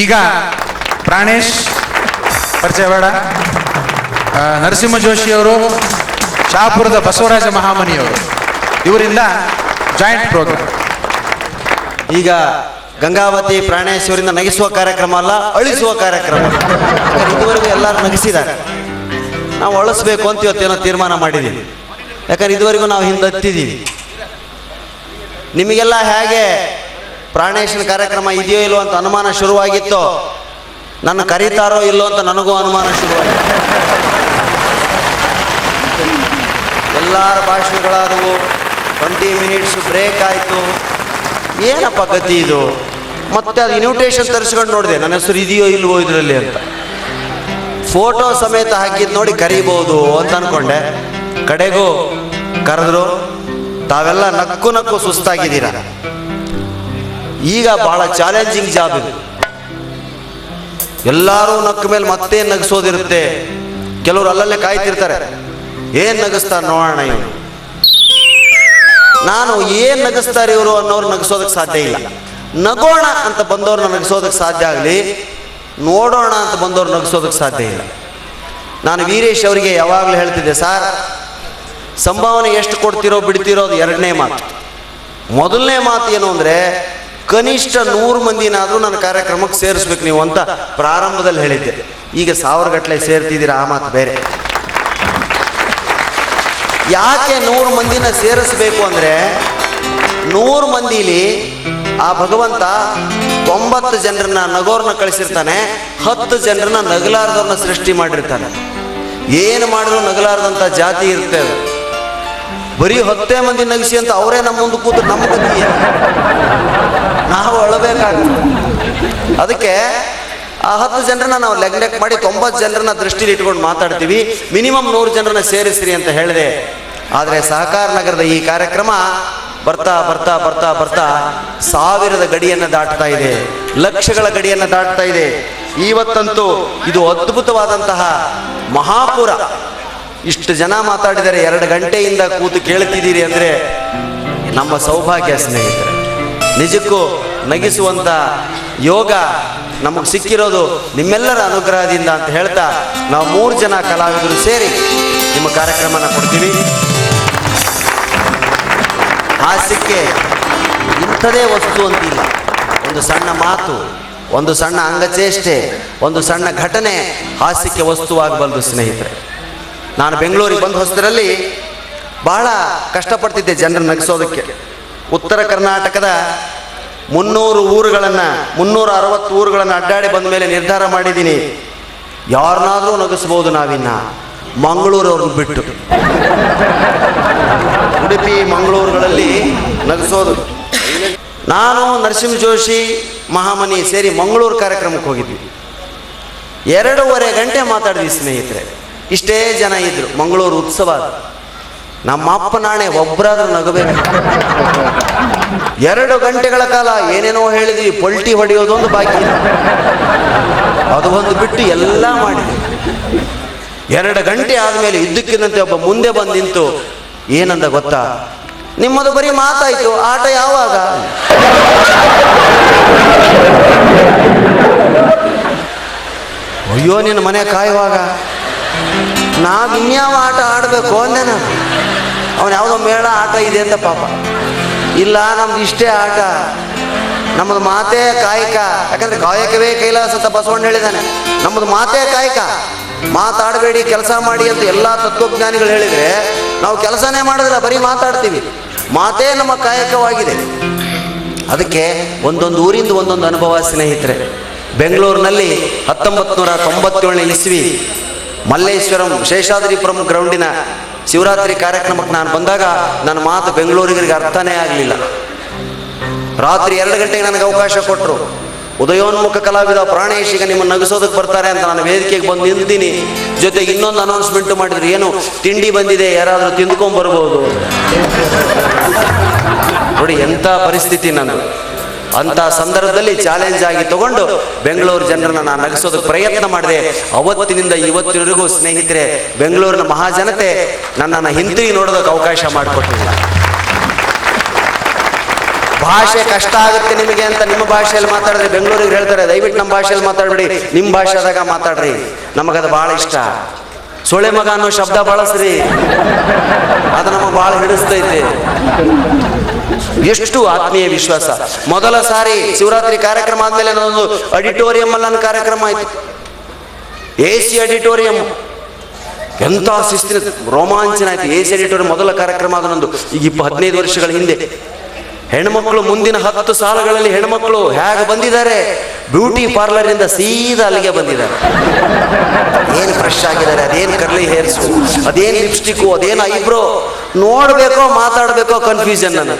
ಈಗ ಪ್ರಾಣೇಶ್ ಪರಿಚಯ ಬೇಡ, ನರಸಿಂಹ ಜೋಶಿ ಅವರು, ಶಹಾಪುರದ ಬಸವರಾಜ ಮಹಾಮನಿಯವರು, ಇವರಿಂದ ಜಾಯಿಂಟ್ ಪ್ರೋಗ್ರಾಮ್. ಈಗ ಗಂಗಾವತಿ ಪ್ರಾಣೇಶ್ವರಿಂದ ನಗಿಸುವ ಕಾರ್ಯಕ್ರಮ ಅಲ್ಲ, ಅಳಿಸುವ ಕಾರ್ಯಕ್ರಮ. ಇದುವರೆಗೂ ಎಲ್ಲರೂ ನಗಿಸಿದ್ದಾರೆ, ನಾವು ಅಳಿಸ್ಬೇಕು ಅಂತ ಇವತ್ತೇನೋ ತೀರ್ಮಾನ ಮಾಡಿದ್ದೀವಿ. ಯಾಕಂದ್ರೆ ಇದುವರೆಗೂ ನಾವು ಹಿಂದತ್ತಿದ್ದೀವಿ. ನಿಮಗೆಲ್ಲ ಹೇಗೆ ಪ್ರಾಣೇಶನ ಕಾರ್ಯಕ್ರಮ ಇದೆಯೋ ಇಲ್ಲೋ ಅಂತ ಅನುಮಾನ ಶುರುವಾಗಿತ್ತು, ನನ್ನ ಕರೀತಾರೋ ಇಲ್ಲೋ ಅಂತ ನನಗೂ ಅನುಮಾನ ಶುರುವಾಯಿತು. ಎಲ್ಲರ ಭಾಷಣಗಳಾದವು, 20 ಮಿನಿಟ್ಸ್ ಬ್ರೇಕ್ ಆಯಿತು. ಏನಪ್ಪ ಗತಿ ಇದು? ಮತ್ತೆ ಅದು ಇನ್ವಿಟೇಷನ್ ತರಿಸ್ಕೊಂಡು ನೋಡಿದೆ, ನನ್ನ ಹೆಸರು ಇದೆಯೋ ಇಲ್ವೋ ಇದರಲ್ಲಿ ಅಂತ. ಫೋಟೋ ಸಮೇತ ಹಾಕಿದ್ದು ನೋಡಿ ಕರಿಬೋದು ಅಂತ ಅಂದ್ಕೊಂಡೆ. ಕಡೆಗೂ ಕರೆದ್ರು. ತಾವೆಲ್ಲ ನಕ್ಕು ನಕ್ಕು ಸುಸ್ತಾಗಿದ್ದೀರ. ಈಗ ಬಹಳ ಚಾಲೆಂಜಿಂಗ್ ಜಾಬ್ ಇದು. ಎಲ್ಲರೂ ನಕ್ಕ ಮೇಲೆ ಮತ್ತೆ ನಗಿಸೋದಿರುತ್ತೆ. ಕೆಲವರು ಅಲ್ಲಲ್ಲೇ ಕಾಯ್ತಿರ್ತಾರೆ, ಏನ್ ನಗಿಸ್ತಾರೆ ನೋಡೋಣ ಇವನು. ನಾನು ಏನ್ ನಗಿಸ್ತಾರೆ ಇವರು ಅನ್ನೋರು ನಗಿಸೋದಕ್ಕೆ ಸಾಧ್ಯ ಇಲ್ಲ. ನಗೋಣ ಅಂತ ಬಂದವ್ರನ್ನ ನಗಿಸೋದಕ್ಕೆ ಸಾಧ್ಯ ಆಗಲಿ, ನೋಡೋಣ ಅಂತ ಬಂದವ್ರು ನಗಿಸೋದಕ್ಕೆ ಸಾಧ್ಯ ಇಲ್ಲ. ನಾನು ವೀರೇಶ್ ಅವರಿಗೆ ಯಾವಾಗಲೂ ಹೇಳ್ತಿದ್ದೆ, ಸರ್ ಸಂಭಾವನೆ ಎಷ್ಟು ಕೊಡ್ತಿರೋ ಬಿಡ್ತಿರೋ ಅದು ಎರಡನೇ ಮಾತು. ಮೊದಲನೇ ಮಾತು ಏನು ಅಂದರೆ, ಕನಿಷ್ಠ 100 ಮಂದಿನಾದರೂ ನನ್ನ ಕಾರ್ಯಕ್ರಮಕ್ಕೆ ಸೇರಿಸ್ಬೇಕು ನೀವು ಅಂತ ಪ್ರಾರಂಭದಲ್ಲಿ ಹೇಳಿದ್ದೆ. ಈಗ 1000 ಗಟ್ಟಲೆ ಸೇರ್ತಿದ್ದೀರಾ, ಆ ಮಾತು ಬೇರೆ. ಯಾಕೆ 100 ಮಂದಿನ ಸೇರಿಸ್ಬೇಕು ಅಂದರೆ, 100 ಮಂದಿಲಿ ಆ ಭಗವಂತ 90 ಜನರನ್ನ ನಗೋರ್ನ ಕಳಿಸಿರ್ತಾನೆ, 10 ಜನರನ್ನ ನಗಲಾರ್ದವ್ರನ್ನ ಸೃಷ್ಟಿ ಮಾಡಿರ್ತಾನೆ. ಏನು ಮಾಡಿದ್ರು ನಗಲಾರ್ದಂಥ ಜಾತಿ ಇರ್ತೇವೆ. ಬರೀ 10 ಮಂದಿ ನಗಿಸಿ ಅಂತ ಅವರೇ ನಮ್ಮ ಮುಂದೆ ಕೂತು ನಮ್ಮ ಗತಿ ನಾವು ಅಳಬೇಕಾಗುತ್ತೆ. ಅದಕ್ಕೆ ಆ 10 ಜನರನ್ನ ನಾವು ಲೆಗ್ ಮಾಡಿ 90 ಜನರನ್ನ ದೃಷ್ಟಿಲಿ ಇಟ್ಕೊಂಡು ಮಾತಾಡ್ತೀವಿ. ಮಿನಿಮಮ್ 100 ಜನರನ್ನ ಸೇರಿಸ್ರಿ ಅಂತ ಹೇಳಿದೆ. ಆದರೆ ಸಹಕಾರ ನಗರದ ಈ ಕಾರ್ಯಕ್ರಮ ಬರ್ತಾ ಬರ್ತಾ ಬರ್ತಾ ಬರ್ತಾ 1000ದ ಗಡಿಯನ್ನು ದಾಟ್ತಾ ಇದೆ, ಲಕ್ಷಗಳ ಗಡಿಯನ್ನು ದಾಟ್ತಾ ಇದೆ. ಇವತ್ತಂತೂ ಇದು ಅದ್ಭುತವಾದಂತಹ ಮಹಾಪುರ. ಇಷ್ಟು ಜನ ಮಾತಾಡಿದರೆ 2 ಗಂಟೆಯಿಂದ ಕೂತು ಕೇಳ್ತಿದ್ದೀರಿ ಅಂದರೆ ನಮ್ಮ ಸೌಭಾಗ್ಯ ಸ್ನೇಹಿತರೆ. ನಿಜಕ್ಕೂ ನಗಿಸುವಂಥ ಯೋಗ ನಮಗೆ ಸಿಕ್ಕಿರೋದು ನಿಮ್ಮೆಲ್ಲರ ಅನುಗ್ರಹದಿಂದ ಅಂತ ಹೇಳ್ತಾ, ನಾವು 3 ಜನ ಕಲಾವಿದರು ಸೇರಿ ನಿಮ್ಮ ಕಾರ್ಯಕ್ರಮನ ಕೊಡ್ತೀವಿ. ಹಾಸ್ಯಕ್ಕೆ ಇಂಥದೇ ವಸ್ತು ಅಂತಿಲ್ಲ. ಒಂದು ಸಣ್ಣ ಮಾತು, ಒಂದು ಸಣ್ಣ ಅಂಗಚೇಷ್ಟೆ, ಒಂದು ಸಣ್ಣ ಘಟನೆ ಹಾಸ್ಯಕ್ಕೆ ವಸ್ತುವಾಗಬಲ್ಲದು ಸ್ನೇಹಿತರೆ. ನಾನು ಬೆಂಗಳೂರಿಗೆ ಬಂದ ಹೊಸದರಲ್ಲಿ ಬಹಳ ಕಷ್ಟಪಡ್ತಿದ್ದೆ ಜನರನ್ನು ನಗಿಸೋದಕ್ಕೆ. ಉತ್ತರ ಕರ್ನಾಟಕದ 360 ಊರುಗಳನ್ನು ಅಡ್ಡಾಡಿ ಬಂದ ಮೇಲೆ ನಿರ್ಧಾರ ಮಾಡಿದ್ದೀನಿ, ಯಾರನ್ನಾದರೂ ನಗಿಸ್ಬೋದು ನಾವಿನ್ನ, ಮಂಗಳೂರವ್ರನ್ನ ಬಿಟ್ಟು. ಉಡುಪಿ ಮಂಗಳೂರುಗಳಲ್ಲಿ ನಗಿಸೋದು. ನಾನು ನರಸಿಂಹ ಜೋಶಿ ಮಹಾಮನಿ ಸೇರಿ ಮಂಗಳೂರು ಕಾರ್ಯಕ್ರಮಕ್ಕೆ ಹೋಗಿದ್ವಿ. 2.5 ಗಂಟೆ ಮಾತಾಡಿದ್ವಿ ಸ್ನೇಹಿತರೆ. ಇಷ್ಟೇ ಜನ ಇದ್ರು. ಮಂಗಳೂರು ಉತ್ಸವ. ನಮ್ಮ ಅಪ್ಪ ನಾಣೆ ಒಬ್ಬರಾದ್ರೂ ನಗಬೇಕು. 2 ಗಂಟೆಗಳ ಕಾಲ ಏನೇನೋ ಹೇಳಿದ್ವಿ. ಪೊಲ್ಟಿ ಹೊಡೆಯೋದೊಂದು ಬಾಕಿ, ಅದು ಒಂದು ಬಿಟ್ಟು ಎಲ್ಲ ಮಾಡಿದ್ವಿ. 2 ಗಂಟೆ ಆದಮೇಲೆ ಇದ್ದಕ್ಕಿದ್ದಂತೆ ಒಬ್ಬ ಮುಂದೆ ಬಂದು ನಿಂತು ಏನಂದ ಗೊತ್ತಾ, ನಿಮ್ಮದು ಬರೀ ಮಾತಾಯ್ತು, ಆಟ ಯಾವಾಗ? ಅಯ್ಯೋ ನಿನ್ನ ಮನೆ ಕಾಯುವಾಗ ನಾವು ಇನ್ಯಾವ ಆಟ ಆಡಬೇಕು ಅಂದೆ ನಾನು. ಅವನು ಯಾವುದೋ ಮೇಳ ಆಟ ಇದೆ ಅಂತ ಪಾಪ. ಇಲ್ಲ, ನಮ್ದು ಇಷ್ಟೇ ಆಟ, ನಮ್ಮದು ಮಾತೇ ಕಾಯಕ. ಯಾಕಂದ್ರೆ ಕಾಯಕವೇ ಕೈಲಾಸ ಅಂತ ಬಸವಣ್ಣ ಹೇಳಿದ್ದಾನೆ. ನಮ್ಮದು ಮಾತೇ ಕಾಯಕ, ಮಾತಾಡಬೇಡಿ ಕೆಲಸ ಮಾಡಿ ಅಂತ ಎಲ್ಲ ತತ್ವಜ್ಞಾನಿಗಳು ಹೇಳಿದರೆ, ನಾವು ಕೆಲಸನೇ ಮಾಡಿದ್ರೆ ಬರೀ ಮಾತಾಡ್ತೀವಿ. ಮಾತೇ ನಮ್ಮ ಕಾಯಕವಾಗಿದೆ. ಅದಕ್ಕೆ ಒಂದೊಂದು ಊರಿಂದ ಒಂದೊಂದು ಅನುಭವ ಸ್ನೇಹಿತರೆ. ಬೆಂಗಳೂರಿನಲ್ಲಿ 1997ನೇ ಇಸ್ವಿ ಮಲ್ಲೇಶ್ವರಂ ಶೇಷಾದ್ರಿಪುರಂ ಗ್ರೌಂಡಿನ ಶಿವರಾತ್ರಿ ಕಾರ್ಯಕ್ರಮಕ್ಕೆ ನಾನು ಬಂದಾಗ ನನ್ನ ಮಾತು ಬೆಂಗಳೂರಿಗರಿಗೆ ಅರ್ಥನೇ ಆಗಲಿಲ್ಲ. ರಾತ್ರಿ 2 ಗಂಟೆಗೆ ನನಗೆ ಅವಕಾಶ ಕೊಟ್ಟರು. ಉದಯೋನ್ಮುಖ ಕಲಾವಿದ ಪ್ರಾಣೇಶ್ ಈಗ ನಿಮ್ಮನ್ನು ನಗಿಸೋದಕ್ಕೆ ಬರ್ತಾರೆ ಅಂತ ನಾನು ವೇದಿಕೆಗೆ ಬಂದು ನಿಂತೀನಿ. ಜೊತೆಗೆ ಇನ್ನೊಂದು ಅನೌನ್ಸ್ಮೆಂಟ್ ಮಾಡಿದ್ರು, ಏನು ತಿಂಡಿ ಬಂದಿದೆ, ಯಾರಾದರೂ ತಿಂದ್ಕೊಂಡ್ಬರ್ಬೋದು. ನೋಡಿ ಎಂಥ ಪರಿಸ್ಥಿತಿ ನಂದು. ಅಂಥ ಸಂದರ್ಭದಲ್ಲಿ ಚಾಲೆಂಜ್ ಆಗಿ ತಗೊಂಡು ಬೆಂಗಳೂರು ಜನರನ್ನು ನಾನು ನಗಿಸೋದಕ್ಕೆ ಪ್ರಯತ್ನ ಮಾಡಿದೆ. ಅವತ್ತಿನಿಂದ ಇವತ್ತಿನವರೆಗೂ ಸ್ನೇಹಿತರೆ, ಬೆಂಗಳೂರಿನ ಮಹಾಜನತೆ ನನ್ನನ್ನು ಹಿಂತಿರುಗಿ ನೋಡೋದಕ್ಕೆ ಅವಕಾಶ ಮಾಡಿಕೊಟ್ಟಿಲ್ಲ. ಭಾಷೆ ಕಷ್ಟ ಆಗುತ್ತೆ ನಿಮಗೆ ಅಂತ ನಿಮ್ಮ ಭಾಷೆಯಲ್ಲಿ ಮಾತಾಡಿದ್ರೆ ಬೆಂಗಳೂರಿಗೆ ಹೇಳ್ತಾರೆ, ದಯವಿಟ್ಟು ನಮ್ಮ ಭಾಷೆಯಲ್ಲಿ ಮಾತಾಡ್ಬೇಡಿ, ನಿಮ್ಮ ಭಾಷೆದಾಗ ಮಾತಾಡ್ರಿ, ನಮಗದು ಭಾಳ ಇಷ್ಟ. ಸೊಳೆ ಮಗ ಅನ್ನೋ ಶಬ್ದ ಬಳಸ್ರಿ, ಅದು ನಮಗೆ ಭಾಳ ಹಿಡಿಸ್ತೈತೆ. ಎಷ್ಟು ಆತ್ಮೀಯ ವಿಶ್ವಾಸ. ಮೊದಲ ಸಾರಿ ಶಿವರಾತ್ರಿ ಕಾರ್ಯಕ್ರಮ ಆದ್ಮೇಲೆ ನನ್ನೊಂದು ಆಡಿಟೋರಿಯಂ ಅಲ್ಲಿ ನನ್ನ ಕಾರ್ಯಕ್ರಮ ಆಯ್ತು, AC ಆಡಿಟೋರಿಯಂ. ಎಂಥ ಶಿಸ್ತಿನ ರೋಮಾಂಚನ ಆಯ್ತು. AC ಆಡಿಟೋರಿಯಂ ಮೊದಲ ಕಾರ್ಯಕ್ರಮ ಆದ ನಂದು ಈಗ 15 ವರ್ಷಗಳ ಹಿಂದೆ. ಹೆಣ್ಮಕ್ಳು ಮುಂದಿನ 10 ಸಾಲುಗಳಲ್ಲಿ ಹೆಣ್ಮಕ್ಳು ಹೇಗೆ ಬಂದಿದ್ದಾರೆ, ಬ್ಯೂಟಿ ಪಾರ್ಲರ್ ಇಂದ ಸೀದಾ ಅಲ್ಲಿಗೆ ಬಂದಿದ್ದಾರೆ. ಏನು ಫ್ರೆಶ್ ಆಗಿದ್ದಾರೆ, ಅದೇನು ಕರ್ಲಿ ಹೇರ್ಸು, ಅದೇನು ಲಿಪ್ಸ್ಟಿಕ್ಕು, ಅದೇನು ಐಬ್ರೋ, ನೋಡ್ಬೇಕೋ ಮಾತಾಡ್ಬೇಕೋ ಕನ್ಫ್ಯೂಷನ್. ನನ್ನ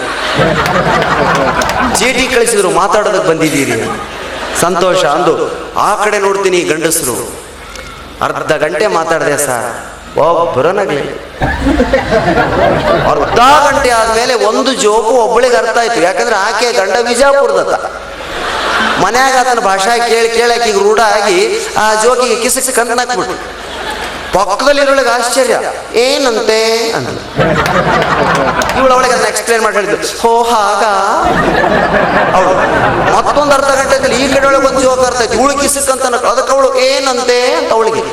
ಚೀಟಿ ಕಳಿಸಿದ್ರು, ಮಾತಾಡೋದಕ್ಕೆ ಬಂದಿದ್ದೀರಿ, ಸಂತೋಷ ಅಂದು. ಆ ಕಡೆ ನೋಡ್ತೀನಿ ಗಂಡಸರು, ಅರ್ಧ ಗಂಟೆ ಮಾತಾಡಿದೆ ಸರ್, ಒಬ್ಬರನಾಗ್ಲಿ. ಅರ್ಧ ಗಂಟೆ ಆದ್ಮೇಲೆ ಒಂದು ಜೋಕು ಒಬ್ಬಳಿಗೆ ಅರ್ಥ ಆಯ್ತು, ಯಾಕಂದ್ರೆ ಆಕೆ ಗಂಡ ವಿಜಾಪುರದತ್ತ. ಮನ್ಯಾಗ ಆತನ ಭಾಷಾ ಕೇಳಿ ಕೇಳಾಕಿ ರೂಢ ಆಗಿ ಆ ಜೋಕಿಗೆ ಕಿಸಕ್ ಕಂದನಾಕ್ಬಿಟ್ಟು ಪಕ್ಕದಲ್ಲಿರೋಳಿಗೆ ಆಶ್ಚರ್ಯ, ಏನಂತೆ ಅಂತ. ಇವಳವಳಿಗೆ ಅದನ್ನ ಎಕ್ಸ್ಪ್ಲೇನ್ ಮಾಡಿ ಹೇಳಿದ್ರು, ಹೋ ಹಾಗ. ಅವಳು ಮತ್ತೊಂದು ಅರ್ಧ ಗಂಟೆ ಈ ಕಡೆ ಒಳಗೆ ಒಂದು ಜೋಕ್ ಅರ್ಥ ಆಯ್ತು, ಇವಳು ಕಿಸಕ್ ಅಂತ. ಅದಕ್ಕೆ ಅವಳು ಏನಂತೆ ಅಂತ ಅವಳಿಗೆ,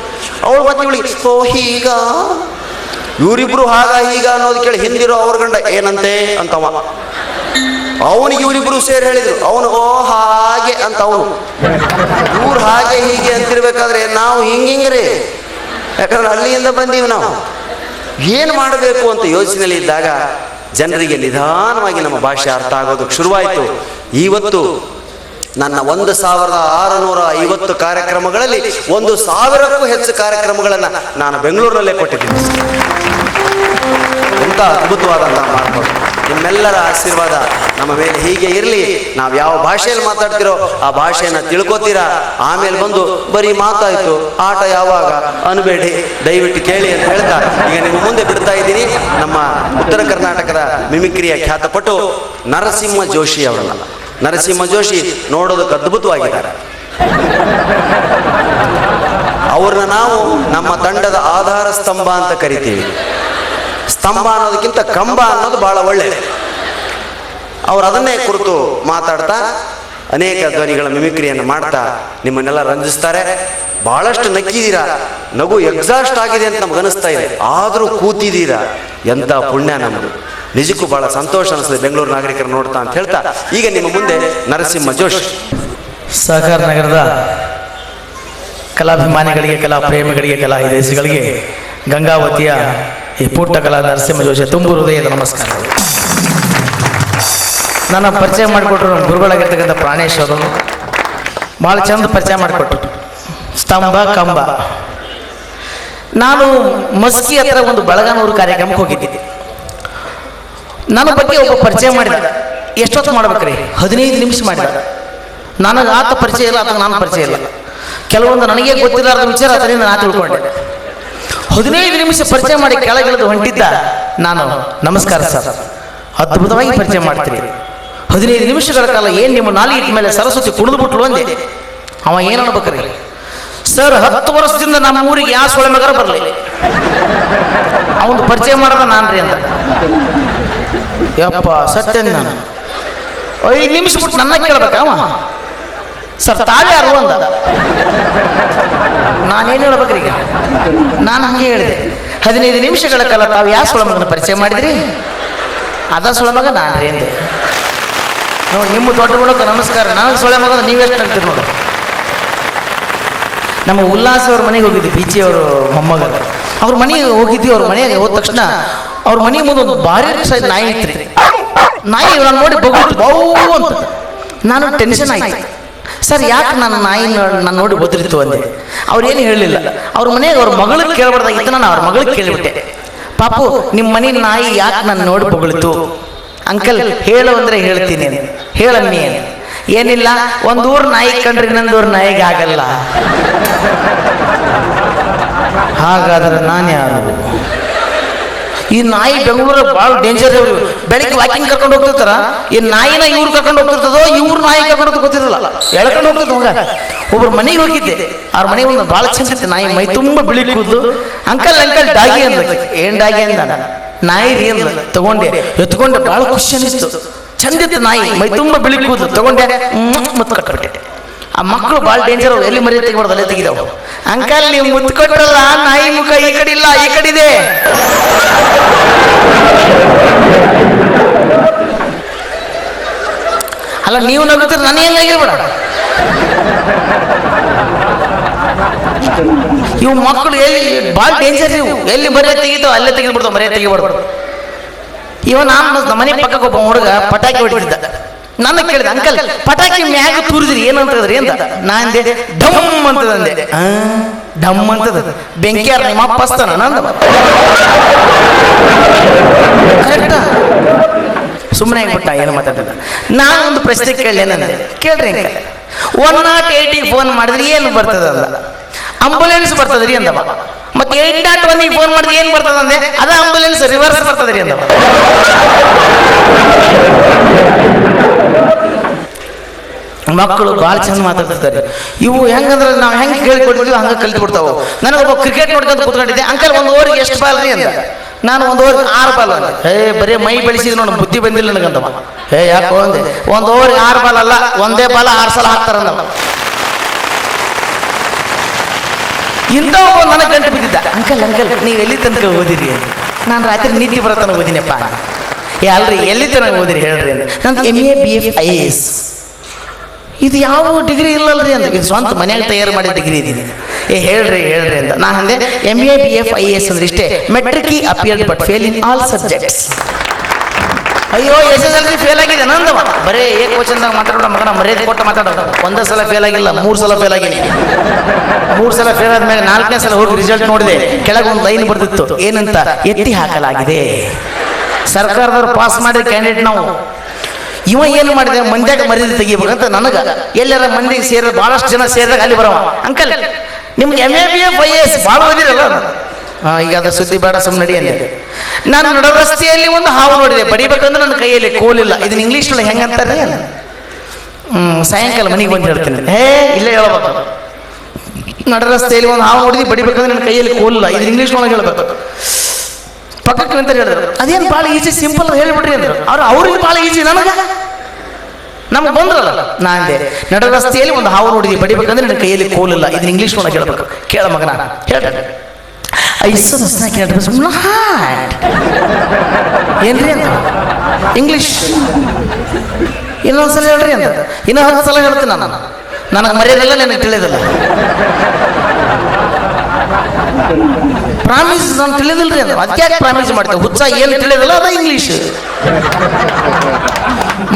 ಅವಳು ಮತ್ತೆ ಇವಳಿಗೆ ಹೋ ಹೀಗ. ಇವರಿಬ್ರು ಹಾಗ ಹೀಗ ಅನ್ನೋದು ಕೇಳಿ ಹಿಂದಿರೋ ಅವ್ರ ಗಂಡ ಏನಂತೆ ಅಂತವ. ಅವನಿಗೆ ಇವರಿಬ್ರು ಸೇರಿ ಹೇಳಿದ್ರು, ಅವನು ಓ ಹಾಗೆ ಅಂತ ಅವನು. ಇವ್ರು ಹಾಗೆ ಹೀಗೆ ಅಂತಿರ್ಬೇಕಾದ್ರೆ ನಾವು ಹಿಂಗಿಂಗ್ರಿ, ಯಾಕಂದ್ರೆ ಅಲ್ಲಿಂದ ಬಂದೀವಿ ನಾವು. ಏನು ಮಾಡಬೇಕು ಅಂತ ಯೋಚನೆಯಲ್ಲಿ ಇದ್ದಾಗ ಜನರಿಗೆ ನಿಧಾನವಾಗಿ ನಮ್ಮ ಭಾಷೆ ಅರ್ಥ ಆಗೋದಕ್ಕೆ ಶುರುವಾಯಿತು. ಇವತ್ತು ನನ್ನ 1650 ಕಾರ್ಯಕ್ರಮಗಳಲ್ಲಿ 1000ಕ್ಕೂ ಹೆಚ್ಚು ಕಾರ್ಯಕ್ರಮಗಳನ್ನು ನಾನು ಬೆಂಗಳೂರಿನಲ್ಲೇ ಕೊಟ್ಟಿದ್ದೀನಿ. ಎಂಥ ಅದ್ಭುತವಾದಂಥ ಮಾಡ್ಬೋದು. ನಿಮ್ಮೆಲ್ಲರ ಆಶೀರ್ವಾದ ನಮ್ಮ ಮೇಲೆ ಹೀಗೆ ಇರಲಿ. ನಾವು ಯಾವ ಭಾಷೆಯಲ್ಲಿ ಮಾತಾಡ್ತಿರೋ ಆ ಭಾಷೆಯನ್ನು ತಿಳ್ಕೊತೀರಾ. ಆಮೇಲೆ ಬಂದು ಬರೀ ಮಾತಾಯ್ತು ಆಟ ಯಾವಾಗ ಅನ್ಬೇಡಿ, ದಯವಿಟ್ಟು ಕೇಳಿ ಅಂತ ಹೇಳ್ತಾ ಈಗ ನಿಮ್ಮ ಮುಂದೆ ಬಿಡ್ತಾ ಇದ್ದೀನಿ ನಮ್ಮ ಉತ್ತರ ಕರ್ನಾಟಕದ ಮಿಮಿಕ್ರಿಯ ಖ್ಯಾತಪಟು ನರಸಿಂಹ ಜೋಶಿ ಅವರನ್ನ. ನರಸಿಂಹ ಜೋಶಿ ನೋಡೋದಕ್ಕೆ ಅದ್ಭುತವಾಗಿದ್ದಾರೆ. ಅವ್ರನ್ನ ನಾವು ನಮ್ಮ ತಂಡದ ಆಧಾರ ಸ್ತಂಭ ಅಂತ ಕರಿತೀವಿ. ಸ್ತಂಭ ಅನ್ನೋದಕ್ಕಿಂತ ಕಂಬ ಅನ್ನೋದು ಬಹಳ ಒಳ್ಳೆಯದು. ಅವರು ಅದನ್ನೇ ಕುರಿತು ಮಾತಾಡ್ತಾ ಅನೇಕ ಧ್ವನಿಗಳ ಮಿಮಿಕ್ರಿಯನ್ನು ಮಾಡ್ತಾ ನಿಮ್ಮನ್ನೆಲ್ಲ ರಂಜಿಸ್ತಾರೆ. ಬಹಳಷ್ಟು ನಕ್ಕಿದ್ದೀರಾ, ನಗು ಎಕ್ಸಾಸ್ಟ್ ಆಗಿದೆ ಅಂತ ನಮ್ಗೆ ಅನಿಸ್ತಾ ಇದೆ, ಆದರೂ ಕೂತಿದ್ದೀರಾ, ಎಂಥ ಪುಣ್ಯ ನಮ್ಮದು. ನಿಜಕ್ಕೂ ಬಹಳ ಸಂತೋಷ ಅನಿಸ್ತದೆ ಬೆಂಗಳೂರು ನಾಗರಿಕರು ನೋಡ್ತಾ ಅಂತ ಹೇಳ್ತಾ ಈಗ ನಿಮ್ಮ ಮುಂದೆ ನರಸಿಂಹ ಜೋಶಿ. ಸಹಕಾರ ನಗರದ ಕಲಾಭಿಮಾನಿಗಳಿಗೆ, ಕಲಾ ಪ್ರೇಮಿಗಳಿಗೆ, ಕಲಾ ಹಿತೈಷಿಗಳಿಗೆ ಗಂಗಾವತಿಯ ಈ ಪುಟ್ಟ ಕಲಾ ನರಸಿಂಹ ಜೋಶಿ ತುಂಬು ಹೃದಯದ ನಮಸ್ಕಾರಗಳು. ನನ್ನ ಪರಿಚಯ ಮಾಡಿಕೊಟ್ರು ನಮ್ಮ ಗುರುಗಳಾಗಿರ್ತಕ್ಕಂಥ ಪ್ರಾಣೇಶ್ ಅವರು ಭಾಳ ಚಂದ ಪರಿಚಯ ಮಾಡಿಕೊಟ್ರು. ಸ್ತಂಭ ಕಂಬ. ನಾನು ಮಸ್ಕಿ ಹತ್ರ ಒಂದು ಬಳಗಾನೂರು ಕಾರ್ಯಕ್ರಮಕ್ಕೆ ಹೋಗಿದ್ದೆ. ನನ್ನ ಬಗ್ಗೆ ಒಬ್ಬ ಪರಿಚಯ ಮಾಡಿದ. ಎಷ್ಟೊತ್ತು ಮಾಡ್ಬೇಕ್ರಿ? 15 ನಿಮಿಷ ಮಾಡಿದ. ನನಗೆ ಆತ ಪರಿಚಯ ಇಲ್ಲ, ಆತ ನಾನು ಪರಿಚಯ ಇಲ್ಲ. ಕೆಲವೊಂದು ನನಗೆ ಗೊತ್ತಿಲ್ಲದ ವಿಚಾರ ಅದರಿಂದ ನಾನು ತಿಳ್ಕೊಂಡೆ. 15 ನಿಮಿಷ ಪರಿಚಯ ಮಾಡಿ ಕೆಳಗಿಳಿದು ಹೊಂಟಿದ್ದ ನಾನು, ನಮಸ್ಕಾರ ಸರ್, ಅದ್ಭುತವಾಗಿ ಪರಿಚಯ ಮಾಡ್ತೀರಿ, 15 ನಿಮಿಷಗಳ ಕಾಲ ಏನು ನಿಮ್ಮ ನಾಲಿಗೆ ಮೇಲೆ ಸರಸ್ವತಿ ಕುಣಿದು ಬಿಟ್ಲು ಅಂದೆ. ಅವ ಏನು ಅನ್ಬೇಕ್ರಿ? ಸರ್, 10 ವರ್ಷದಿಂದ ನಮ್ಮ ಊರಿಗೆ ಯಾವ ಸೊಳೆ ಮಗರ ಬರಲಿ, ಅವನು ಪರಿಚಯ ಮಾಡದ ನಾನ್ರಿ ಅಂತ. ಯಪ್ಪ ಸತ್ಯ, ನಾನು 5 ನಿಮಿಷ ಬಿಟ್ಟು ನನ್ನ ಕೇಳ್ಬೇಕ ಅವ, ಸರ್ ತಾವೇ ಯಾರು ಅಂದ. ನಾನೇನು ಹೇಳ್ಬೇಕ್ರಿ ಈಗ? ನಾನು ಹಂಗೆ ಹೇಳಿದೆ, 15 ನಿಮಿಷಗಳ ಕಾಲ ತಾವು ಯಾವ ಸೊಳ ಮಗನ ಪರಿಚಯ ಮಾಡಿದ್ರಿ? ಅದ ಸೊಳೆ ಮಗ ನಾನ್ರಿ ಅಂದೆ. ನೋಡಿ, ನಿಮ್ಮ ದೊಡ್ಡ ಮೂಲಕ ನಮಸ್ಕಾರ. ನನಗೆ ಸೊಳೆ ಮಗ ನೀವೆಷ್ಟು ಅಂತೀರಿ ನೋಡಿ. ನಮ್ಮ ಉಲ್ಲಾಸ ಅವ್ರ ಮನೆಗೆ ಹೋಗಿದ್ವಿ, ಬೀಚಿ ಅವರು ಮೊಮ್ಮಗ. ಅವ್ರ ಮನೆಗೆ ಹೋಗಿದ್ವಿ. ಅವ್ರ ಮನೆಗೆ ಹೋದ ತಕ್ಷಣ ಅವ್ರ ಮನೆ ಮುಂದೆ ಒಂದು ಭಾರಿ ಸೈಜ್ ನಾಯಿ ಇತ್ರಿ. ನಾಯಿ ನಾನು ನೋಡಿ ಬಗ್ಬಿಟ್ಟು ಬಾವು ಅಂತ. ನಾನು ಟೆನ್ಷನ್ ಆಯ್ತು. ಸರ್, ಯಾಕೆ ನನ್ನ ನಾಯಿ ನಾನು ನೋಡಿ ಬದ್ರಿತು ಅಂದೆ. ಅವ್ರೇನು ಹೇಳಲಿಲ್ಲ. ಅವ್ರ ಮನೆಗೆ ಅವ್ರ ಮಗಳಿಗೆ ಕೇಳಬಾರ್ದಾಗಿತ್ತು, ನಾನು ಅವ್ರ ಮಗಳಿಗೆ ಕೇಳಿಬಿಟ್ಟೆ, ಪಾಪು ನಿಮ್ಮ ಮನೆ ನಾಯಿ ಯಾಕೆ ನಾನು ನೋಡಿ ಬೊಗಳಿತು? ಅಂಕಲ್ ಹೇಳು ಅಂದರೆ ಹೇಳ್ತೀನಿ, ಹೇಳಮ್ಮಿ. ಏನಿಲ್ಲ, ಒಂದೂರು ನಾಯಿ ಕಂಡ್ರೆ ಇನ್ನೊಂದೂರು ನಾಯಿಗೆ ಆಗಲ್ಲ. ಹಾಗಾದ್ರೆ ನಾನು ಯಾರು? ಈ ನಾಯಿ ಬೆಂಗಳೂರು ಭಾಳ ಡೇಂಜರ್. ಬೆಳಿಗ್ಗೆ ವಾಕಿಂಗ್ ಕರ್ಕೊಂಡು ಹೋಗ್ತಿರ್ತಾರ, ಈ ನಾಯಿನ ಇವ್ರು ಕರ್ಕೊಂಡು ಹೋಗ್ತಿರ್ತದೋ ಇವ್ರು ನಾಯಿ ಕರ್ಕೊಂಡು ಗೊತ್ತಿರಲ್ಲ, ಎಳ್ಕೊಂಡು ಹೋಗ್ತದ. ಹೋಗ ಒಬ್ರು ಮನೆಗೆ ಹೋಗಿದ್ದೆ. ಅವ್ರ ಮನೆಗೆ ಒಂದು ಭಾಳ ಚಂದ ಇತ್ತು ನಾಯಿ, ಮೈ ತುಂಬ ಬಿಳಿ ಕೂದಲು. ಅಂಕಲ್ ಅಂಕಲ್ ಡಾಗಿ ಅಂದ. ಏನ್ ಡಾಗಿ ಅಂದ? ನಾಯಿ ರೀ ಅಂದ. ತಗೊಂಡೆ, ಎತ್ಕೊಂಡೆ, ಭಾಳ ಖುಷಿ ಅನಿಸ್ತು. ಚಂದಿತ್ತು ನಾಯಿ, ಮೈ ತುಂಬ ಬಿಳಿ ಕೂದಲು ತಗೊಂಡೆ ಮುತ್ತು ಕಟ್ಬಿಟ್ಟೆ. ಆ ಮಕ್ಕಳು ಭಾಳ ಡೇಂಜರ್, ಅವು ಎಲ್ಲಿ ಮರಿ ತೆಗಿಬಾರ್ದು ಅಲ್ಲೇ ತೆಗಿದವು. ಅಂಕಲ್ ನೀವು ಮುತ್ತು ಕೊಟ್ಟರಲ್ಲ, ನಾಯಿ ಮುಖ ಈ ಕಡೆ ಇಲ್ಲ ಈ ಕಡೆ ಇದೆ. ಅಲ್ಲ ನೀವು ನಗುತ್ತೀರಿ, ನಾನು ಹೆಂಗಾಗಿರ್ಬೇಡ. ಇವು ಮಕ್ಕಳು ಎಲ್ಲಿ ಭಾಳ ಡೇಂಜರ್, ಇವು ಎಲ್ಲಿ ಮರೆ ತೆಗಿತಾವ ಅಲ್ಲೇ ತೆಗೆದ್ಬಿಡ್ತಾವ, ಮರೆ ತೆಗಿಬಾರ್ದು. ಇವ ನಾನು ಮನೆ ಪಕ್ಕಕ್ಕೆ ಒಬ್ಬ ಹುಡುಗ ಪಟಾಕಿ ಹೊಡಿತಿದ್ದ. ನನ್ನ ಕೇಳಿದ, ಅಂಕಲ್ ಪಟಾಕಿ ಮ್ಯಾಗ ತೂರಿದ್ರಿ ಏನಂತದ್ರಿ ಅಂತ. ನಾ ಅಂದೆ ಡಮ್ ಅಂತದಂದೆ. ಡಮ್ ಅಂತದ ಬೆಂಕಿಯಾರ ನಿಮ್ಮ ಅಪ್ಪ ಹಸ್ತಾನ ನಂದ. ಕರೆಕ್ಟ, ಸುಮ್ಮನೆ ಆಗ್ಬಿಟ್ಟ, ಏನು ಮಾತಾಡಿದ. ನಾನು ಒಂದು ಪ್ರಶ್ನೆ ಕೇಳಿ ಏನಂದೆ, ಕೇಳ್ರಿ ಅಂಕಲ್ 108 ಫೋನ್ ಮಾಡಿದ್ರಿ ಏನು ಬರ್ತದ ಅಂದ. ಆಂಬುಲೆನ್ಸ್ ಬರ್ತದ್ರಿ ಅಂದವ. ಮತ್ತೆ 801 ಫೋನ್ ಮಾಡಿದ್ರೆ ಏನ್ ಬರ್ತದ ಅಂದೆ, ಅದ ಆಂಬುಲೆನ್ಸ್ ರಿವರ್ಸ್ ಬರ್ತದ್ರಿ ಅಂದವ. ಮಕ್ಕಳು ಭಾಳ ಚಂದ ಮಾತಾಡ್ತಿರ್ತಾರೆ. ಇವು ಹೆಂಗಂದ್ರೆ ನಾವು ಹೆಂಗೆ ಕೇಳಿಕೊಡ್ತೀವಿ ಹಂಗೆ ಕಲ್ತು ಬಿಡ್ತಾವ. ನನಗೊಬ್ಬ ಕ್ರಿಕೆಟ್ ನೋಡ್ಕೊಂತ ಕೂತ್ಕೊಂಡಿದ್ದೆ. ಅಂಕಲ್ ಒಂದು ಓವರ್ಗೆ ಎಷ್ಟು ಬಾಲ್ ರೀ ಅಂತ. ನಾನು ಒಂದು ಓವರ್ಗೆ 6 ಬಾಲ್ ಅಂದೆ. ಬರೀ ಮೈ ಬೆಳೆಸಿದ್ ನೋಡು, ಬುದ್ಧಿ ಬಂದಿಲ್ಲ ನನಗಂತವ. ಯಾಕೋ ಅಂದೆ, ಒಂದು ಓವರ್ಗೆ 6 ಬಾಲ್ ಅಲ್ಲ, ಒಂದೇ ಬಾಲ 6 ಸಲ ಹಾಕ್ತಾರಂದವ. ಇಂಥವು ನನಗೆ ಗಂಟು ಬಿದ್ದಿದ್ದ. ಅಂಕಲ್ ನೀವು ಎಲ್ಲಿ ತನಕ ಓದಿರಿ? ನಾನು ರಾತ್ರಿ ನಿದ್ದೆ ಬರತನ ಓದಿನಪ್ಪ. ಅಲ್ರಿ ಎಲ್ಲಿ ತನಕ ಓದಿರಿ ಹೇಳ್ರಿ ಅಂತ. ನಂದು MA BF IAS. ಇದು ಯಾವ ಡಿಗ್ರಿ ಇಲ್ಲಲ್ರಿ ಅಂತ. ಇದು ಸ್ವಂತ ಮನೆಯಾಗ ತಯಾರು ಮಾಡಿದ ಡಿಗ್ರಿ ಇದೀನಿ. ಹೇಳ್ರಿ ಅಂತ ನಾ ಅಂದೆ. MA BF IAS ಅಂದ್ರೆ ಇಷ್ಟೇ, metric appeared but fail in all subjects. ಅಯ್ಯೋ SSLC ಫೇಲ್ ಆಗಿದೆ ನಂದವ. ಬರೇ ಏಕವಚನದಾಗ ಮಾತಾಡೋ ಮಗನ, ಮರ್ಯಾದೆ ಕೊಟ್ಟು ಮಾತಾಡೋದು. ಒಂದೇ ಸಲ ಫೇಲ್ ಆಗಿಲ್ಲ, 3 ಸಲ ಫೇಲ್ ಆಗಿನಿ. 3 ಸಲ ಫೇಲ್ ಆದ್ಮೇಲೆ 4ನೇ ಸಲ ಹೋಗಿ ರಿಸಲ್ಟ್ ನೋಡಿದೆ. ಕೆಳಗೆ ಒಂದು ಲೈನ್ ಬರ್ದಿತ್ತು, ಏನಂತ, ಎತ್ತಿ ಹಾಕಲಾಗಿದೆ. ಸರ್ಕಾರದವ್ರು ಪಾಸ್ ಮಾಡಿದ ಕ್ಯಾಂಡಿಡೇಟ್ ನಾವು. ಇವ ಏನು ಮಾಡಿದೆ, ಮಂದ್ಯಾಗ ಮರ್ಯಾದೆ ತೆಗಿಬೇಕಂತ ನನಗೆ ಎಲ್ಲರ ಮಂದಿಗೆ ಸೇರಿದ ಭಾಳಷ್ಟು ಜನ ಸೇರಿದಾಗ ಅಲ್ಲಿ ಬರವ. ಅಂಕಲ್ ನಿಮ್ಗೆ MA BF IAS ಭಾಳ ಓದಿರಲ್ಲ. ಈಗ ಅದ್ರ ಸುದ್ದಿ ಬೇಡ, ಸುಮ್ಮನೆ ನಡಿ ಅಂದೆ. ನಾನು ನಡ ರಸ್ತೆಯಲ್ಲಿ ಒಂದು ಹಾವು ನೋಡಿದೆ, ಬಡಿಬೇಕಂದ್ರೆ ನನ್ನ ಕೈಯಲ್ಲಿ ಕೋಲಿಲ್ಲ. ಇದನ್ನ ಇಂಗ್ಲೀಷ್ ಒಳಗೆ ಹೆಂಗಂತಾರೆ, ಸಾಯಂಕಾಲ ಮನೆಗೆ ಬಂದು ಹೇಳ್ತೀನಿ. ಇಲ್ಲೇ ಹೇಳ್ಬೇಕು. ನಡ ರಸ್ತೆಯಲ್ಲಿ ಒಂದು ಹಾವು ನೋಡಿದ್ವಿ, ಬಡಿಬೇಕಂದ್ರೆ ನನ್ನ ಕೈಯಲ್ಲಿ ಕೋಲಿಲ್ಲ. ಇದನ್ನ ಇಂಗ್ಲೀಷ್ ಒಳಗೆ ಹೇಳ್ಬೇಕು. ಪಕ್ಕಕ್ಕೆ ಅಂತ ಹೇಳಿದ್ರು, ಅದೇನು ಭಾಳ ಈಜಿ, ಸಿಂಪಲ್ ಹೇಳ್ಬಿಡ್ರಿ ಅಂದ್ರು. ಅವ್ರಿಗೆ ಭಾಳ ಈಜಿ, ನಮಗೆ ಬಂದ್ರಲ್ಲ. ನಾ ಅಂದೆ, ನಡ ರಸ್ತೆಯಲ್ಲಿ ಒಂದು ಹಾವು ನೋಡಿದ್ವಿ, ಬಡಿಬೇಕಂದ್ರೆ ನನ್ನ ಕೈಯಲ್ಲಿ ಕೋಲಿಲ್ಲ. ಇದನ್ನ ಇಂಗ್ಲೀಷ್ ಒಳಗೆ ಹೇಳ್ಬೇಕು. ಕೇಳ ಮಗನ ಹೇಳ. ಏನ್ರಿ ಅಂತ ಇಂಗ್ಲೀಷ್ ಇನ್ನೊಂದ್ಸಲ ಹೇಳ್ರಿ ಅಂತ. 10 ಸಲ ಹೇಳ್ತೀನಿ ನಾನು. ನನಗೆ ಮರ್ಯಾದಲ್ಲ, ನನಗೆ ತಿಳಿಯೋದಿಲ್ಲ. ಪ್ರಾಮಿಸ್ ನಾನು ತಿಳಿದಿಲ್ರಿ ಅಂತ. ಅದಕ್ಕೆ ಪ್ರಾಮಿಸ್ ಮಾಡ್ತೇವೆ. ಹುಚ್ಚ ಏನು ತಿಳಿಯೋದಿಲ್ಲ, ಅದ ಇಂಗ್ಲೀಷ್.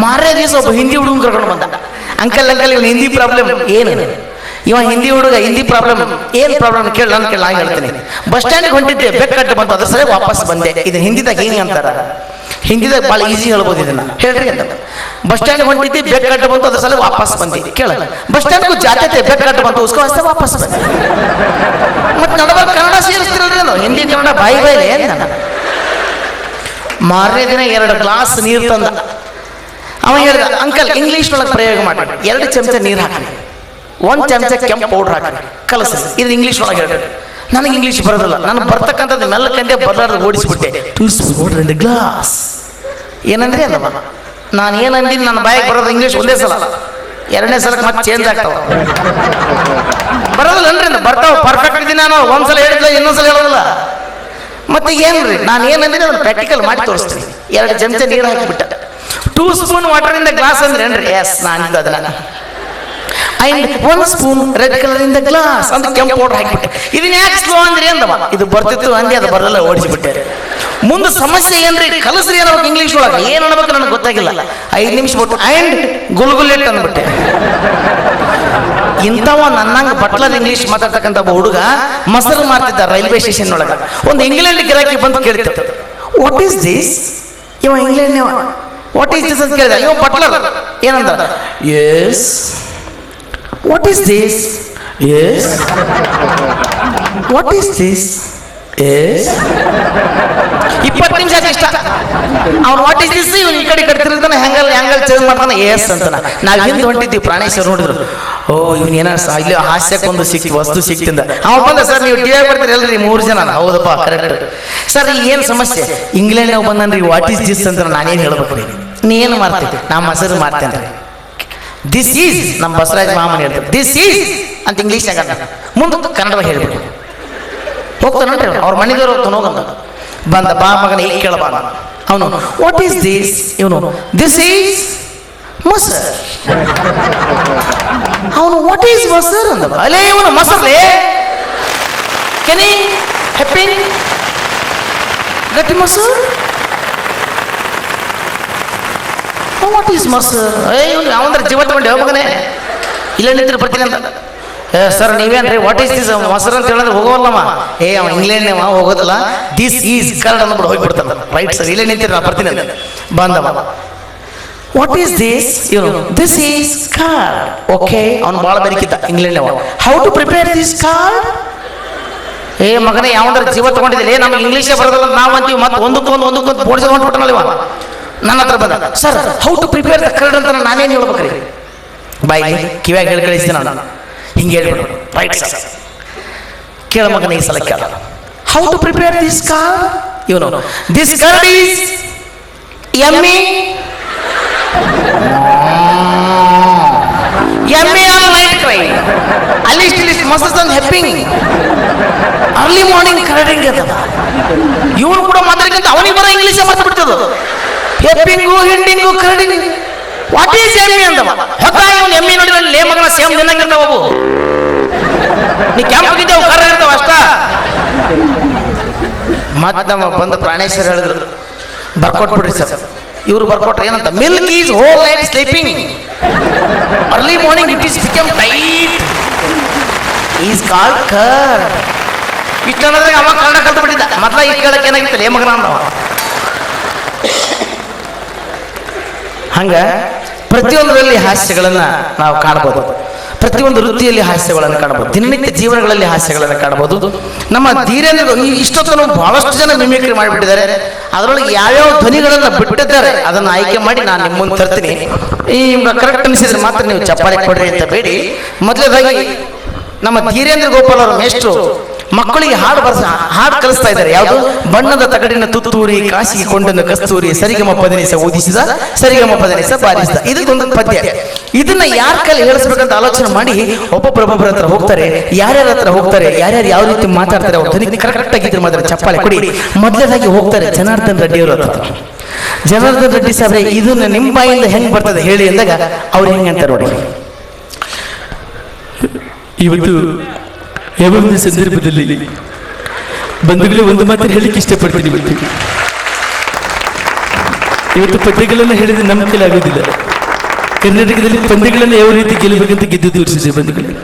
ಮಾರನೇ ದಿವಸ ಒಬ್ಬ ಹಿಂದಿ ಹುಡುಗ ಕರ್ಕೊಂಡು ಬಂದ. ಅಂಕಲ್ ಇವನು ಹಿಂದಿ ಪ್ರಾಬ್ಲಮ್ ಏನು? ಇವ ಹಿಂದಿ ಹುಡುಗ, ಹಿಂದಿ ಪ್ರಾಬ್ಲಮ್ ಏನು ಪ್ರಾಬ್ಲಮ್ ಕೇಳ ನಾ ಹೇಳ್ತೀನಿ. ಬಸ್ ಸ್ಟ್ಯಾಂಡ್ಗೆ ಹೊಂಟಿದ್ದೆ, ಬೆಕ್ಕಟ್ಟು ಬಂತು, ಅದ್ರ ಸರಿ ವಾಪಸ್ ಬಂದೆ. ಇದು ಹಿಂದಿದಾಗ ಏನು ಅಂತಾರ, ಹಿಂದಿದಾಗ ಭಾಳ ಈಸಿ ಹೇಳ್ಬೋದು ಇದನ್ನ, ಹೇಳ್ರಿ ಅಂತ. ಬಸ್ ಸ್ಟ್ಯಾಂಡ್ ಹೊಂಟಿದ್ದೆ, ಬೆಕ್ಕಟ್ಟು ಬಂತು, ಅದ್ರ ಸಲ ವಾಪಸ್ ಬಂದೆ. ಕೇಳ, ಬಸ್ ಸ್ಟ್ಯಾಂಡ್ಗೂ ಜಾತೆ ಬೆಕ್ಕಟ್ಟು ಬಂತು, ಉಸ್ಕೋ ಅಷ್ಟೇ ವಾಪಸ್ ಬಂದೆ. ಮತ್ತೆ ನಡಬಾರ ಕನ್ನಡ ಸೇರಿಸ್ತಿರಲ್ರಿ ನಾವು, ಹಿಂದಿ ಕನ್ನಡ ಬಾಯಿ ಏನ. ಮಾರನೇ ದಿನ 2 ಗ್ಲಾಸ್ ನೀರು ತಂದ. ಅವ ಹೇಳಿದ, ಅಂಕಲ್ ಇಂಗ್ಲೀಷ್ ಒಳಗೆ ಪ್ರಯೋಗ ಮಾಡಿ, 2 ಚಮಚ ನೀರು ಹಾಕಿ, 1 ಚಮಚ ಕೆಂಪು ಪೌಡರ್ ಹಾಕಿ ಕಲಸಿ. ಇದು ಇಂಗ್ಲೀಷ್ ಒಳಗೆ ಹೇಳಿ. ನನಗೆ ಇಂಗ್ಲೀಷ್ ಬರೋದಿಲ್ಲ. ನಾನು ಬರ್ತಕ್ಕಂಥದ್ದು ಮೆಲ್ಲಕಂಡೆ ಬರಲಾರ್ದು ಓಡಿಸ್ಬಿಟ್ಟೆ. 2 spoon water in the glass. ಏನಂದ್ರೆ ಅಲ್ಲವ, ನಾನು ಏನಂದಿನಿ, ನನ್ನ ಬಾಯಿಗೆ ಬರೋದು ಇಂಗ್ಲೀಷ್ ಒಂದೇ ಸಲ, 2ನೇ ಸಲಕ್ಕೆ ಮತ್ತೆ ಚೇಂಜ್ ಆಗ್ತಾವ. ಬರೋದಿಲ್ಲ ಅನ್ರಿ, ಬರ್ತಾವ ಪರ್ಫೆಕ್ಟ್ ಇದ್ದೀನಿ ನಾನು. ಒಂದ್ಸಲ ಹೇಳಿಲ್ಲ, ಇನ್ನೊಂದ್ಸಲ ಹೇಳೋದಿಲ್ಲ. ಮತ್ತೆ ಏನ್ರಿ, ನಾನು ಏನಂದ್ರೆ ಅದನ್ನು ಪ್ರಾಕ್ಟಿಕಲ್ ಮಾಡಿ ತೋರಿಸ್ತೀನಿ. 2 ಚಮಚ ನೀರು ಹಾಕಿಬಿಟ್ಟ. 2 spoon water in the glass ಅಂದ್ರೆ ಏನ್ರಿ? ಎಸ್, ನಾನು ಅದನ್ನ. And 1 spoon red colour in the glass ಅಂತ ಕೆಂಪು ಪೌಡರ್ ಹಾಕಿಬಿಟ್ಟೆ. ಇದನ್ನ ಯಾಕೆ ಸ್ಲೋ ಅಂದ್ರಿ ಅಂದವ. ಇದು ಬರ್ತಿತ್ತು ಅಂದೆ, ಅದು ಬರಲ್ಲ, ಓಡಿಸಿಬಿಟ್ಟೆ. ಮುಂದೆ ಸಮಸ್ಯೆ ಏನ್ರಿ, ಕಲಸ್ರಿ ಅನ್ನಬೇಕು ಇಂಗ್ಲೀಷ್ ಒಳಗೆ. ಏನು ಅನ್ಬೇಕು ನನಗೆ ಗೊತ್ತಾಗಿಲ್ಲ. 5 ನಿಮಿಷ ಬಿಟ್ಟು ಅಂಡ್ ಗುಲ್ಗುಲ್ಲೆಟ್ ಅಂದ್ಬಿಟ್ಟೆ. ಇಂಥವ ನನ್ನಂಗೆ ಬಟ್ಲರ್ ಇಂಗ್ಲೀಷ್ ಮಾತಾಡ್ತಕ್ಕಂಥ ಒಬ್ಬ ಹುಡುಗ ಮೊಸರು ಮಾರ್ತಿದ್ದ ರೈಲ್ವೆ ಸ್ಟೇಷನ್ ಒಳಗೆ. ಒಂದು ಇಂಗ್ಲೆಂಡ್ ಗಿರಾಕಿ ಬಂದು ಕೇಳ್ತಿತ್ತು, ವಾಟ್ ಈಸ್ ದಿಸ್? ಇವ ಇಂಗ್ಲೆಂಡ್ ವಾಟ್ ಈಸ್ ದಿಸ್ ಅಂತ ಕೇಳಿದ. ಇವ ಬಟ್ಲರ್ ಏನಂದ, yes. What is this? Yes. What is this? Yes. 20 ನಿಮಿಷ ಇಷ್ಟ. ಅವ್ನು ವಾಟ್ ಈಸ್ ದಿಸ್, ಇವನು ಈ ಕಡೆ ತಿರುಗ್ತಾನೆ, ಹ್ಯಾಂಗಲ್ ಚೇಂಜ್ ಮಾಡ್ತಾನೆ. ಎಸ್ ಅಂತ. ನಾವು ಹಿಂದೆ ಹೊಂಟಿದ್ದೀವಿ, ಪ್ರಾಣೇಶ್ವರ್ ನೋಡಿದ್ರು. ಓ ಇವನ್ ಏನ ಇಲ್ಲಿ ಹಾಸ್ಯಕ್ಕೊಂದು ವಸ್ತು ಸಿಕ್ತಿಂದ. ಅವ ಬಂದ, ಸರ್ ನೀವು ಟಿವಿ ಬರ್ತೀರಿ ಅಲ್ರಿ 3 ಜನ. ಹೌದಪ್ಪ ಕರೆಕ್ಟ್ ಸರ್. ಈಗ ಏನು ಸಮಸ್ಯೆ? ಇಂಗ್ಲೆಂಡ್ ನಾವು ಬಂದನ್ರಿ, ವಾಟ್ ಈಸ್ ದಿಸ್ ಅಂತ ನಾನೇನು ಹೇಳ್ಬೇಕು? ನೀ ಏನು ಮಾಡ್ತೀವಿ ನಾ ಮೊಸರು ಮಾಡ್ತೇನೆ ರೀ. ದಿಸ್ ಈಸ್ ನಮ್ಮ ಬಸವರಾಜ ಮಹಾಮನಿ ಹೇಳ್ತಾರೆ ದಿಸ್ ಈಸ್ ಅಂತ ಇಂಗ್ಲೀಷ್ನಾಗ ಮುಂದೆ ಕನ್ನಡ ಹೇಳ್ಬಿಟ್ಟು ಹೋಗ್ತಾನಂಟ್ರಿ ಅವ್ರ ಮನೆದವ್ರು ಹೋಗ್ತಾನೆ ಹೋಗಂತ ಬಂದ ಬಾ ಮಗನ ಈಗ ಕೇಳಬಾ ಅವನು ವಾಟ್ ಈಸ್ ದಿಸ್ ಇವನು ದಿಸ್ ಈಸ್ ಮೊಸರ್ ಅವನು ವಾಟ್ ಈಸ್ ಮೊಸರ್ ಅಂದ ಅಲೇ ಇವನು ಮೊಸರ್ಲೇ ಕೆನಿ ಹೆಪ್ಪಿಂಗ್ ಗಟ್ಟಿ ಮೊಸರು ವಾಟ್ ಈಸ್ ಮೊಸರ್ ಇವನು ಅವಂದ್ರೆ ಜೀವ ತಗೊಂಡೆ ಮಗನೇ ಇಲ್ಲ ನಿಂತಿರು ಬರ್ತೀನಿ ಅಂತ ಸರ್ ನೀವೇನ್ರಿ ವಾಟ್ ಈಸ್ ದಿಸ್ ಮೊಸರು ಅಂತ ಹೇಳಿದ್ರೆ ಹೋಗೋಲ್ಲಮ್ಮ ಅವ ಇಂಗ್ಲೆಂಡ್ನೇವ ಹೋಗೋದಲ್ಲ ದಿಸ್ ಈಸ್ ಕನ್ನಡ ಅಂದ್ಬಿಟ್ಟು ಹೋಗ್ಬಿಡ್ತಾನ ರೈಟ್ ಸರ್ ಇಲ್ಲೇ ನಿಂತಿರ ನಾ ಬರ್ತೀನಿ ಅಂತ ಬಂದವ ವಾಟ್ ಈಸ್ ದಿಸ್ ಇವನು ದಿಸ್ ಈಸ್ ಕಾರ್ಡ್ ಓಕೆ ಅವ್ನು ಭಾಳ ಬೆರಿಕಿದ್ದ ಇಂಗ್ಲೆಂಡ್ನೇವ how to prepare this card ಮಗನೇ ಯಾವಂದ್ರೆ ಜೀವ ತಗೊಂಡಿದ್ದಿಲ್ಲ ನಮ್ಗೆ ಇಂಗ್ಲೀಷೇ ಬರೋದಲ್ಲ ನಾವು ಅಂತೀವಿ ಮತ್ತೆ ಒಂದಕ್ಕೊಂದು ಬೋಡ್ಸ್ಕೊಂಡು ಹೊಂಟ್ಬಿಟ್ಟನಲ್ಲ ಇವ ನನ್ನ ಹತ್ರ ಬಂದ sir how to prepare the card ಅಂತ ನಾನೇನು ಹೇಳ್ಬೇಕ್ರಿ ಬಾಯಿ ಕಿವ್ಯಾಗ ಹೇಳಿ ಕಳಿಸ್ತೀನಿ ನಾನು ಹಿಂಗೆ ಹೇಳ್ಬಿಡು ರೈಟ್ ಸರ್ ಕೇಳ ಮಗನ ಈ ಸಲ ಕೇಳ how to prepare this card ಇವನು ದಿಸ್ ಕಾರ್ಡ್ ಈಸ್ ಎಮ್ಮಿ ಆನ್ ನೈಟ್ ಕ್ರೈ ಅಲ್ಲಿ ಮೊಸರು ತಂದು ಹೆಪ್ಪಿಂಗ್ ಅರ್ಲಿ ಮಾರ್ನಿಂಗ್ ಕರಡಿಂಗ್ ಅಂತದ ಇವನು ಕೂಡ ಮಾತಾಡ್ಕಂತ ಅವನಿಗೆ ಬರೋ ಇಂಗ್ಲೀಷೇ ಮಾತು ಬಿಡ್ತದ ಹೆಪ್ಪಿಂಗು ಹಿಂಡಿಂಗು ಕರಡಿಂಗ್ ವಾಟ್ ಈಸ್ ಎಮ್ಮಿ ಅಂತವ ಹೊತ್ತ ಇವನು ಎಮ್ಮಿ ನೋಡಿ ಲೇ ಮಗನ ಸೇಮ್ ದಿನಂಗಿರ್ತಾವ ಅವು ನೀ ಕ್ಯಾಂಪ್ ಹೋಗಿದ್ದೇವು ಕರ್ರ ಇರ್ತಾವ ಅಷ್ಟ ಮತ್ತೆ ನಮ್ಮ ಬಂದ ಪ್ರಾಣೇಶ್ವರ ಹೇಳಿದ್ರು ಬರ್ಕೊಟ್ಬಿಡ್ರಿ ಸರ್ ಇವರು ಬರ್ಕೊಟ್ರೆ ಏನಂತ milk is hole night sleeping early morning it is become tight is called curd ಇಷ್ಟ ಅನ್ನೋದ್ರಾಗ ಅವ ಕನ್ನಡ ಕಲ್ತು ಬಿಟ್ಟಿದ್ದ ಮೊದಲ ಈ ಕೇಳಕ್ಕೆ ಏನಾಗಿತ್ತು ಲೇ ಮಗನ ಅಂದವ ಹಂಗ ಪ್ರತಿಯೊಂದರಲ್ಲಿ ಹಾಸ್ಯಗಳನ್ನ ನಾವು ಕಾಣಬಹುದು ಪ್ರತಿಯೊಂದು ವೃತ್ತಿಯಲ್ಲಿ ಹಾಸ್ಯಗಳನ್ನು ಕಾಣಬಹುದು ದಿನನಿತ್ಯ ಜೀವನಗಳಲ್ಲಿ ಹಾಸ್ಯಗಳನ್ನು ಕಾಣಬಹುದು ನಮ್ಮ ಧೀರೇಂದ್ರ ಇಷ್ಟೊತ್ತು ಬಹಳಷ್ಟು ಜನ ಮಿಮಿಕ್ರಿ ಮಾಡಿಬಿಟ್ಟಿದ್ದಾರೆ ಅದರೊಳಗೆ ಯಾವ್ಯಾವ ಧ್ವನಿಗಳನ್ನ ಬಿಟ್ಟಿದ್ದಾರೆ ಅದನ್ನು ಆಯ್ಕೆ ಮಾಡಿ ನಾನು ನಿಮ್ಮ ಮುಂದೆ ತರ್ತೀನಿ ಈ ಕರೆಕ್ಟ್ ಅನಿಸಿದ್ರೆ ಮಾತ್ರ ನೀವು ಚಪ್ಪಾಳೆ ಕೊಡ್ರಿ ಅಂತ ಬೇಡಿ ಮೊದಲನೇದಾಗಿ ನಮ್ಮ ಧೀರೇಂದ್ರ ಗೋಪಾಲ್ ಅವರ ಮೇಷ್ಟ್ರು ಮಕ್ಕಳಿಗೆ ಹಾಡು ಕಲಿಸ್ತಾ ಇದ್ದಾರೆ ಯಾವುದು ಬಣ್ಣದ ತಗಡಿನ ತುತ್ತೂರಿ ಕಾಸಿಗೆ ಕೊಂಡನ್ನು ಕಸ್ತೂರಿ ಸರಿಗಮ ಪದನಿಸ ಓದಿಸಿದ ಸರಿಗಮ ಪದನಿಸ ಬಾರಿಸಿದ ಇದಕ್ಕೊಂದು ಪದ್ಯ ಇದನ್ನ ಯಾರ ಕೈಲಿ ಹೇಳಿಸ್ಬೇಕಂತ ಆಲೋಚನೆ ಮಾಡಿ ಒಬ್ಬೊಬ್ಬರ ಹತ್ರ ಹೋಗ್ತಾರೆ ಯಾರ್ಯಾರ ಹತ್ರ ಹೋಗ್ತಾರೆ ಯಾರ್ಯಾರು ಯಾವ ರೀತಿ ಮಾತಾಡ್ತಾರೆ ಅವ್ರ ಧ್ವನಿ ಕರೆಕ್ಟ್ ಆಗಿದ್ರೆ ಮಾತ್ರ ಚಪ್ಪಾಳೆ ಕೊಡಿ ಮೊದಲನೇದಾಗಿ ಹೋಗ್ತಾರೆ ಜನಾರ್ದನ್ ರೆಡ್ಡಿ ಅವರ ಹತ್ರ ಜನಾರ್ದನ್ ರೆಡ್ಡಿ ಸಾಬ್ರೆ ಇದನ್ನ ನಿಮ್ಮ ಬಾಯಿಂದ ಹೆಂಗ್ ಬರ್ತದೆ ಹೇಳಿ ಅಂದಾಗ ಅವ್ರು ಹೆಂಗಂತ ನೋಡಿ ಇವತ್ತು ಯಾವ ಒಂದು ಸಂದರ್ಭದಲ್ಲಿ ಬಂಧುಗಳು ಒಂದು ಮಾತ್ರ ಹೇಳಿಕ್ಕೆ ಇಷ್ಟಪಡ್ತೀನಿ ಇವತ್ತು ಪದ್ಯಗಳನ್ನು ಹೇಳಿದ್ರೆ ನಮ್ಮ ಕೈಲಿ ಆಗೋದಿಲ್ಲ ಕರ್ನಾಟಕದಲ್ಲಿ ಪಂದ್ಯಗಳನ್ನು ಯಾವ ರೀತಿ ಗೆಲ್ಲಬೇಕಂತ ಗೆದ್ದು ತೋರಿಸಿದೆ ಬಂಧುಗಳು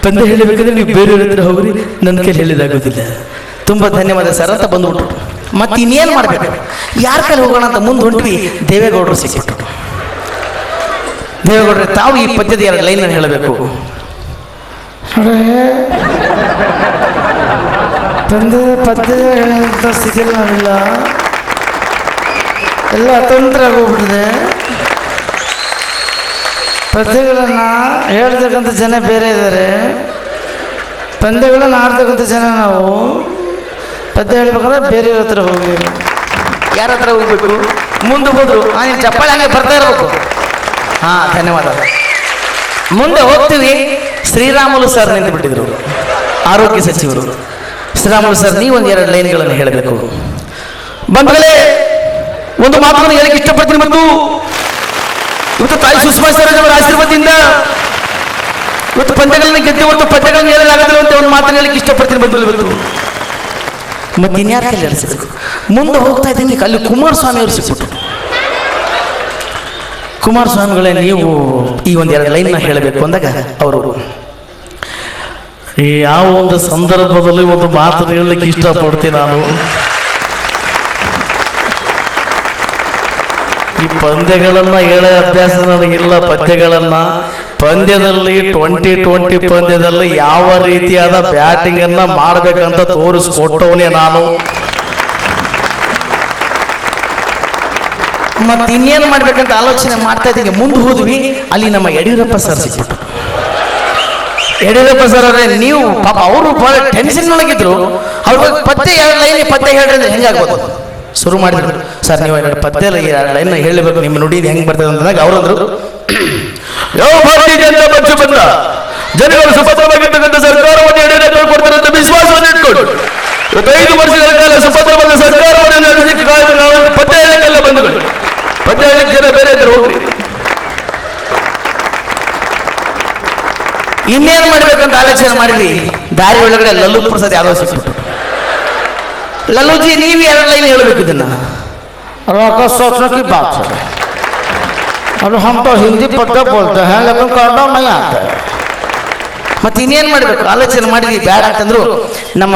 ಪಂದ್ಯ ಹೇಳಬೇಕಂದ್ರೆ ನೀವು ಬೇರೆಯವ್ರ ಹತ್ರ ಹೋಗ್ರಿ ನನ್ನ ಕೈಲಿ ಹೇಳಿದಾಗೋದಿಲ್ಲ ತುಂಬಾ ಧನ್ಯವಾದ ಸರ್ ಅಂತ ಬಂದ್ಬಿಟ್ರು ಮತ್ತೆ ಇನ್ನೇನು ಮಾಡ್ಬೇಕು ಯಾರ ಕೈಲಿ ಹೋಗೋಣ ಅಂತ ಮುಂದೆ ಹೊಂಟ್ವಿ ದೇವೇಗೌಡರು ಸಿಕ್ಕಿಬಿಟ್ರು ದೇವೇಗೌಡರು ತಾವು ಈ ಪದ್ಯದ 2 ಲೈನ್ ಹೇಳಬೇಕು ಪದ್ಯ ಹೇಳೋಂಥ ಸ್ಥಿತಿಯಲ್ಲಿ ನಾವಿಲ್ಲ ಎಲ್ಲ ಅತಂತ್ರ ಆಗೋಗ್ಬಿಟ್ಟಿದೆ ಪದ್ಯಗಳನ್ನು ಹೇಳ್ತಕ್ಕಂಥ ಜನ ಬೇರೆ ಇದ್ದಾರೆ ಪಂದ್ಯಗಳನ್ನು ಆಡ್ತಕ್ಕಂಥ ಜನ ನಾವು ಪದ್ಯ ಹೇಳ್ಬೇಕಂದ್ರೆ ಬೇರೆಯವ್ರ ಹತ್ರ ಹೋಗಿ ಯಾರ ಹತ್ರ ಹೋಗ್ಬೇಕು ಮುಂದೆ ಹೋದ್ರು ನೀನು ಚಪ್ಪಾಳೆ ಹಂಗೆ ಬರ್ತಾ ಇರಬೇಕು ಧನ್ಯವಾದ ಮುಂದೆ ಹೋಗ್ತೀವಿ ಶ್ರೀರಾಮುಲು ಸರ್ ನಿಂತು ಬಿಟ್ಟಿದ್ರು ಆರೋಗ್ಯ ಸಚಿವರು ಶ್ರೀರಾಮುಲು ಸರ್ ನೀವು 1-2 ಲೈನ್ಗಳನ್ನು ಹೇಳಬೇಕು ಬಂಧುಗಳೇ ಒಂದು ಮಾತನ್ನು ಹೇಳಕ್ಕೆ ಇಷ್ಟಪಡ್ತೀನಿ ಮತ್ತು ಇವತ್ತು ತಾಯಿ ಸುಷ್ಮಾ ಸ್ವರಾಜ್ ಅವರ ಆಶೀರ್ವಾದದಿಂದ ಇವತ್ತು ಪಂದ್ಯಗಳನ್ನ ಗೆದ್ದು ಇವತ್ತು ಪದ್ಯಗಳನ್ನು ಹೇಳಲಾಗದಿಲ್ಲ ಅಂತ ಒಂದು ಮಾತನ್ನು ಹೇಳಕ್ಕೆ ಇಷ್ಟಪಡ್ತೀನಿ ಬಂಧುಗಳು ಇವತ್ತು ಮತ್ತೆ ಇನ್ಯಾರ ಕೈಲಿ ಹೇಳಿಸಬೇಕು ಮುಂದೆ ಹೋಗ್ತಾ ಇದ್ದೀನಿ ಅಲ್ಲಿ ಕುಮಾರಸ್ವಾಮಿ ಅವರು ಸಿಕ್ಬಿಟ್ರು ಕುಮಾರಸ್ವಾಮಿಗಳೇ ನೀವು ಈ 1-2 ಲೈನ್ನ ಹೇಳಬೇಕು ಅಂದಾಗ ಅವರು ಯಾವ ಒಂದು ಸಂದರ್ಭದಲ್ಲಿ ಒಂದು ಮಾತನ್ನು ಹೇಳಲಿಕ್ಕೆ ಇಷ್ಟಪಡ್ತೀನಿ ನಾನು ಈ ಪಂದ್ಯಗಳನ್ನ ಹೇಳೋ ಅಭ್ಯಾಸ ನನಗಿಲ್ಲ ಪಂದ್ಯದಲ್ಲಿ 2020 ಪಂದ್ಯದಲ್ಲಿ ಯಾವ ರೀತಿಯಾದ ಬ್ಯಾಟಿಂಗ್ ಅನ್ನ ಮಾಡಬೇಕಂತ ತೋರಿಸ್ಕೊಟ್ಟವನೇ ನಾನು ಮತ್ತೆ ಇನ್ನೇನು ಮಾಡ್ಬೇಕಂತ ಆಲೋಚನೆ ಮಾಡ್ತಾ ಇದ್ದೀವಿ ಮುಂದೆ ಹೋದ್ವಿ ಅಲ್ಲಿ ನಮ್ಮ ಯಡಿಯೂರಪ್ಪ ಸರ್ ಸಿಕ್ಬಿಟ್ಟು ಯಡಿಯೂರಪ್ಪ ಸರ್ ಅವರೇ ನೀವು ಪಾಪ ಅವರು ಬಹಳ ಟೆನ್ಷನ್ ಒಳಗಿದ್ರು ಅವ್ರ ಪದ್ಯ 2 ಲೈನ್ ಪದ್ಯ ಹೇಳ್ರಿ ಅಂದ್ರೆ ಹೆಂಗಾಗ್ಬೋದು ಶುರು ಮಾಡಿದ್ರು ಸರ್ ನೀವು ಎರಡು ಪದ್ಯ ಲೈನ್ ಹೇಳಬೇಕು, ನಿಮ್ಮ ನುಡಿ ಹೆಂಗೆ ಬರ್ತದೆ ಅಂತಂದಾಗ ಅವರಂದ್ರು, ಯಾವ ಭಾರತೀಯ ಜನತಾ ಪಕ್ಷ ಬಂದ ಜನಗಳು ಸುಭದ್ರವಾಗಿರ್ತಕ್ಕಂಥ ಸರ್ಕಾರವನ್ನು ಕೊಡ್ತಾರೆ ಅಂತ ವಿಶ್ವಾಸವನ್ನು ಇಟ್ಕೊಂಡು ಇವತ್ತು 5 ವರ್ಷಗಳ ಕಾಲ ಸುಭದ್ರವಾದ ಸರ್ಕಾರವನ್ನು ನಡೆಸಲಿಕ್ಕೆ ಕಾಯ್ದು ನಾವು ಪದ್ಯ ಹೇಳಕ್ಕೆಲ್ಲ ಬಂದುಗಳು. ಪದ್ಯ ಹೇಳಕ್ಕೆ ಜನ ಬೇರೆ ಇದ್ರೆ ಹೋಗ್ರಿ. ಇನ್ನೇನು ಮಾಡ್ಬೇಕಂತ ಆಲೋಚನೆ ಮಾಡಿದ್ವಿ. ದಾರಿ ಒಳಗಡೆ ಲಲ್ಲು ಪ್ರಸಾದ್ ಯಾದವ್ ಸಿಕ್ಬಿಟ್ಟು, ಲಲ್ಲುಜಿ ನೀವು ಎರಡು ಲೈನ್ ಹೇಳ್ಬೇಕು ಇದನ್ನ. सोचने की बात है, अब हम तो हिंदी पढ़ते बोलते हैं लेकिन कन्नड़ नहीं आता है. ಮತ್ತೆ ಇನ್ನೇನು ಮಾಡಬೇಕು ಆಲೋಚನೆ ಮಾಡಿದ್ವಿ. ಬೇಡ ಅಂತಂದ್ರು ನಮ್ಮ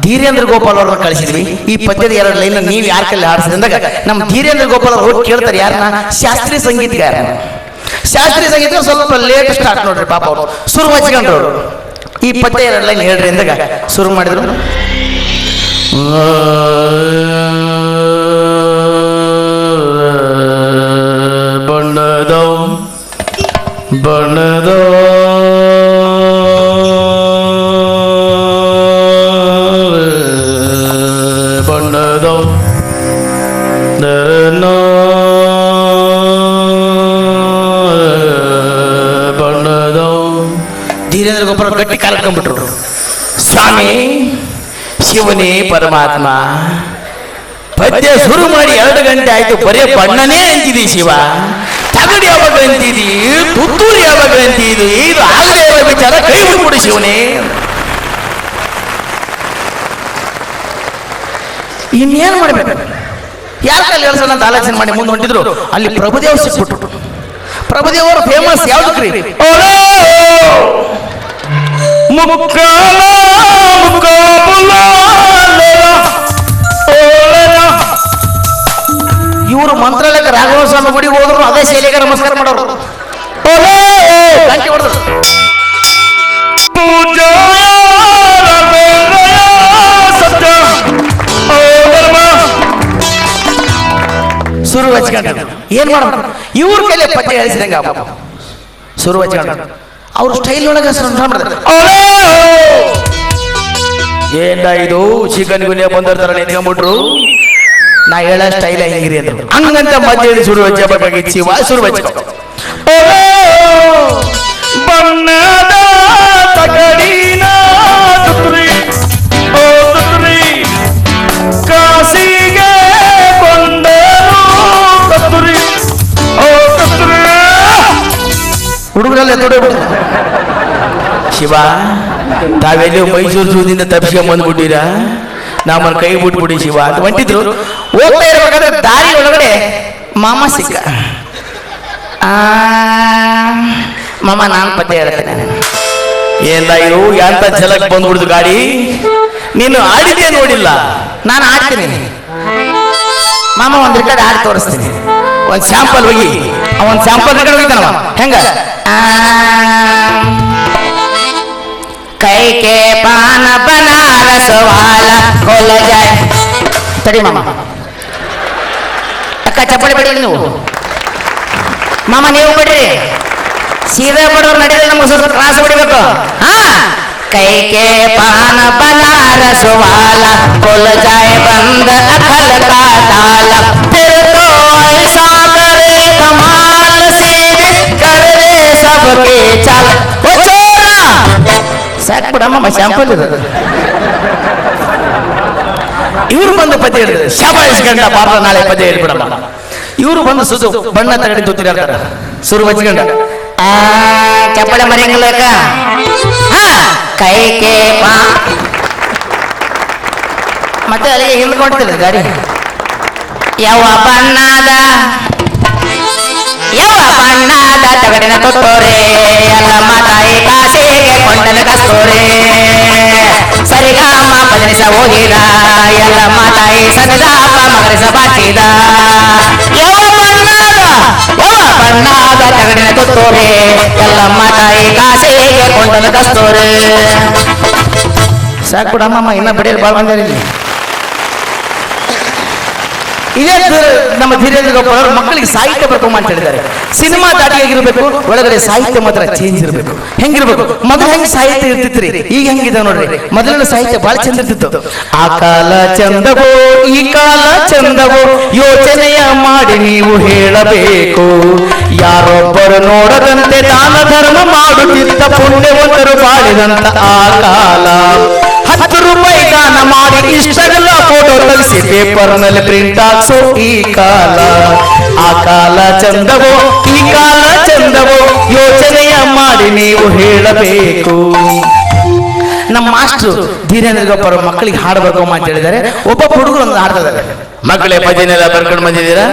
ಧೀರೇಂದ್ರ ಗೋಪಾಲ್ ಅವ್ರನ್ನ ಕಳಿಸಿದ್ವಿ. ಈ ಪದ್ಯದ ಎರಡು ಲೈನ್ ನೀವು ಯಾರ ಕೈಲಿ ಹಾಡಿಸಿದ್ರೆ ಅಂದಾಗ ನಮ್ಮ ಧೀರೇಂದ್ರ ಗೋಪಾಲ್ ಅವ್ರು ಹೋಗಿ ಕೇಳ್ತಾರೆ ಯಾರನ್ನ, ಶಾಸ್ತ್ರೀಯ ಸಂಗೀತಗಾರ. ಶಾಸ್ತ್ರೀಯ ಸಂಗೀತ ಸ್ವಲ್ಪ ಲೇಟ್ ಸ್ಟಾರ್ಟ್ ನೋಡ್ರಿ ಪಾಪ ಅವರು ಶುರು ಹಚ್ಕೊಂಡ್ರು. ಈ ಪದ್ಯ ಎರಡು ಲೈನ್ ಹೇಳ್ರಿ ಅಂದಾಗ ಶುರು ಮಾಡಿದ್ರು. ಬಣ್ಣದ ಬಣ್ಣದ ಬಣ್ಣದ ಧೀರೇಂದ್ರ ಗೋಪಾಲ್ ಗಟ್ಟಿ ಕಾಲ್ಕೊಂಡ್ಬಿಟ್ರು. ಸ್ವಾಮಿ ಶಿವನೇ ಪರಮಾತ್ಮ, ಪದ್ಯ ಶುರು ಮಾಡಿ 2 ಗಂಟೆ ಆಯ್ತು, ಬರೀ ಬಣ್ಣನೇ ಅಂತಿದಿ ಶಿವ. ತಗಡಿ ಯಾವಾಗ ಅಂತಿದಿ, ತುತ್ತೂರು ಯಾವಾಗ ಅಂತಿದಿ, ಇದು ಆಗದೆ ಇರೋ ವಿಚಾರ ಕೈ ಬಿಟ್ಬಿಡು ಶಿವನೇ. ಇನ್ನೇನು ಮಾಡ್ಬೇಕು, ಯಾರ ಕೈಲಿ ಹೇಳ್ಸೋಣ ಅಂತ ಆಲೋಚನೆ ಮಾಡಿ ಮುಂದೆ ಹೊಂಟಿದ್ರು. ಅಲ್ಲಿ ಪ್ರಭುದೇವ್ ಸಿಕ್ಬಿಟ್ರು. ಪ್ರಭುದೇವ್ ಅವರು ಫೇಮಸ್ ಯಾವ್ದಕ್ರಿ? ಇವರು ಮಂತ್ರಾಲಯಕ್ಕೆ ರಾಘವ ಸ್ವಾಮಿ ಗುಡಿಗೆ ಹೋದ್ರು, ಅದೇ ಶೈಲಿಗೆ ನಮಸ್ಕಾರ ಮಾಡೋರು. ಗಂಟೆ ಹೊಡೆದ್ರು. ಶುರು ಹಚ್ಕೊಂಡ್ರು. ಏನ್ ಮಾಡೋದು, ಇವ್ರ ಕೈಲಿ ಪದ್ಯ ಹೇಳಿಸಿದಂಗ ಶುರು ಹಚ್ಕೊಂಡ್ರು. ಅವ್ರ ಸ್ಟೈಲ್ ಒಳಗೆ ಏನ ಇದು ಚಿಕನ್ ಗುನಿಯ ಬಂದರ್ತಾರ ನಿಂತ್ಕೊಂಡ್ಬಿಟ್ರು. ನಾ ಹೇಳೋ ಸ್ಟೈಲ್ ಹೆಂಗಿರಿ ಅಂದ್ರು. ಹಂಗಂತ ಮಧ್ಯ ಶುರು ಹಚ್ಚಬೇಕಾಗಿತ್ತು ಶಿವ. ಶುರು ಹಚ್ಚ ಬಣ್ಣದ ತಗಡಿನ ತುತ್ರಿ, ಓ ತುತ್ರಿ ಕಾಸಿಗೆ ಬಂದರು ಕತ್ತುರಿ, ಓ ಕತ್ತುರಿ. ಹುಡುಗರಲ್ಲೇ ತೊಡಬಿಟ್ಟು ಶಿವ, ತಾವೆಲ್ಲಿ ಮೈಸೂರು ಜೂದಿಂದ ತಪ್ಪಿಸ್ಕೊಂಡ್ ಬಂದ್ಬಿಟ್ಟಿರಾ, ನಮ್ಮನ್ನ ಕೈ ಬಿಟ್ಬಿಡಿ ಶಿವ ಅಂತ ಹೊಂಟಿದ್ರು. ಹೋಗ್ತಾ ಇರ್ಬೇಕಾದ್ರೆ ದಾರಿ ಒಳಗಡೆ ಮಾಮ ಸಿಕ್ಕ. ಮಾಮ ನಾನು ಪದ್ಯ ಹೇಳ್ತೇನೆ. ಏನ ಇವು ಎಂತ ಝಲಕ್ ಬಂದ್ಬಿಡ್ದು ಗಾಡಿ, ನೀನು ಆಡಿದ್ಯಾ ನೋಡಿಲ್ಲ. ನಾನು ಆಡ್ತೀನಿ ಮಾಮ, ಒಂದ್ ರೆಕಾರ್ಡ್ ಆಡಿ ತೋರಿಸ್ತೀನಿ. ಒಂದ್ ಸ್ಯಾಂಪಲ್ ಹೋಗಿ, ಒಂದ್ ಸ್ಯಾಂಪಲ್ ರೆಕಾರ್ಡ್ ಹೋಗಿದ್ದಾನವ. ಹೆಂಗ ಕೈ ಕೆ ಪಾನ ಬನಾರಸ್ ವಾಲ ಕೊಲ ಜಾಯ್. ತಡಿ ಮಾಮ, ಅಕ್ಕ ಚಪ್ಪಳಿ ಬಿಡಿ ನೀವು. ಮಾಮ ನೀವು ಬಿಡ್ರಿ, ಸೀದಾ ಬಡವ್ರು ನಡೆದ್ರೆ ನಮ್ಗೆ ಸ್ವಲ್ಪ ಕ್ಲಾಸ್ ಹೊಡಿಬೇಕು. ಕೈ ಕೆ ಪಾನ ಬನಾರಸ್ ವಾಲ ಕೊಲ ಜಾಯ್ ಬಂದ ಅಖಲ್ ಕಾ ತಾಲ, ಫಿರ್ ತೋ ಐಸಾ करे कमाल सीधे कर दे सबके चाल. ಸಾಕು ಬಿಡಮ್ಮ, ಶಾಂಪಲ್ ಇರೋದು. ಇವರು ಬಂದು ಪದ್ಯ ಹೇಳಿದ್ರು. ಶಾಬಾಯಿಸ್ ಗಂಡ ಪಾಪ ನಾಳೆ ಪದ್ಯ ಹೇಳ್ಬಿಡಮ್ಮ. ಇವರು ಬಂದು ಸುದು ಬಣ್ಣ ತಗಡಿ ತುತ್ತಿರ್ತಾರ. ಶುರು ಹಚ್ಕೊಂಡ ಚಪ್ಪಳೆ ಮರೆಯಂಗಿಲ್ಲ ಕೈ ಕೆ ಪಾ. ಮತ್ತೆ ಅಲ್ಲಿಗೆ ಹಿಂದ್ಕೊಡ್ತಿದ್ರು ಗಾಡಿ. ಯಾವ ಬಣ್ಣದ ತಗಡಿನ ತೊಟ್ಟೋರೆ ಎಲ್ಲ ಮಾತಾಯಿ ಕಾಸಿಗೆ ಕೊಂಡನ ಕಸ್ತೋರೆ. ಸರಿಗಾಮ ಬದಲಿಸ ಹೋಗಿದ ಎಲ್ಲ ಮಾತಾಯಿ ಸರಿದಾಪ ಮಗರಿಸ ಬಾಚಿದ. ಯಾವ ಬಣ್ಣದ ತಗಡಿನ ತೊಟ್ಟೋರೆ ಎಲ್ಲ ಮಾತಾಯಿ ಕಾಸಿಗೆ ಕೊಂಡನ ಕಸ್ತೋರೆ. ಸಾಕು ಬಿಡಮ್ಮ, ಇನ್ನ ಬಿಡಿಯಲ್ಲಿ ಭಾಳ ಬಂದಿರಲಿ. ಇದೇ ನಮ್ಮ ಧೀರೇಂದ್ರ ಗೋಪಾಲ್ ಅವರು ಮಕ್ಕಳಿಗೆ ಸಾಹಿತ್ಯ ಬರ್ಕೊಂಬ ಅಂತ ಹೇಳಿದ್ದಾರೆ. ಸಿನಿಮಾ ದಾಟಿಯಾಗಿರ್ಬೇಕು, ಒಳಗಡೆ ಸಾಹಿತ್ಯ ಮಾತ್ರ ಚೇಂಜ್ ಇರಬೇಕು. ಹೆಂಗಿರ್ಬೇಕು? ಮೊದಲು ಹೆಂಗ್ ಸಾಹಿತ್ಯ ಇರ್ತಿತ್ರಿ, ಈಗ ಹೆಂಗಿದೆ ನೋಡ್ರಿ. ಮೊದಲಿನ ಸಾಹಿತ್ಯ ಬಹಳ ಚಂದ ಇರ್ತಿತ್ತು. ಆ ಕಾಲ ಚಂದವೋ ಈ ಕಾಲ ಚಂದವೋ ಯೋಚನೆಯ ಮಾಡಿ ನೀವು ಹೇಳಬೇಕು. ಯಾರೊಬ್ಬರು ನೋಡದಂತೆ ದಾನ ಧರ್ಮ ಮಾಡುತ್ತಿದ್ದ ಪುಣ್ಯವಂತರು ಬಾಳಿದಂತ ಆ ಕಾಲ. 10 ರೂಪಾಯಿ ದಾನ ಮಾಡಿ ಇಷ್ಟೆಲ್ಲ ಫೋಟೋ ತೆಗೆಸಿ ಪೇಪರ್ನಲ್ಲಿ ಪ್ರಿಂಟ್ ಹಾಕ್ಸೋ ಈ ಕಾಲ. ಆ ಕಾಲ ಚಂದವೋ ಈ ಕಾಲ ಚಂದವೋ ಯೋಚನೆಯ ಮಾಡಿ ನೀವು ಹೇಳಬೇಕು. ನಮ್ಮ ಮಾಸ್ಟರ್ ಧೀರೇಂದ್ರ ಗೋಪಾಲ್ ಮಕ್ಕಳಿಗೆ ಹಾಡು ಬರ್ಕೊಂಬ ಅಂತ ಹೇಳಿದ್ದಾರೆ. ಒಬ್ಬ ಹುಡುಗರು ಒಂದು ಹಾಡ್ತಿದ್ದಾರೆ. ಮಕ್ಕಳೇ ಭಜನೆಲ್ಲ ಬರ್ಕೊಂಡು ಬಂದಿದ್ದೀರಾ?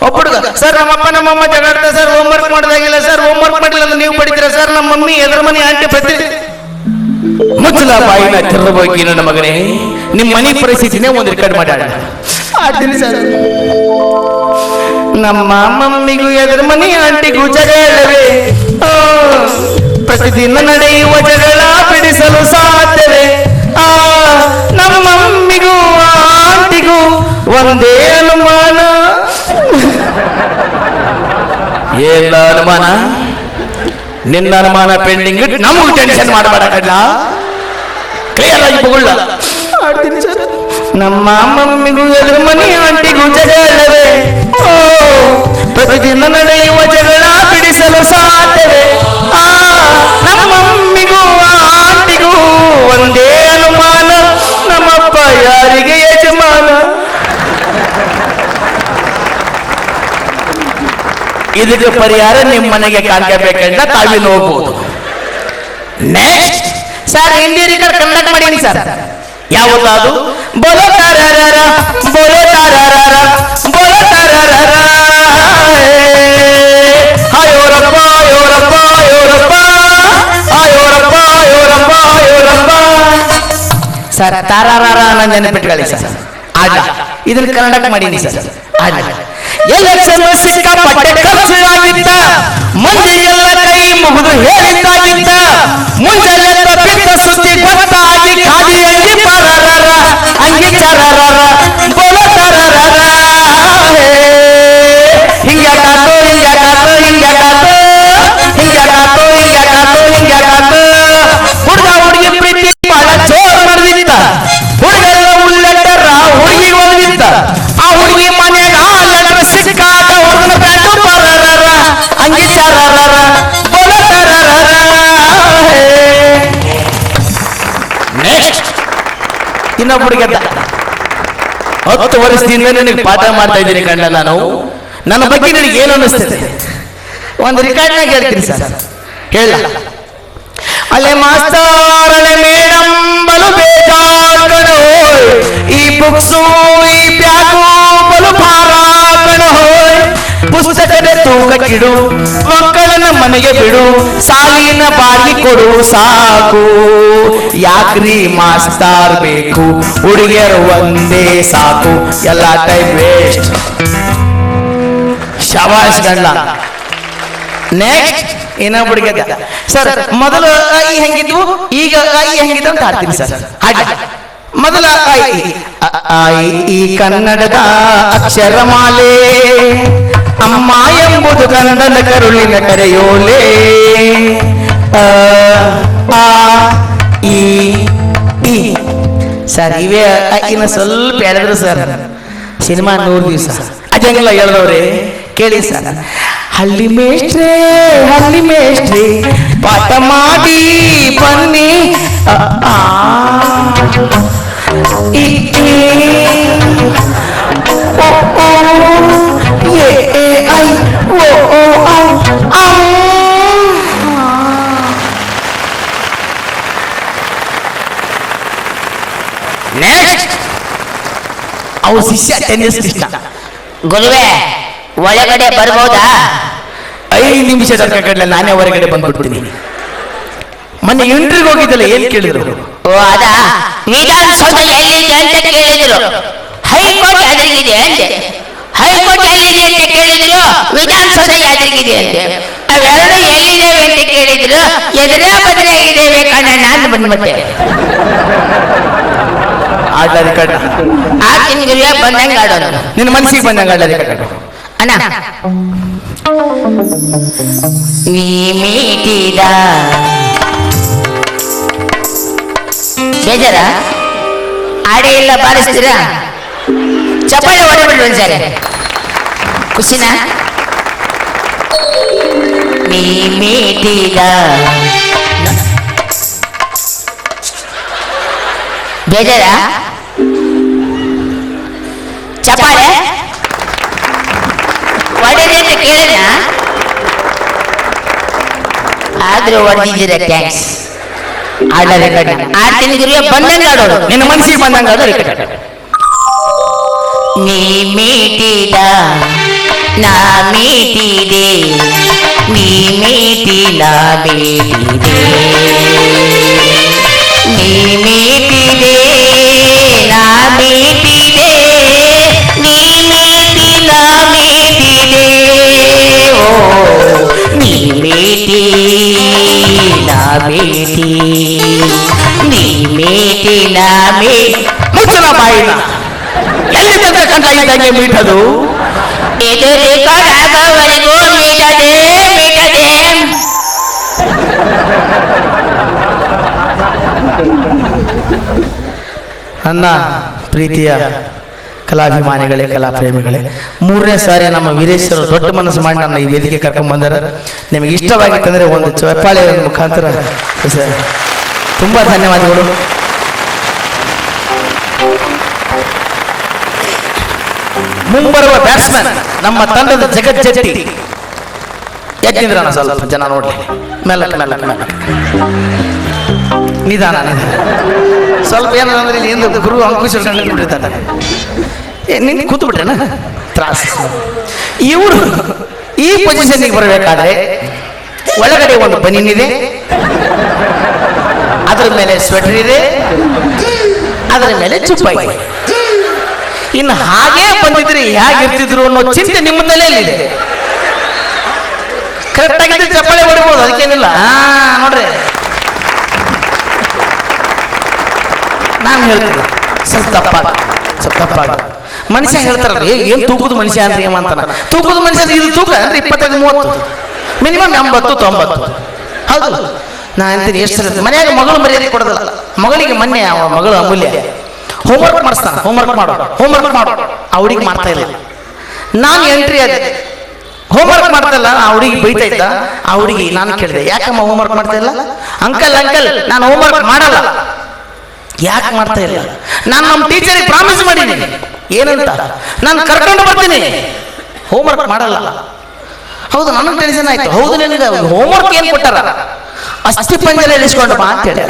ಒಬ್ಬ ಹುಡುಗ, ಸರ್ ನಮ್ಮಪ್ಪ ನಮ್ಮಮ್ಮ ಜಗಾಡ್ತಾರೆ ಸರ್, ಹೋಮ್ವರ್ಕ್ ಮಾಡೋದಾಗಿಲ್ಲ ಸರ್, ಹೋಮ್ವರ್ಕ್ ಮಾಡಿಲ್ಲ ಅಂದ್ರೆ ನೀವು ಪಡಿತೀರಾ ಸರ್, ನಮ್ಮ ಮಮ್ಮಿ ಎದುರ ಮನೆ ಆಂಟಿ ಪ್ರತಿ ಮುಚ್ಚಲ ಬಾಯಿನ ತೆರಬಹುದು ನನ್ನ ಮಗನೇ. ನಿಮ್ಮ ಮನೆ ಪರಿಸ್ಥಿತಿನೇ ಒಂದು ರೆಕಾರ್ಡ್ ಮಾಡಿ ಆಡ್ತೀನಿ ಸರ್. ನಮ್ಮ ಮಮ್ಮಿಗೂ ಎದುರ ಮನೆ ಆಂಟಿಗೂ ಜಗಳವೇ, ಪ್ರತಿದಿನ ನಡೆಯುವ ಜಗಳ ಬಿಡಿಸಲು ಸಾಧ್ಯವೇ? ನಮ್ಮ ಮಮ್ಮಿಗೂ ಆಂಟಿಗೂ ಒಂದೇ ಅನುಮಾನ. ಎಲ್ಲ ಅನುಮಾನ? ನಿನ್ನ ಅನುಮಾನ ಪೆಂಡಿಂಗ್, ನಮಗೂ ಟೆನ್ಷನ್ ಮಾಡಬೇಡ. ಕ್ಲಿಯರ್ ಆಗಿ ಬಗೊಳ್ಳ. ಆಡ್ತೀನಿ ಸರ್. ನಮ್ಮ ಮಮ್ಮಿಗೂ ಎದುರು ಮನೆ ಆಂಟಿಗೂ ಜಗಳವೇ, ಪ್ರತಿದಿನ ನಡೆಯುವ ಜಗಳ ಬಿಡಿಸಲು ಸಾಧ್ಯವೇ? ನಮ್ಮ ಮಮ್ಮಿಗೂ ಆಂಟಿಗೂ ಒಂದೇ ಅನುಮಾನ, ನಮ್ಮಪ್ಪ ಯಾರಿಗೆ ಯಜಮಾನ? ಇದಕ್ಕೆ ಪರಿಹಾರ ನಿಮ್ಮ ಮನೆಗೆ ಕಾಣ್ಕೋಬೇಕಂತ ತಾವಿನ ಹೋಗ್ಬೋದು. Next sir, Hindi record conduct ಮಾಡೀನಿ ಸರ್. ಯಾವುದು? ಬೋಲೋ ತಾರಾರ ಬೋಲೋ ತಾರಾರ ಬೋಲೋ ತಾರಾರ, ಆಯೋರಪ್ಪ ಆಯೋರಪ್ಪ ಆಯೋರಪ್ಪ ಆಯೋರಪ್ಪ ಆಯೋರಪ್ಪ ಆಯೋರಪ್ಪ. ಸರ್ ತಾರಾರ ನನ್ನ ನೆನಪಿಟ್ಕೊಳ್ಳಿ ಸರ್. ಆಡ ಇದನ್ನ ಕನ್ನಡಕ್ಕೆ ಮಾಡೀನಿ ಸರ್. ಆಡ ಎಲೆಕ್ಷನ್ ಸಿಕ್ಕಾಪಟ್ಟೆ ಖರ್ಚು ಆಗಿದ್ದ, ಮಂದಿಗೆಲ್ಲ ಕೈ ಮುಗಿದು ಹೇಳಿದ್ದಾಗಿದ್ದ, ಮುಂಜಾನೆ ಬಿದ್ದ ಸುದ್ದಿ ಗೊತ್ತಾಗಿ ಖಾದಿ ಅಂಗಿ ಪರಾರ ಅಂಗಿ ಚರಾರ ಬೋಲೋ ತಾರಾರ. ಹಿಂಗ್ಯಾಕಾತು ಹಿಂಗ್ಯಾಕಾತು ಹಿಂಗ್ಯಾಕಾತು ಹಿಂಗ್ಯಾಕಾತು ಹಿಂಗ್ಯಾಕಾತು ಹಿಂಗ್ಯಾಕಾತು. ಹುಡುಗ ಹುಡುಗಿ ಪ್ರೀತಿ ಬಹಳ ಜೋರು ನಡೆದಿತ್ತ, ಹುಡುಗರ ಉಲ್ಲೆಟ್ಟರ ಹುಡುಗಿ ಒಳಗಿತ್ತ. ಆ ಹುಡುಗಿ ಮನೆಯಾಗ ಲೆಟರ್ ಸಿಕ್ಕಾಗ ಹುಡುಗನ ಬ್ಯಾಟು ಪರಾರ ಅಂಗಿ ಚರಾರ ಬೋಲೋ ತಾರಾರ. ನೆಕ್ಸ್ಟ್ ಇನ್ನೊಬ್ಬ ಗೆದ್ದ. 10 ವರ್ಷದಿಂದ ನಿನಗೆ ಪಾಠ ಮಾಡ್ತಾ ಇದ್ದೀನಿ ಕಂಡ ನಾನು. ನನ್ನ ಬಗ್ಗೆ ನಿನಗೆ ಏನು ಅನ್ನಿಸ್ತದೆ? ಒಂದು ರಿಕಾರ್ಡ್ನಾಗ ಹೇಳ್ತೀನಿ ಸರ್. ಹೇಳ ಅಲೆ ಮಾಸ್ತರಳೆ ಮೇಡಮ್ ಬಲು ಬೇಜಾರು, ಈ ಬುಕ್ಸು ಈ ಬ್ಯಾಗು ಬಲು ಭಾರ ಕಣೋ. ಪುಸ್ತಕದ ತೂಕ ಕಿಡು, ಮಕ್ಕಳನ್ನ ಮನೆಗೆ ಬಿಡು, ಸಾಲಿನ ಬಾಗಿ ಕೊಡು ಸಾಕು. ಯಾಕ್ರಿ ಮಾಸ್ತಾರ್ ಬೇಕು, ಹುಡುಗಿಯರು ಒಂದೇ ಸಾಕು, ಎಲ್ಲ ಟೈಮ್ ವೇಸ್ಟ್. ಶಬಾಷ್ ಗಂಡ. ನೆಕ್ಸ್ಟ್ ಇನ್ನೊಬ್ಬ ಗೆದ್ದ. ಸರ್ ಮೊದಲು ಐ ಹೆಂಗಿದ್ವು, ಈಗ ಐ ಹೆಂಗಿದ್ವು ಅಂತ ಆಡ್ತೀನಿ ಸರ್. ಮೊದಲ ಐ ಈ ಕನ್ನಡದ ಅಕ್ಷರಮಾಲೆ, ಅಮ್ಮ ಎಂಬುದು ಕನ್ನಡದ ಕರುಳಿನ ಕರೆಯೋಲೆ. ಆ ಈ ಈ ಸರ್ ಇವೇ ಇನ್ನು ಸ್ವಲ್ಪ ಹೇಳಿದ್ರು ಸರ್. ಸಿನಿಮಾ 100 ದಿವಸ ಅದಂಗೆಲ್ಲ ಹೇಳಿದವ್ರೆ ಕೇಳಿ ಸರ್. ಹಳ್ಳಿ ಮೇಷ್ಟ್ರೆ ಪಾಠ ಮಾಡಿ ಬನ್ನಿ. ಈ ಓ ಓ ಎ ಎ ಐ ಓ ಓ ಔ. ನೆಕ್ಸ್ಟ್ ಅವು ಶಿಷ್ಯ ಟೆನ್ನಿಸ್ ಕೃಷ್ಣ. ಗುರುವೆ ಒಳಗಡೆ ಬರ್ಬೋದಾ? 5 ನಿಮಿಷದ ಕಡೆ ನಾನೇ ಹೊರಗಡೆ ಬಂದ್ಬಿಡ್ತೀನಿ. ಮೊನ್ನೆ ಇಂಟ್ರಿಗೆ ಹೋಗಿದ್ದಲ್ಲ, ಏನ್ ಕೇಳಿದ್ರು? ಓ ಅದ ವಿಧಾನಸೌಧ ಎಲ್ಲಿದೆ ಅಂತ ಕೇಳಿದ್ರು. ಹೈಕೋರ್ಟ್ ಎದುರಿಗಿದೆ ಅಂತೆ. ಹೈಕೋರ್ಟ್ ಎಲ್ಲಿದೆ ಅಂತ ಕೇಳಿದ್ರು, ವಿಧಾನಸೌಧ ಎದುರಿಗಿದೆ ಅಂತೆ. ಅವೆರಡು ಎಲ್ಲಿದ್ದೇವೆ ಅಂತ ಕೇಳಿದ್ರು, ಎದುರೇ ಬದ್ರೆ ಇದ್ದೇವೆ ಕಣ್ಣ. ನಾನು ಬಂದ್ಬಿಟ್ಟೆ. ಆಡ್ಲ ರಿಕಾರ್ಡ್ ಆಡ್ತೀನಿ ಗುರುವೆ ಬಂದಂಗೆ ಆಡೋನು. ನಿನ್ನ ಮನಸ್ಸಿಗೆ ಬಂದಂಗೆ ಆಡ ರಿಕಾರ್ಡ್. ಅಣ್ಣ ನೀ ಮೀಟಿದ ಬೇಜಾರ ಆಡೇ ಇಲ್ಲ ಬಾರಿಸ್ತೀರಾ? ಚಪ್ಪಾಳೆ ಹೊಡೆಬಿಡ್ರಿ ಒಂದ್ಸರಿ. ಖುಷಿನಾ? ನೀ ಮೀಟಿದ ಬೇಜಾರ ಚಪ್ಪಾಳೆ ಹೊಡೆದಿ ಅಂತ ಕೇಳಿದ ಆದ್ರೂ ಹೊಡೆದಿದ್ದೀರ. ಥ್ಯಾಂಕ್ಸ್. ಆಡ್ತೀನಿ ಗುರುವೆ ಬಂದಂಗೆ ಆಡೋದು. ನಿನ್ನ ಮನಸ್ಸಿಗೆ ಬಂದಂಗೆ ಆಡ ರಿಕಾರ್ಡ್. ನೀ ಮೀಟಿದ ನಾ ಮೀಟಿದೆ, ನೀ ಮೀಟಿ ನಾ ಮೀಟಿದೆ, ನೀ ಮೀಟಿದೆ ನಾ ಮೀಟಿದೆ, ನೀ ಮೀಟಿ ನಾ ಮೀಟಿದೆ, ಓ ನೀ ಮೀಟಿ ನಾ ಮೀಟಿ, ನೀ ಮೀಟಿ ನಾ ಮೀಟಿ. ಮುಚ್ಚಲ ಬಾಯಿನ ಎಲ್ಲಿ ತನಕ ಕಂಡ ಇದ್ದಂಗೆ ಮೀಟದು? ಇದು ರೆಕಾರ್ಡ್ ಆಗೋವರೆಗೂ ಮೀಟದೆ ಮೀಟದೆ. ನನ್ನ ಪ್ರೀತಿಯ ಕಲಾಭಿಮಾನಿಗಳೇ, ಕಲಾ ಪ್ರೇಮಿಗಳೇ, 3ನೇ ಸಾರಿ ನಮ್ಮ ವೀರೇಶ್ವರ ದೊಡ್ಡ ಮನಸ್ಸು ಮಾಡಿ ನನ್ನ ಈ ವೇದಿಕೆ ಕರ್ಕೊಂಡ್ ಬಂದಾರ. ನಿಮಗೆ ಇಷ್ಟವಾಗಿತ್ತಂದ್ರೆ ಒಂದು ಚಪ್ಪಾಳೆ ಮುಖಾಂತರ ತುಂಬಾ ಧನ್ಯವಾದಗಳು. ಮುಂಬರುವ ಬ್ಯಾಟ್ಸ್ಮನ್ ನಮ್ಮ ತಂಡದ ಜಗಜ್ಜಟ್ಟಿ ಎದ್ದಿದ್ರಣ ಸ್ವಲ್ಪ ಜನ ನೋಡ್ಲಿ. ಮೆಲ್ಲಕ್ಕೆ ಮೆಲ್ಲಕ್ಕೆ ಮೆಲ್ಲಕ್ಕೆ ನಿಧಾನ ನಿಧಾನ ಸ್ವಲ್ಪ ಏನಂದ್ರೆ ಇಲ್ಲಿ ಎಂದು ಗುರು ಅಂಕುಶ ಬಿಟ್ಟಿರ್ತಾರೆ. ನಿನ್ನೆ ಕೂತು ಬಿಟ್ರೇನ ತ್ರಾಸ. ಇವರು ಈ ಪೊಸಿಷನ್ಗೆ ಬರಬೇಕಾದ್ರೆ ಒಳಗಡೆ ಒಂದು ಬನೀನ್ ಇದೆ, ಅದರ ಮೇಲೆ ಸ್ವೆಟರ್ ಇದೆ, ಅದರ ಮೇಲೆ ಚುಪ್ಪ ಇದೆ. ಇನ್ನು ಹಾಗೇ ಬಂದಿದ್ರೆ ಹೇಗಿರ್ತಿದ್ರು ಅನ್ನೋ ಚಿಂತೆ ನಿಮ್ಮ ತಲೆಯಲ್ಲಿದೆ. ಕರೆಕ್ಟ್ ಆಗಿದ್ರೆ ಚಪ್ಪಾಳೆ ಹೊಡಿಬೋದು, ಅದಕ್ಕೇನಿಲ್ಲ. ನೋಡ್ರಿ ನಾನು ಹೇಳ್ತೀನಿ ಸ್ವಲ್ಪ ತಪ್ಪಾಗ ಮನುಷ್ಯ ಹೇಳ್ತಾರಲ್ಲ, ಏನ್ ತೂಕದ ಮನುಷ್ಯ ಅಂದ್ರೆ ಏಮಂತಾನ. ತೂಕದ ಮನುಷ್ಯ ಇದು ತೂಕ ಅಂದ್ರೆ 25-30, ಮಿನಿಮಮ್ 80-90. ಹೌದು, ನಾ ಅಂತೀನಿ. ಎಷ್ಟು ಸಲ ಮನೆಯಾಗ ಮಗಳು ಮರ್ಯಾದೆ ಕೊಡೋದಲ್ಲ. ಮಗಳಿಗೆ ಮೊನ್ನೆ ಮಗಳು ಅಮೂಲ್ಯ ಹೋಮ್ವರ್ಕ್ ಮಾಡಿಸ್ತಾನ, ಹೋಮ್ವರ್ಕ್ ಮಾಡು ಆ ಹುಡುಗಿ ಮಾಡ್ತಾ ಇಲ್ಲ. ನಾನು ಎಂಟ್ರಿ ಆದೆ, ಹೋಮ್ವರ್ಕ್ ಮಾಡ್ತಾ ಆ ಹುಡುಗಿ ಬೈತಾ ಇದ್ದ. ಆ ಹುಡುಗಿ ನಾನು ಕೇಳಿದೆ, ಯಾಕಮ್ಮ ಹೋಮ್ವರ್ಕ್ ಮಾಡ್ತಾ ಇಲ್ಲ? ಅಂಕಲ್ ನಾನು ಹೋಮ್ವರ್ಕ್ ಮಾಡಲ್ಲ. ಯಾಕೆ ಮಾಡ್ತಾ ಇಲ್ಲ? ನಾನು ನಮ್ಮ ಟೀಚರಿಗೆ ಪ್ರಾಮಿಸ್ ಮಾಡಿದ್ದೀನಿ. ಏನಂತ? ನಾನು ಕರ್ಕೊಂಡು ಬರ್ತೀನಿ, ಹೋಮ್ವರ್ಕ್ ಮಾಡಲ್ಲ. ಹೌದು, ನನಗೆ ಟೆನ್ಷನ್ ಆಯ್ತು. ಹೌದು, ನಿನಗೆ ಹೋಮ್ವರ್ಕ್ ಏನು ಕೊಟ್ಟಾರ? ಅಸ್ಥಿ ಪಂಜರ ಇಳಿಸ್ಕೊಂಡು ಬಾ ಅಂತ ಹೇಳಿ.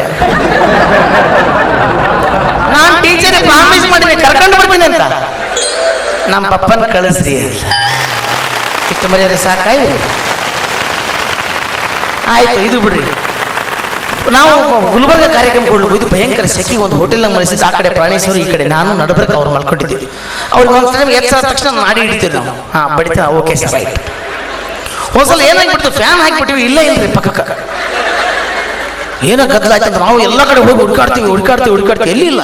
ನಾನು ಟೀಚರ್ ಪ್ರಾಮಿಸ್ ಮಾಡಿದ್ರೆ ಕರ್ಕೊಂಡು ಬರ್ತೀನಿ ಅಂತ. ನಮ್ಮ ಪಪ್ಪನ ಕಳಿಸ್ರಿ. ಇಷ್ಟು ಮರ್ಯಾದೆ ಸಾಕಾಯಿ? ಆಯ್ತು, ಇದು ಬಿಡ್ರಿ. ನಾವು ಗುಲ್ಬರ್ಗ ಕಾರ್ಯಕ್ರಮ ಕೊಡ್ಲು ಇದು ಭಯಂಕರ ಸೆಕಿ. ಒಂದು ಹೋಟೆಲ್ನ ಮಳಿಸಿದ್ದು. ಆ ಕಡೆ ಪ್ರಾಣೇಶ್ವರ, ಈ ಕಡೆ ನಾನು ನಡಬರ್ಕ ಅವ್ರು ಮಲ್ಕೊಂಡಿದ್ದೀವಿ. ಅವ್ರಿಗೆ ಒಂದು ಟೈಮ್ ಎಚ್ಚರ ತಕ್ಷಣ ಮಾಡಿ ಹಿಡಿತೀವಿ ನಾವು. ಬಡಿತಾ ಓಕೆ ಸರ್ ಆಯ್ತು. ಒಂದ್ಸಲ ಏನಾಗ್ಬಿಡ್ತು, ಫ್ಯಾನ್ ಹಾಕಿಬಿಟ್ಟಿವಿ. ಇಲ್ರಿ ಪಕ್ಕಕ್ಕೆ ಏನೋ ಗದ್ದಲ ಆಯ್ತು. ನಾವು ಎಲ್ಲ ಕಡೆ ಹೋಗಿ ಹುಡುಕಾಡ್ತೀವಿ, ಎಲ್ಲಿ ಇಲ್ಲ.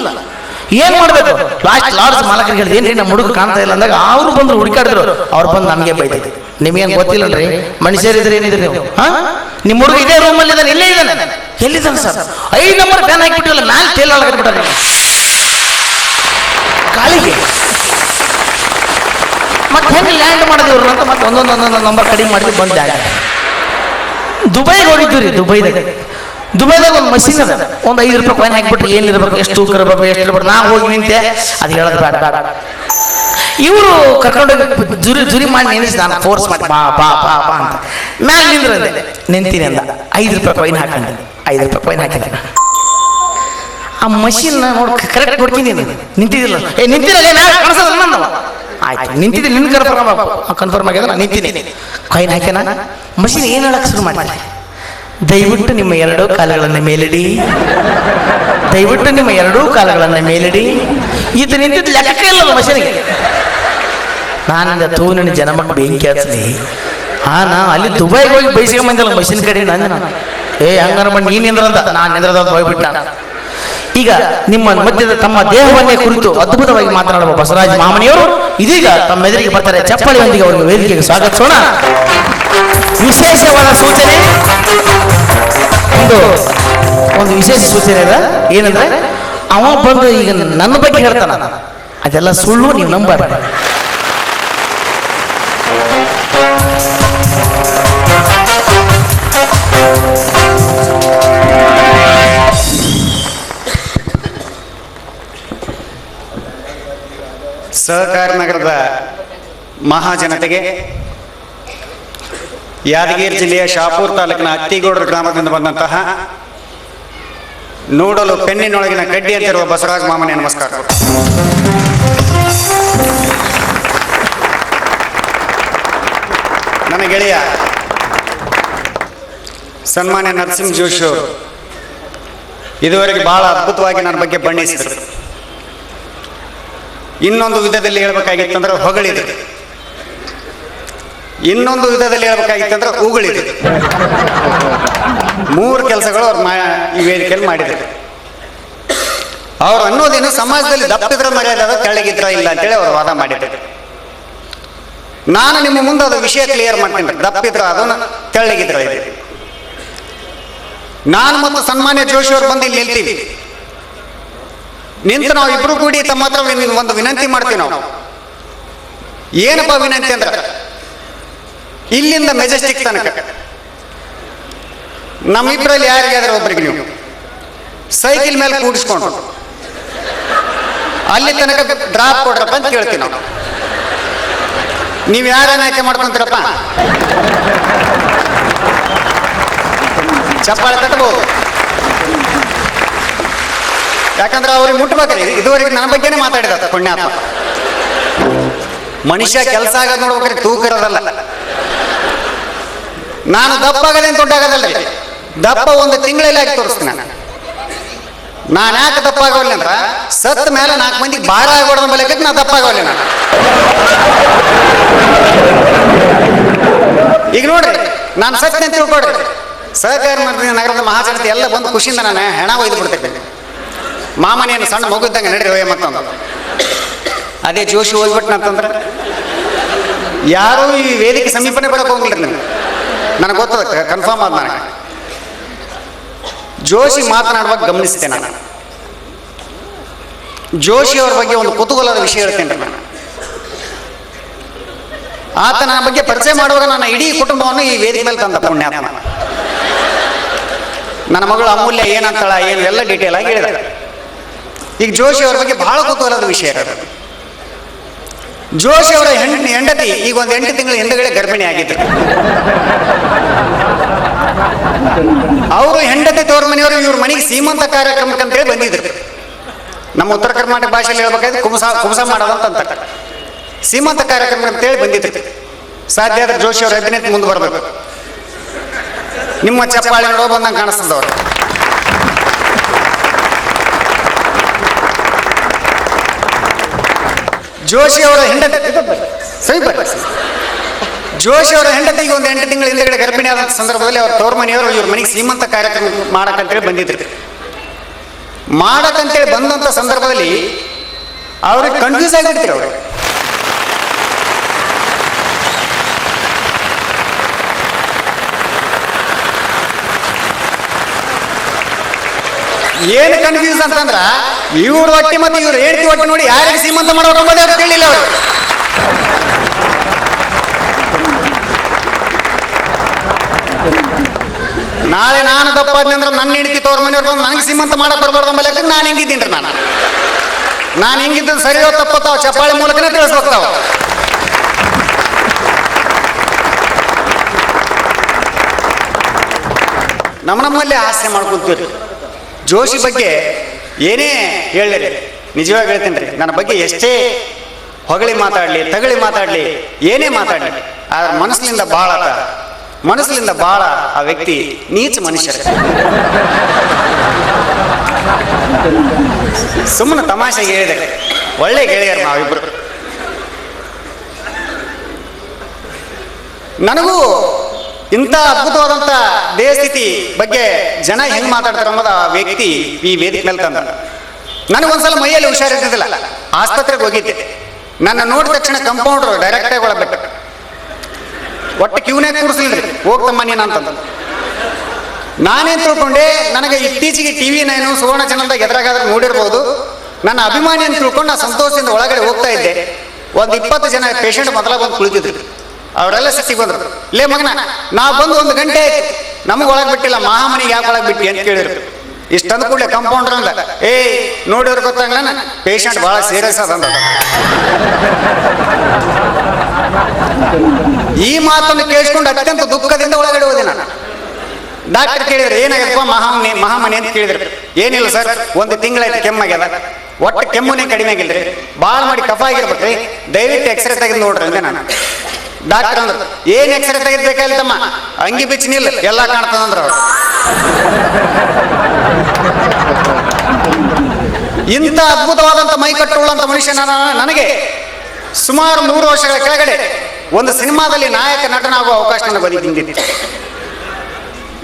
ಏನ್ ಮಾಡ್ಬೇಕು? ಲಾಡ್ಜ್ ಮಾಲಕರಿಗೆ ಹೇಳಿದೆ, ಏನ್ರಿ ನಮ್ಮ ಹುಡುಗ ಕಾಣ್ತಾ ಇಲ್ಲ ಅಂದಾಗ ಅವ್ರು ಬಂದ್ರು, ಹುಡುಕಾಡಿದ್ರು. ಅವ್ರು ಬಂದು ನಮಗೆ ಬೈದಿದೆ. ನಿಮ್ಗೇನು ಗೊತ್ತಿಲ್ಲನ್ರಿ, ಮನುಷ್ಯರಿದ್ರೆ ಏನಿದ್ರಿ ನೀವು? ನಿಮ್ಮ ಹುಡುಗ ಇದೇ ರೂಮಲ್ಲಿ ಇದ್ದಾನೆ, ಇಲ್ಲೇ ಇದ್ದಾನೆ. ಎಲ್ಲಿದ್ದಾನೆ ಸರ್? 5 ನಂಬರ್ ಫ್ಯಾನ್ ಹಾಕಿಬಿಟ್ಟಿಲ್ಲ, ಮ್ಯಾಲೆ ತೇಲ್ ಹಾಕಿಬಿಟ್ಟಾರೆ ಗಾಳಿಗೆ. ಮತ್ತೆ ಹೆಂಗೆ ಲ್ಯಾಂಡ್ ಮಾಡಿದವ್ರು ಅಂತ ಮತ್ತೆ ಒಂದೊಂದು ನಂಬರ್ ಕಡಿಮೆ ಮಾಡಿ ಬಂದ. ದುಬೈಗೆ ಹೋಗಿದ್ದು ರೀ. ದುಬೈದಾಗ ಒಂದು ಮಷೀನ್ ಅದ. ಒಂದು 5 ರೂಪಾಯಿ ಕಾಯಿನ್ ಹಾಕಿಬಿಟ್ರೆ ಏನಿರ್ಬೇಕು, ಎಷ್ಟು ತೂಕ ಇರಬೇಕು, ಎಷ್ಟು ಇರ್ಬೇಕು. ನಾ ಹೋಗಿ ನಿಂತೆ, ಅದು ಹೇಳೋದು ಬೇಡ. ಇವರು ಕರ್ಕೊಂಡೋಗಿ ಜುರಿ ಮಾಡಿ ನಿಲ್ಲಿಸಿ, ನಾನು ಫೋರ್ಸ್ ಮಾಡಿ ಬಾ ಬಾ ಬಾ ಬಾ ಅಂತ ಮ್ಯಾಲೆ ನಿಂದ್ರಂದೆ. ನಿಂತೀನಿ ಅಂದ. 5 ರೂಪಾಯಿ ಕಾಯಿನ್ ಹಾಕಂಡೆ. 5 ರೂಪಾಯಿ ಕಾಯಿನ್ ಹಾಕಿದ್ದೆ. ಆ ಮಷೀನ್ ನೋಡಿ ಕರೆಕ್ಟ್ ನೋಡ್ತೀನಿ. ನಿಂತಿದ್ದಿಲ್ಲ, ನಿಂತಿಲ್ಲ, ಕಾಣಿಸೋದು ನನ್ನಂದವ. ಆಯ್ತು, ನಿಂತಿದ್ದೆ. ನಿನ್ನ ಕನ್ಫರ್ಮ್ ಆಗ್ಯದ, ನಾನು ನಿಂತೀನಿ. ಕಾಯಿನ್ ಹಾಕ್ಯಾನ. ಮಷೀನ್ ಏನು ಹೇಳಕ್ಕೆ ಶುರು ಮಾಡಿ, ದಯವಿಟ್ಟು ನಿಮ್ಮ 2 ಕಾಲುಗಳನ್ನು ಮೇಲಿಡಿ, ದಯವಿಟ್ಟು ನಿಮ್ಮ 2 ಕಾಲುಗಳನ್ನು ಮೇಲಿಡಿ. ಇದು ನಿಂತಿದ್ದು ಲೆಕ್ಕ ಇಲ್ಲದ ಮಷೀನಿಗೆ. ನಾನಿಂದ ನನ್ನ ಜನಮಕ್ಕೆ ಬೆಂಕಿ ಹಚ್ಚಲಿ. ನಾ ಅಲ್ಲಿ ದುಬೈಗೆ ಹೋಗಿ ಬೈಸ್ಕೊಂಡ್ ಬಂದಿಲ್ಲ ಮಷೀನ್ ಕಡೆ. ನಾನು ಹಂಗಾರ ಮಾಡಿ ನೀನು ನಿಂದ್ರಂತ, ನಾನು ನಿಂದ್ರದ ಹೋಗ್ಬಿಟ್ಟ. ಈಗ ನಿಮ್ಮ ಮಧ್ಯದ ತಮ್ಮ ದೇಹವನ್ನೇ ಕುರಿತು ಅದ್ಭುತವಾಗಿ ಮಾತನಾಡುವ ಬಸವರಾಜ ಮಹಾಮನಿಯವರು ಇದೀಗ ತಮ್ಮ ಎದುರಿಗೆ ಬರ್ತಾರೆ. ಚಪ್ಪಳಿಯೊಂದಿಗೆ ಅವರಿಗೆ ವೇದಿಕೆಗೆ ಸ್ವಾಗತಿಸೋಣ. ವಿಶೇಷವಾದ ಸೂಚನೆ, ಒಂದು ವಿಶೇಷ ಸೂಚನೆ ಇದೆ. ಏನಂದ್ರೆ ಅವ ಬಂದು ಈಗ ನನ್ನ ಬಗ್ಗೆ ಹೇಳ್ತಾನ, ಅದೆಲ್ಲ ಸುಳ್ಳು, ನೀವು ನಂಬಾರ. ಸಹಕಾರ ನಗರದ ಮಹಾಜನತೆಗೆ, ಯಾದಗಿರಿ ಜಿಲ್ಲೆಯ ಶಾಪೂರ್ ತಾಲೂಕಿನ ಅತ್ತಿಗೌಡರ ಗ್ರಾಮದಿಂದ ಬಂದಂತಹ ನೋಡಲು ಪೆನ್ನಿನೊಳಗಿನ ಕಡ್ಡಿ ಅಂತಿರುವ ಬಸವರಾಜ ಮಾಮನಿಯ ನಮಸ್ಕಾರ. ನನ್ನ ಗೆಳೆಯ ಸನ್ಮಾನ್ಯ ನರಸಿಂಹ ಜೋಶಿ ಅವರು ಇದುವರೆಗೆ ಬಹಳ ಅದ್ಭುತವಾಗಿ ನನ್ನ ಬಗ್ಗೆ ಬಣ್ಣಿಸಿದರು. ಇನ್ನೊಂದು ವಿಧದಲ್ಲಿ ಹೇಳ್ಬೇಕಾಗಿತ್ತಂದ್ರೆ ಹೊಗಳಿದ್ರು, ಇನ್ನೊಂದು ವಿಧದಲ್ಲಿ ಹೇಳ್ಬೇಕಾಗಿತ್ತಂದ್ರೆ ಉಗಳಿದ್ರು. 3 ಕೆಲಸಗಳು ಅವ್ರು ಈ ವೇದಿಕೆಯಲ್ಲಿ ಮಾಡಿದ್ರು. ಅವ್ರು ಅನ್ನೋದೇನು ಸಮಾಜದಲ್ಲಿ ದಪ್ಪಿದ್ರ ಮರ್ಯಾದ ತೆಳ್ಳಗಿದ್ರ ಇಲ್ಲ ಅಂತೇಳಿ ಅವ್ರು ವಾದ ಮಾಡಿದ್ರು. ನಾನು ನಿಮ್ಮ ಮುಂದೆ ಅದು ವಿಷಯ ಕ್ಲಿಯರ್ ಮಾಡ್ತೀನಿ. ದಪ್ಪಿದ್ರ ಅದನ್ನು ತೆಳ್ಳಗಿದ್ರ ಇದೆ. ನಾನು ಮತ್ತು ಸನ್ಮಾನ್ಯ ಜೋಶಿ ಅವರು ಬಂದು ಇಲ್ಲಿ ನಿಲ್ತೀವಿ. ನಿಂತು ನಾವು ಇಬ್ರು ಕೂಡಿ ತಮ್ಮ ಹತ್ರ ಒಂದು ವಿನಂತಿ ಮಾಡ್ತೀವಿ. ನಾವು ಏನಪ್ಪ ವಿನಂತಿ ಅಂದ್ರೆ, ಇಲ್ಲಿಂದ ಮೆಜೆಸ್ಟಿಕ್ ತನಕ ನಮ್ಮಿಬ್ಬರಲ್ಲಿ ಯಾರಿಗಾದ್ರೆ ಒಬ್ಬರಿಗೆ ನೀವು ಸೈಕಲ್ ಮೇಲೆ ಕೂಡಿಸ್ಕೊಂಡು ಅಲ್ಲಿ ತನಕ ಡ್ರಾಪ್ ಕೊಡ್ರಪ್ಪ ಅಂತ ಕೇಳ್ತೀವಿ ನಾವು. ನೀವು ಯಾರನ್ನ ಆಯ್ಕೆ ಮಾಡ್ಕೊಂತೀರಪ್ಪ? ಚಪ್ಪಾಳೆ ತಟ್ಟಬಹುದು. ಯಾಕಂದ್ರೆ ಅವ್ರಿಗೆ ಮುಟ್ಬೇಕ್ರಿ. ಇದುವರೆಗೆ ನನ್ನ ಬಗ್ಗೆನೇ ಮಾತಾಡಿದ ಪುಣ್ಯಾತ್ಮ. ಮನುಷ್ಯ ಕೆಲಸ ಆಗೋದು ನೋಡ್ಬೇಕ್ರಿ, ತೂಕ ಇರೋದಲ್ಲ. ನಾನು ದಪ್ಪ ಆಗದೇನು ದೊಡ್ಡ ಆಗೋದಲ್ರಿ. ದಪ್ಪ 1 ತಿಂಗಳಲ್ಲಿ ಆಗಿ ತೋರಿಸ್ತೀನಿ. ನಾನು ಯಾಕೆ ದಪ್ಪ ಆಗೋಲ್ಲ ಅಂದ್ರ, ಸತ್ತ ಮೇಲೆ 4 ಮಂದಿಗೆ ಭಾರ ಆಗೋದ ಮೇಲೆ ನಾ ದಪ್ಪ ಆಗೋಲ್ಲ. ನಾನು ಈಗ ನೋಡ್ರಿ, ನಾನು ಸತ್ಯ ಅಂತ ತಿಳ್ಕೊಡ್ರಿ. ಸಹಕಾರ ನಗರದ ಮಹಾಜನತೆ ಎಲ್ಲ ಬಂದು ಖುಷಿಯಿಂದ ನಾನು ಹೆಣ ಒಯ್ದು ಬಿಡ್ತೇನೆ. ಮಾಮನೇನು ಸಣ್ಣ ಮಗುದ್ದಂಗೆ ನಡ್ರಿ ಹೋಯ ಮತ್ತೊಂದು. ಅದೇ ಜೋಶಿ ಹೋಗ್ಬಿಟ್ನಂತಂದ್ರೆ ಯಾರೂ ಈ ವೇದಿಕೆ ಸಮೀಪನೇ ಬರಕ್ಕೆ ಹೋಗಿಲ್ಲ. ನನಗೆ ಗೊತ್ತದ, ಕನ್ಫರ್ಮ್ ಆದ. ನನಗೆ ಜೋಶಿ ಮಾತನಾಡುವಾಗ ಗಮನಿಸಿದೆ. ನಾನು ಜೋಶಿ ಅವ್ರ ಬಗ್ಗೆ ಒಂದು ಕುತೂಹಲದ ವಿಷಯ ಹೇಳ್ತೇನೆ. ನಾನು ಆತನ ಬಗ್ಗೆ ಪರಿಚಯ ಮಾಡುವಾಗ ನನ್ನ ಇಡೀ ಕುಟುಂಬವನ್ನು ಈ ವೇದಿಕೆ ಮೇಲೆ ತಂದ ಪುಣ್ಯಾತ್ಮ. ನನ್ನ ಮಗಳು ಅಮೂಲ್ಯ ಏನಂತಳ, ಏನು ಎಲ್ಲ ಡೀಟೇಲ್ ಆಗಿ ಹೇಳಿದ. ಈಗ ಜೋಶಿ ಅವ್ರ ಬಗ್ಗೆ ಬಹಳ ಕುತೂಹಲದ ವಿಷಯ ಇರೋದು. ಜೋಶಿ ಅವರ ಹೆಂಡತಿ ಈಗ ಒಂದು 8 ತಿಂಗಳ ಹಿಂದಗಡೆ ಗರ್ಭಿಣಿ ಆಗಿದ್ರು. ಅವರು ಹೆಂಡತಿ ತೋರ ಮನೆಯವರು ಇವ್ರ ಮನೆಗೆ ಸೀಮಂತ ಕಾರ್ಯಕ್ರಮಕ್ಕೆ ಅಂತೇಳಿ ಬಂದಿದ್ರು. ನಮ್ಮ ಉತ್ತರ ಕರ್ನಾಟಕ ಭಾಷೆಯಲ್ಲಿ ಹೇಳ್ಬೇಕಾದ್ರೆ ಕುಂಸ ಮಾಡೋದಂತ ಸೀಮಂತ ಕಾರ್ಯಕ್ರಮ ಅಂತೇಳಿ ಬಂದಿದ್ರು. ಸಾಧ್ಯ ಆದ್ರೆ ಜೋಶಿ ಅವ್ರ ಅಭಿನಯ ಮುಂದೆ ಬರಬೇಕು. ನಿಮ್ಮ ಚಪ್ಪಾಳೆ ನೋಡೋ ಬಂದಂಗೆ ಕಾಣಿಸ್ತದವ್ರು. ಜೋಶಿ ಅವರ ಹೆಂಡತಿ ಜೋಶಿ ಅವರ ಹೆಂಡತಿಗೆ ಒಂದು 8 ತಿಂಗಳ ಹಿಂದೆಗಡೆ ಗರ್ಭಿಣಿ ಆದ ಸಂದರ್ಭದಲ್ಲಿ ಅವ್ರ ತೋರ್ ಮನೆಯವರು ಇವ್ರ ಮನೆಗೆ ಸೀಮಂತ ಕಾರ್ಯಕ್ರಮ ಮಾಡಕ್ಕಂತೇಳಿ ಬಂದಿದ್ರು. ಮಾಡಕ್ಕಂತೇಳಿ ಬಂದಂತ ಸಂದರ್ಭದಲ್ಲಿ ಅವ್ರಿಗೆ ಕನ್ಫ್ಯೂಸ್ ಆಗಿರ್ತೀರಿ. ಅವ್ರು ಏನು ಕನ್ಫ್ಯೂಸ್ ಅಂತಂದ್ರ, ಇವ್ರ ಹೊಟ್ಟೆ ಮತ್ತೆ ಇವ್ರ ಹೆಂಡತಿ ಹೊಟ್ಟೆ ನೋಡಿ ಯಾರಿಗೆ ಸೀಮಂತ ಮಾಡೋರು ಅಂಬೋದೇ ಅವ್ರು ತಿಳಿಲಿಲ್ಲ. ಅವರು ನಾಳೆ ನಾನು ದಪ್ಪಾದ್ನಿ ಅಂದ್ರೆ ನನ್ನ ಹೆಂಡತಿ ತೋರ್ ಮನೆಯವ್ರು ಬಂದು ನನಗೆ ಸೀಮಂತ ಮಾಡಕ್ ಬರ್ಬಾರ್ದು ಅಂಬ ಲೆಕ್ಕ ನಾನು ಹಿಂಗಿದ್ದೀನಿ. ನಾನು ಹಿಂಗಿದ್ದು ಸರಿಯೋ ತಪ್ಪತ್ತಾವ ಚಪ್ಪಾಳೆ ಮೂಲಕನೇ ತಿಳಿಸ್ಬೇಕಾವ. ನಮ್ಮಲ್ಲಿ ಹಾಸ್ಯ ಮಾಡ್ಕೊತೀವಿ. ಜೋಶಿ ಬಗ್ಗೆ ಏನೇ ಹೇಳಿರಿ, ನಿಜವಾಗಿ ಹೇಳ್ತೀನಿ ರೀ, ನನ್ನ ಬಗ್ಗೆ ಎಷ್ಟೇ ಹೊಗಳಿ ಮಾತಾಡಲಿ ತಗಳಿ ಮಾತಾಡಲಿ ಏನೇ ಮಾತಾಡಲಿ, ಆದ್ರೆ ಮನಸ್ಸಿನಿಂದ ಭಾಳ ಆ ವ್ಯಕ್ತಿ ನೀಚ ಮನುಷ್ಯ. ಸುಮ್ಮನೆ ತಮಾಷೆಗೆ ಹೇಳಿದೆ, ಒಳ್ಳೆ ಗೆಳೆಯರು ನಾವಿಬ್ರು. ನನಗೂ ಇಂಥ ಅದ್ಭುತವಾದಂಥ ದೇಹಸ್ಥಿತಿ ಬಗ್ಗೆ ಜನ ಹೆಂಗೆ ಮಾತಾಡ್ತಾರೆ ಅನ್ನೋದು ಆ ವ್ಯಕ್ತಿ ಈ ವೇದಿಕೆ ಮೇಲೆ ತಂದ. ನನಗೊಂದ್ಸಲ ಮೈಯಲ್ಲಿ ಹುಷಾರಿದ್ದಿಲ್ಲ, ಆಸ್ಪತ್ರೆಗೆ ಹೋಗಿದ್ದೆ. ನನ್ನ ನೋಡಿದ ತಕ್ಷಣ ಕಂಪೌಂಡರ್ ಡೈರೆಕ್ಟಾಗಿ ಒಳಗೆ ಒಟ್ಟು ಕ್ಯೂನೇ ಕೂರಿಸ್ಲಿಲ್ರಿ, ಹೋಗ್ತಮ್ಮ ನೀನು ಅಂತಂದ. ನಾನೇನು ತಿಳ್ಕೊಂಡೆ, ನನಗೆ ಇತ್ತೀಚೆಗೆ TV 9 ಸುವರ್ಣ ಚಾನಲ್ದಾಗ ಎದುರಾಗಾದ್ರೆ ನೋಡಿರ್ಬೋದು, ನನ್ನ ಅಭಿಮಾನಿ ಅಂತ ತಿಳ್ಕೊಂಡು ನಾ ಸಂತೋಷದಿಂದ ಒಳಗಡೆ ಹೋಗ್ತಾ ಇದ್ದೆ. ಒಂದು 20 ಜನ ಪೇಷಂಟ್ ಮೊದಲ ಬಂದು ಕುಳಿತಿದ್ರು. ಅವರೆಲ್ಲ ಸಿಟ್ಟಿಗೆ ಬಂದರು. ಲೇ ಮಗನ, ನಾ ಬಂದು 1 ಗಂಟೆ ನಮಗೆ ಒಳಗೆ ಬಿಟ್ಟಿಲ್ಲ, ಮಹಾಮನಿಗೆ ಯಾಕೆ ಒಳಗೆ ಬಿಟ್ಟಿ ಅಂತ ಕೇಳಿದ್ರು. ಇಷ್ಟಂದ ಕೂಡಲೇ ಕಂಪೌಂಡರ್ ಅಂದ, ನೋಡಿದ್ರೆ ಗೊತ್ತಾಗ್ಲ ಪೇಷಂಟ್ ಭಾಳ ಸೀರಿಯಸ್ ಅದಂದ. ಈ ಮಾತನ್ನು ಕೇಳಿಸ್ಕೊಂಡು ಅತ್ಯಂತ ದುಃಖದಿಂದ ಒಳಗಡೆ ಹೋದೆ ನಾನು. ಡಾಕ್ಟರ್ ಕೇಳಿದ್ರು, ಏನಾಗಪ್ಪ ಮಹಾಮನಿ ಅಂತ ಕೇಳಿದ್ರು. ಏನಿಲ್ಲ ಸರ್, 1 ತಿಂಗಳಾಯ್ತು ಕೆಮ್ಮಾಗ್ಯದ, ಒಟ್ಟು ಕೆಮ್ಮುನೇ ಕಡಿಮೆ ಆಗಿಲ್ರಿ, ಭಾಳ ಮಾಡಿ ಕಫ ಆಗಿರ್ಬೇಕ್ರಿ, ದಯವಿಟ್ಟು ಎಕ್ಸ್ರೇ ತೆಗೆದು ನೋಡ್ರಿ ಅಂದೆ ನಾನು. ಡಾಕ್ಟರ್ ಅಂದ್ರು, ಏನ್ ಎಕ್ಸ್ರೇ ತೆಗೆದ್ಬೇಕಾಗಿತ್ತಮ್ಮ, ಅಂಗಿ ಬಿಚ್ಚಿನಿಲ್ಲ ಎಲ್ಲ ಕಾಣ್ತದಂದ್ರ ಅವ್ರು. ಇಂಥ ಅದ್ಭುತವಾದಂಥ ಮೈಕಟ್ಟುಳ್ಳಂಥ ಮನುಷ್ಯ ನನಗೆ ಸುಮಾರು 3 ವರ್ಷಗಳ ಕೆಳಗಡೆ ಒಂದು ಸಿನಿಮಾದಲ್ಲಿ ನಾಯಕ ನಟನಾಗುವ ಅವಕಾಶ ನನಗೆ ಬದಿಗಿಂದಿತ್ತು.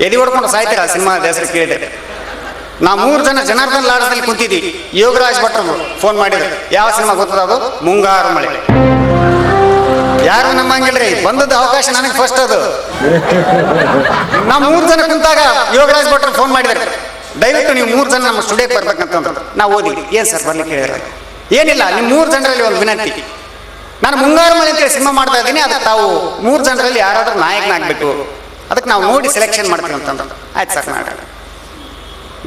ಎದಿ ಹೊಡ್ಕೊಂಡು ಸಾಯ್ತೀರ ಆ ಸಿನಿಮಾದ ಹೆಸರು ಕೇಳಿದ್ರೆ. ನಾ 3 ಜನ ಜನಾರ್ದನ್ ಲಾಡ್ಜಲ್ಲಿ ಕುಂತಿದ್ವಿ. ಯೋಗರಾಜ್ ಭಟ್ರು ಫೋನ್ ಮಾಡಿದ್ರು, ಯಾವ ಸಿನಿಮಾ ಗೊತ್ತದ ಅದು? ಮುಂಗಾರು ಮಳೆ. ಯಾರು ನಂಬಂಗಿಲ್ರಿ, ಬಂದದ್ದು ಅವಕಾಶ ನನಗೆ ಫಸ್ಟ್ ಅದು. ನಾ 3 ಜನ ಕುಂತಾಗ ಯೋಗರಾಜ್ ಭಟ್ರು ಫೋನ್ ಮಾಡಿದ್ರು, ದಯವಿಟ್ಟು ನೀವು 3 ಜನ ನಮ್ಮ ಸ್ಟುಡಿಯೋಕ್ಕೆ ಬರ್ಬೇಕಂತಂದ್ರು. ನಾವು ಓದಿ, ಏನ್ ಸರ್ ಬರ್ಲಿಕ್ಕೆ ಹೇಳಿದ್ರೆ, ಏನಿಲ್ಲ ನಿಮ್ಮ 3 ಜನರಲ್ಲಿ ಒಂದು ವಿನಂತಿ, ನಾನು ಮುಂಗಾರು ಮಳೆ ಅಂತೇಳಿ ಸಿನಿಮಾ ಮಾಡ್ತಾ ಇದ್ದೀನಿ, ಅದಕ್ಕೆ ತಾವು 3 ಜನರಲ್ಲಿ ಯಾರಾದ್ರೂ ನಾಯಕನಾಗಬೇಕು, ಅದಕ್ಕೆ ನಾವು ನೋಡಿ ಸೆಲೆಕ್ಷನ್ ಮಾಡ್ತೀವಿ ಅಂತಂದ್ರು. ಆಯ್ತು ಸರ್ ಮಾಡಿ.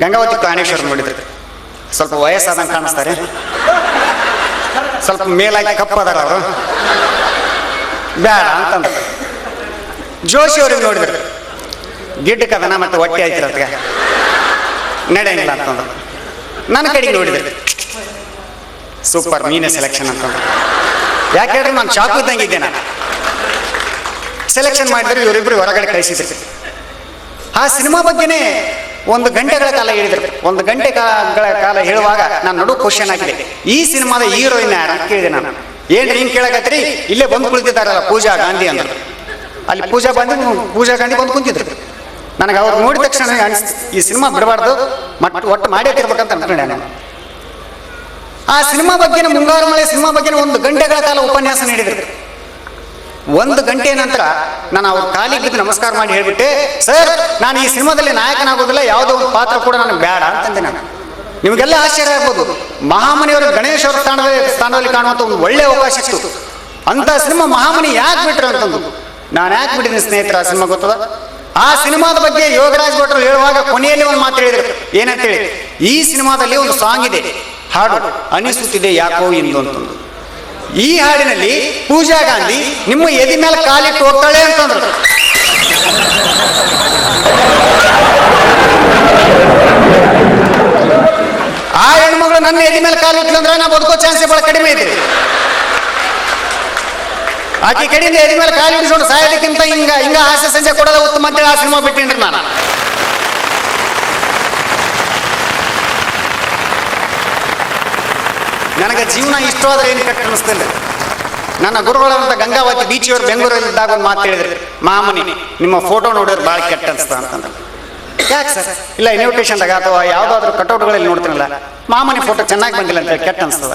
ಗಂಗಾವತಿ ಪ್ರಾಣೇಶ್ವರ್ ನೋಡಿದ್ರು, ಸ್ವಲ್ಪ ವಯಸ್ಸಾದಂಗೆ ಕಾಣಿಸ್ತಾರೆ, ಸ್ವಲ್ಪ ಮೇಲಾಗಿ ಕಪ್ಪದಾರ ಅವರು, ಬೇಡ ಅಂತಂದ್ರು. ಜೋಶಿ ಅವ್ರಿಗೆ ನೋಡಿದ್ರು, ಗಿಡ್ಡ ಕದನ ಮತ್ತೆ ಹೊಟ್ಟೆ ಆಯ್ತಿರತ್ಗೆ ನಡೆಯಂಗಿಲ್ಲ ಅಂತಂದ್ರು. ನನ್ನ ಕಡೆಗೆ ನೋಡಿದ್ರು, ಸೂಪರ್ ನೀನೇ ಸೆಲೆಕ್ಷನ್ ಅಂತಂದ್ರು. ಯಾಕೆ ಹೇಳ್ರಿ, ನಾನು ಚಾಕು ಇದ್ದಂಗೆ ಇದ್ದೆ. ನಾನು ಸೆಲೆಕ್ಷನ್ ಮಾಡಿದ್ರೆ ಇವರಿಬ್ರು ಹೊರಗಡೆ ಕಳಿಸಿದ್ರು. ಆ ಸಿನಿಮಾ ಬಗ್ಗೆನೇ 1 ಗಂಟೆಗಳ ಕಾಲ ಹೇಳಿದ್ರು. 1 ಗಂಟೆಗಳ ಕಾಲ ಹೇಳುವಾಗ ನಾನು ನಡು ಕ್ವಶನ್ ಹಾಕಿದೆ, ಈ ಸಿನಿಮಾದ ಹೀರೋಯಿನ್ ಯಾರು ಅಂತ ಕೇಳಿದೆ ನಾನು. ಏನ್ರಿ ಹಿಂಗೆ ಕೇಳಕತ್ರಿ, ಇಲ್ಲೇ ಬಂದು ಕುಳಿತಿದ್ದಾರಲ್ಲ ಪೂಜಾ ಗಾಂಧಿ ಅಂದ್ರು. ಅಲ್ಲಿ ಪೂಜಾ ಗಾಂಧಿ ಬಂದು ಕುಂತಿದ್ರು. ನನಗೆ ಅವ್ರು ನೋಡಿದ ತಕ್ಷಣ ಈ ಸಿನಿಮಾ ಬಿಡಬಾರ್ದು, ಒಟ್ಟು ಮಾಡೇ ತಿರ್ಬೇಕಂತ ಅನ್ಕೊಂಡೆ ನಾನು. ಆ ಸಿನಿಮಾ ಬಗ್ಗೆ, ಮುಂಗಾರು ಮಳೆ ಸಿನಿಮಾ ಬಗ್ಗೆ 1 ಗಂಟೆಗಳ ಕಾಲ ಉಪನ್ಯಾಸ ನೀಡಿದ್ರು. 1 ಗಂಟೆ ನಂತರ ನಾನು ಅವ್ರ ಕಾಲಿಗೆ ಬಿದ್ದು ನಮಸ್ಕಾರ ಮಾಡಿ ಹೇಳ್ಬಿಟ್ಟೆ, ಸರ್ ನಾನು ಈ ಸಿನಿಮಾದಲ್ಲಿ ನಾಯಕನಾಗೋದಿಲ್ಲ, ಯಾವುದೋ ಒಂದು ಪಾತ್ರ ಕೂಡ ನನಗೆ ಬೇಡ ಅಂತಂದೆ ನಾನು. ನಿಮಗೆಲ್ಲ ಆಶ್ಚರ್ಯ ಆಗ್ಬೋದು, ಮಹಾಮನಿಯವರು ಗಣೇಶ್ ಅವರ ಸ್ಥಾನದಲ್ಲಿ ಕಾಣುವಂಥ ಒಂದು ಒಳ್ಳೆ ಅವಕಾಶ ಇತ್ತು. ಅಂತ ಸಿನಿಮಾ ಮಹಾಮನಿ ಯಾಕೆ ಬಿಟ್ರು ಅಂತಂದು. ನಾನು ಯಾಕೆ ಬಿಟ್ಟಿದ್ದೀನಿ ಸ್ನೇಹಿತರ, ಆ ಸಿನಿಮಾ ಗೊತ್ತದ? ಆ ಸಿನಿಮಾದ ಬಗ್ಗೆ ಯೋಗರಾಜ್ ಭಟ್ರು ಹೇಳುವಾಗ ಕೊನೆಯಲ್ಲಿ ಒಂದು ಮಾತು ಹೇಳಿದ್ರು, ಏನಂತೇಳಿ, ಈ ಸಿನಿಮಾದಲ್ಲಿ ಒಂದು ಸಾಂಗ್ ಇದೆ, ಹಾಡು ಅನಿಸುತ್ತಿದೆ ಯಾಕೋ ಇಂದು ಅಂತಂದು. ಈ ಹಾಡಿನಲ್ಲಿ ಪೂಜಾ ಗಾಂಧಿ ನಿಮ್ಮ ಎದಿ ಮೇಲೆ ಕಾಲಿಟ್ಟು ಹೋಗ್ತಾಳೆ ಅಂತಂದ್ರು. ಆ ಹೆಣ್ಮಗಳು ನನ್ನ ಎದಿ ಮೇಲೆ ಕಾಲಿಟ್ಲಂದ್ರೆ ನಾ ಬದುಕೋ ಚಾನ್ಸ್ ಬಹಳ ಕಡಿಮೆ ಇದೆ. ಆಕೆ ಕಡೆಯಿಂದ ಎದಿ ಮೇಲೆ ಕಾಲಿಡಿಸ್ಕೊಂಡು ಸಾಯೋದಕ್ಕಿಂತ ಹಿಂಗ ಆಸೆ ಸಂಜೆ ಕೊಡೋದ ಉತ್ತಮ ಅಂತೇಳಿ ಆ ಸಿನಿಮಾ ಬಿಟ್ಟಿನ್ರಿ ನಾನು. ನನಗೆ ಜೀವನ ಇಷ್ಟವಾದ್ರೆ ಏನು ಕೆಟ್ಟ ಅನಿಸ್ತಿಲ್ಲ. ನನ್ನ ಗುರುಗಳಂತ ಗಂಗಾವತಿ ಬೀಚಿಯವರು ಬೆಂಗಳೂರಲ್ಲಿ ಇದ್ದಾಗ ಒಂದು ಮಾತು ಹೇಳಿದ್ರು, ಮಹಾಮನಿ ನಿಮ್ಮ ಫೋಟೋ ನೋಡಿದ್ರೆ ಭಾಳ ಕೆಟ್ಟ ಅನಿಸ್ತ ಅಂತಂದ್ರೆ. ಯಾಕೆ ಸರ್? ಇಲ್ಲ ಇನ್ವಿಟೇಷನ್ದಾಗ ಅಥವಾ ಯಾವುದಾದ್ರೂ ಕಟೌಟ್ಗಳಲ್ಲಿ ನೋಡ್ತೀನಲ್ಲ, ಮಾಮನಿ ಫೋಟೋ ಚೆನ್ನಾಗಿ ಬಂದಿಲ್ಲ ಅಂತ ಕೆಟ್ಟ ಅನಿಸ್ತದ.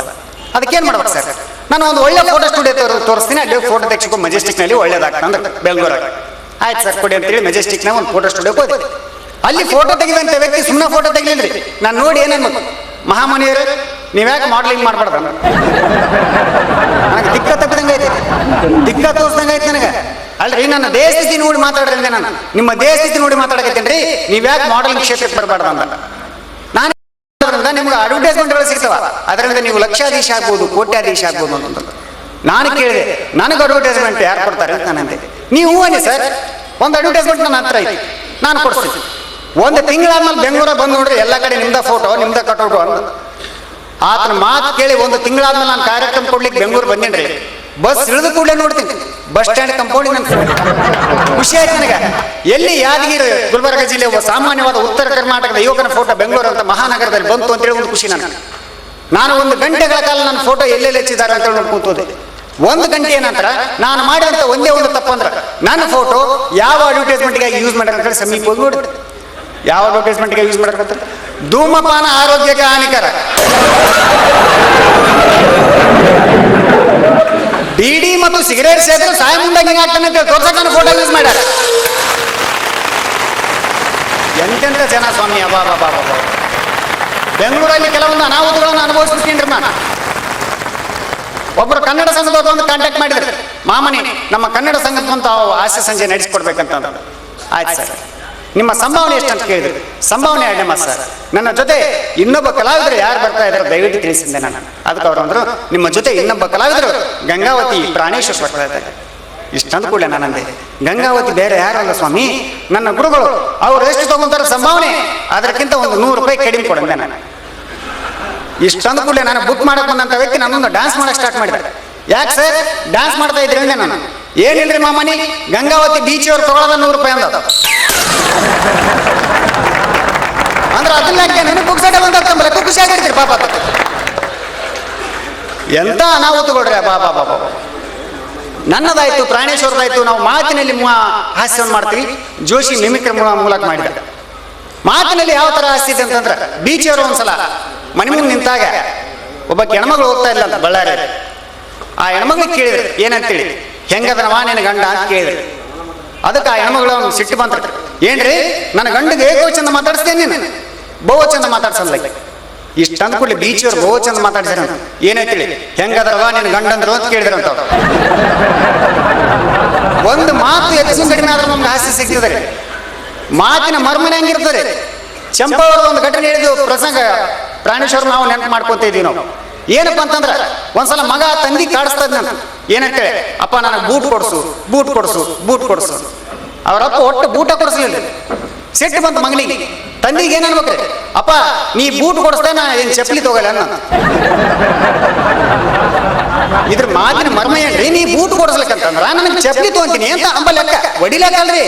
ಅದಕ್ಕೇನು ಮಾಡ್ಬೇಕು ಸರ್? ನಾನು ಒಂದು ಒಳ್ಳೆ ಫೋಟೋ ಸ್ಟುಡಿಯೋ ತೋರಿಸ್ತೀನಿ, ಅಲ್ಲಿ ಫೋಟೋ ತೆಗೆಸ್ಕೊ ಮೆಜೆಸ್ಟಿಕ್ನಲ್ಲಿ ಒಳ್ಳೇದಾಗ್ತದೆ ಅಂದ್ರೆ ಬೆಂಗಳೂರಾಗ. ಆಯ್ತು ಸರ್ ಕೊಡಿ ಅಂತೇಳಿ ಮೆಜೆಸ್ಟಿಕ್ನಾಗ ಒಂದು ಫೋಟೋ ಸ್ಟುಡಿಯೋಕ್ಕೆ ಹೋದೆ. ಅಲ್ಲಿ ಫೋಟೋ ತೆಗೆದಂಥ ವ್ಯಕ್ತಿ ಸುಮ್ಮನೆ ಫೋಟೋ ತೆಗಿಲಿಲ್ರಿ. ನಾನು ನೋಡಿ ಏನೇನು, ಮಹಾಮನಿಯರು ನೀವ್ಯಾಕೆ ಮಾಡಲಿಂಗ್ ಮಾಡಬಾರ್ದು, ನನಗೆ ದಿಕ್ಕ ತಪ್ಪಿದಂಗೆ ಐತೆ, ದಿಕ್ಕ ತೋರಿಸ್ದಂಗೆ ಐತೆ ನನಗೆ. ಅಲ್ರಿ ನನ್ನ ದೇಹ ಸ್ಥಿತಿ ನೋಡಿ ಮಾತಾಡ್ರಿ ಅಂದೆ ನಾನು. ನಿಮ್ಮ ದೇಹ ಸ್ಥಿತಿ ನೋಡಿ ಮಾತಾಡಕತ್ತೇನ್ರಿ, ನೀವ್ಯಾಕೆ ಮಾಡಲಿಂಗ್ ಕ್ಷೇತ್ರಕ್ಕೆ ಬರಬಾರ್ದು ಅಂತ. ನಾನು ನಿಮ್ಗೆ ಅಡ್ವರ್ಟೈಸ್ಮೆಂಟ್ಗಳು ಸಿಗ್ತಾವ, ಅದರಿಂದ ನೀವು ಲಕ್ಷಾಧೀಶ ಆಗ್ಬೋದು, ಕೋಟ್ಯಾಧೀಶ ಆಗ್ಬೋದು ಅಂತ. ನಾನು ಕೇಳಿದೆ, ನನಗೆ ಅಡ್ವರ್ಟೈಸ್ಮೆಂಟ್ ಯಾರು ಕೊಡ್ತಾರೆ ಅಂತ ನಾನು ಅಂದೆ. ನೀವು ಅನ್ನಿ ಸರ್, ಒಂದು ಅಡ್ವರ್ಟೈಸ್ಮೆಂಟ್ ನನ್ನ ಹತ್ರ ಐತಿ, ನಾನು ಕೊಡ್ತೀನಿ. 1 ತಿಂಗಳಾದ್ಮೇಲೆ ಬೆಂಗಳೂರಾಗ ಬಂದು ನೋಡ್ರಿ ಎಲ್ಲ ಕಡೆ ನಿಮ್ದ ಫೋಟೋ ನಿಮ್ದ ಕಟೌಟು ಅಂತ. ಆತನ ಮಾತು ಕೇಳಿ 1 ತಿಂಗಳಾದ್ಮೇಲೆ ನಾನು ಕಾರ್ಯಕ್ರಮ ಕೊಡ್ಲಿಕ್ಕೆ ಬೆಂಗಳೂರು ಬಂದೇನ್ರಿ. ಬಸ್ ಇಳಿದ ಕೂಡಲೇ ನೋಡ್ತೀನಿ ಬಸ್ ಸ್ಟ್ಯಾಂಡ್ ಕಂಪೌಂಡಿಂಗ್ ಅಂತ. ಖುಷಿ ಆಯ್ತು ನನಗೆ. ಎಲ್ಲಿ ಯಾದಗಿರಿ ಗುಲ್ಬರ್ಗ ಜಿಲ್ಲೆ ಒಬ್ಬ ಸಾಮಾನ್ಯವಾದ ಉತ್ತರ ಕರ್ನಾಟಕದ ಯುವಕನ ಫೋಟೋ ಬೆಂಗಳೂರು ಅಂತ ಮಹಾನಗರದಲ್ಲಿ ಬಂತು ಅಂತೇಳಿ ಒಂದು ಖುಷಿ ನನಗೆ. ನಾನು 1 ಗಂಟೆಗಳ ಕಾಲ ನನ್ನ ಫೋಟೋ ಎಲ್ಲೆಲ್ಲಿ ಹೆಚ್ಚಿದ್ದಾರೆ ಅಂತ ನೋಡಿ ಕೂತೋದೆ. 1 ಗಂಟೆಯ ನಂತರ ನಾನು ಮಾಡಿದಂಥ ಒಂದೇ ಒಂದು ತಪ್ಪಂದ್ರೆ, ನನ್ನ ಫೋಟೋ ಯಾವ ಅಡ್ವರ್ಟೈಸ್ಮೆಂಟ್ಗಾಗಿ ಯೂಸ್ ಮಾಡ್ಯಾರ ಅಂತ ಸಮೀಪ ಹೋಗಿ ನೋಡಿದೆ. ಯಾವ ಅಡ್ವರ್ಟೈಸ್ಮೆಂಟ್ಗೆ ಯೂಸ್ ಮಾಡಕಂತ ಧೂಮಪಾನ ಆರೋಗ್ಯಕ್ಕೆ ಹಾನಿಕರ. ಬೀಡಿ ಮತ್ತು ಸಿಗರೇಟ್ ಸೇರಿದ್ರೆ ಸಾಯ ಮುಂದಾಗ ಹಿಂಗಾಗ್ತಾನೆ ಅಂತ ತೋರ್ಸಕ್ಕೆ ಫೋಟೋ ಯೂಸ್ ಮಾಡ್ಯಾರ. ಎಂತೆಂಥ ಜನ ಸ್ವಾಮಿ ಅಬಾಬಾ. ಬೆಂಗಳೂರಲ್ಲಿ ಕೆಲವೊಂದು ಅನಾಹುತಗಳನ್ನು ಅನುಭವಿಸ್ತೀನಿ ನಾನು. ಒಬ್ಬರು ಕನ್ನಡ ಸಂಘದವ್ರು ಒಂದು ಕಾಂಟ್ಯಾಕ್ಟ್ ಮಾಡಿದ್ರು, ಮಾಮನಿ ನಮ್ಮ ಕನ್ನಡ ಸಂಘದ ಅಂತ ಹಾಸ್ಯ ಸಂಜೆ ನಡೆಸಿಕೊಡ್ಬೇಕಂತ. ಆಯ್ತು ಸರ್, ನಿಮ್ಮ ಸಂಭಾವನೆ ಎಷ್ಟು ಅಂತ ಕೇಳಿದ್ರು. ಸಂಭಾವನೆ 2 ಮಾಸ ಸರ್, ನನ್ನ ಜೊತೆ ಇನ್ನೊಬ್ಬ ಕಲಾವಿದರು ಯಾರು ಬರ್ತಾ ಇದ್ದಾರೆ ದಯವಿಟ್ಟು ತಿಳಿಸಿದ್ದೆ ನಾನು. ಅದಕ್ಕೆ ಅವ್ರು ಅಂದರು, ನಿಮ್ಮ ಜೊತೆ ಇನ್ನೊಬ್ಬ ಕಲಾವಿದರು ಗಂಗಾವತಿ ಪ್ರಾಣೇಶ್ವರ್ ಬರ್ತಾ ಇದ್ದಾರೆ. ಇಷ್ಟಂದ ಕೂಡಲೇ ನಾನಂದೆ, ಗಂಗಾವತಿ ಬೇರೆ ಯಾರಲ್ಲ ಸ್ವಾಮಿ, ನನ್ನ ಗುರುಗಳು. ಅವ್ರು ಎಷ್ಟು ತಗೊಂತಾರೆ ಸಂಭಾವನೆ, ಅದಕ್ಕಿಂತ ಒಂದು 100 ರೂಪಾಯಿ ಕಡಿಮೆ ಕೊಡಂದೆ ನಾನು. ಇಷ್ಟಂದ ಕೂಡಲೇ ನಾನು ಬುಕ್ ಮಾಡಕ್ ಬಂದಂತ ವ್ಯಕ್ತಿ ನನ್ನೊಂದು ಡ್ಯಾನ್ಸ್ ಮಾಡಕ್ ಸ್ಟಾರ್ಟ್ ಮಾಡಿದ್ದಾರೆ. ಯಾಕೆ ಸರ್ ಡ್ಯಾನ್ಸ್ ಮಾಡ್ತಾ ಇದ್ರಿ ಅಂದೆ ನಾನು. ಏನಿಲ್ರಿ ಮಾಮನಿ, ಗಂಗಾವತಿ ಬೀಚ್ ಅವ್ರು ತಗೊಳ್ಳೋದ 100 ರೂಪಾಯಿ ಅಂದ. ಅಂದ್ರೆ ಅದನ್ನ ನನಗೆ ಕುಗ್ಸಾಟ ಬಂದ್ರೆ ಖುಷಿ ಆಗಿರ್ತೀರಿ ಪಾಪ. ಎಂತ ಅನಾಹುತಗೊಳ್ರಿ ಬಾಬಾ. ನನ್ನದಾಯ್ತು, ಪ್ರಾಣೇಶ್ವರದಾಯ್ತು. ನಾವು ಮಾತಿನಲ್ಲಿ ಹಾಸ್ಯವನ್ನು ಮಾಡ್ತೀವಿ. ಜೋಶಿ ಮಿಮಿಕ್ರಿ ಮೂಲಕ ಮಾಡಿದ ಮಾತಿನಲ್ಲಿ ಯಾವ ತರ ಹಾಸ್ಯ ಇದೆ ಅಂತಂದ್ರೆ, ಬೀಚ್ ಅವರು ಒಂದ್ಸಲ ಮನೆ ಮುಂದೆ ನಿಂತಾಗ ಒಬ್ಬ ಹೆಣ್ಮಗಳು ಹೋಗ್ತಾ ಇಲ್ಲ ಅಂತ ಬಳ್ಳಾರಿ. ಆ ಹೆಣ್ಮಗಳಿಗೆ ಕೇಳಿದ್ರು ಏನಂತೇಳಿ, ಹೆಂಗದನವಾ ನಿನ್ನ ಗಂಡ ಅಂತ ಕೇಳಿದ್ರು. ಅದಕ್ಕೆ ಆ ಹೆಣ್ಮಗಳು ಅವ್ನು ಸಿಟ್ಟು ಬಂತ, ಏನ್ರಿ ನನ್ನ ಗಂಡಿಗೆ ಏಕೋಚಂದ ಮಾತಾಡಿಸ್ತೇನೆ ನೀನು, ಬಹುಚಂದ ಮಾತಾಡ್ಸಲ್ಲ. ಇಷ್ಟ ಅಂದ್ಕೊಳ್ಳಿ ಬೀಚ್ ಅವ್ರು ಬಹುಚಂದ ಮಾತಾಡ್ಸಿರ. ಏನಂತೇಳಿ, ಹೆಂಗದರವಾ ನಿನ್ನ ಗಂಡಂದ್ರು ಅಂತ ಕೇಳಿದ್ರಂತ. ಒಂದು ಮಾತು ಹೆಚ್ಚು ಕಡಿಮೆ ಆದ್ರೆ ನಮ್ಗೆ ಹಾಸ್ಯ ಸಿಗ್ತದೆ. ಮಾತಿನ ಮರ್ಮನೆ ಹಂಗಿರ್ತದೆ. ಚಂಪಾ ಅವರು ಒಂದು ಘಟನೆ ಹೇಳಿದ್ದು ಪ್ರಸಂಗ ಪ್ರಾಣೇಶ್ವರ ನಾವು ನೆನಪು ಮಾಡ್ಕೊತ ಇದೀವಿ ನಾವು. ಏನಪ್ಪ ಅಂತಂದ್ರೆ, ಒಂದ್ಸಲ ಮಗ ತಂದಿ ಕಾಡಿಸ್ತಾ ಇದ್ನ. ಏನಂತೇಳಿ, ಅಪ್ಪ ನನಗೆ ಬೂಟ್ ಕೊಡ್ಸು, ಬೂಟ್ ಕೊಡ್ಸು, ಬೂಟ್ ಕೊಡ್ಸು. ಅವರಪ್ಪ ಒಟ್ಟು ಬೂಟ ಕೊಡಿಸ್ಲಿಲ್ಲ. ಸಿಟ್ಟು ಬಂತು ಮಗನಿಗೆ. ತಂದಿಗೆ ಏನ್ ಅನ್ಬೇಕ್ರಿ, ಅಪ್ಪ ನೀ ಬೂಟ್ ಕೊಡಿಸ್ದೆ ನಾ ಏನ್ ಚಪ್ಪಲಿ ತಗೋಲ್ಲ ಅನ್ನ. ಇದ್ರ ಮಾತಿನ ಮರ್ಮ ಏನ್ರಿ, ನೀ ಬೂಟ್ ಕೊಡಿಸ್ಲಿಕ್ಕಂತಂದ್ರ ನನಗೆ ಚಪ್ಪಲಿ ತಗೊಂತೀನಿ ಅಂತ ಅಂಬಲೆಕ್ಕ ಹೊಡಿಲಕ್ಕಲ್ರಿ.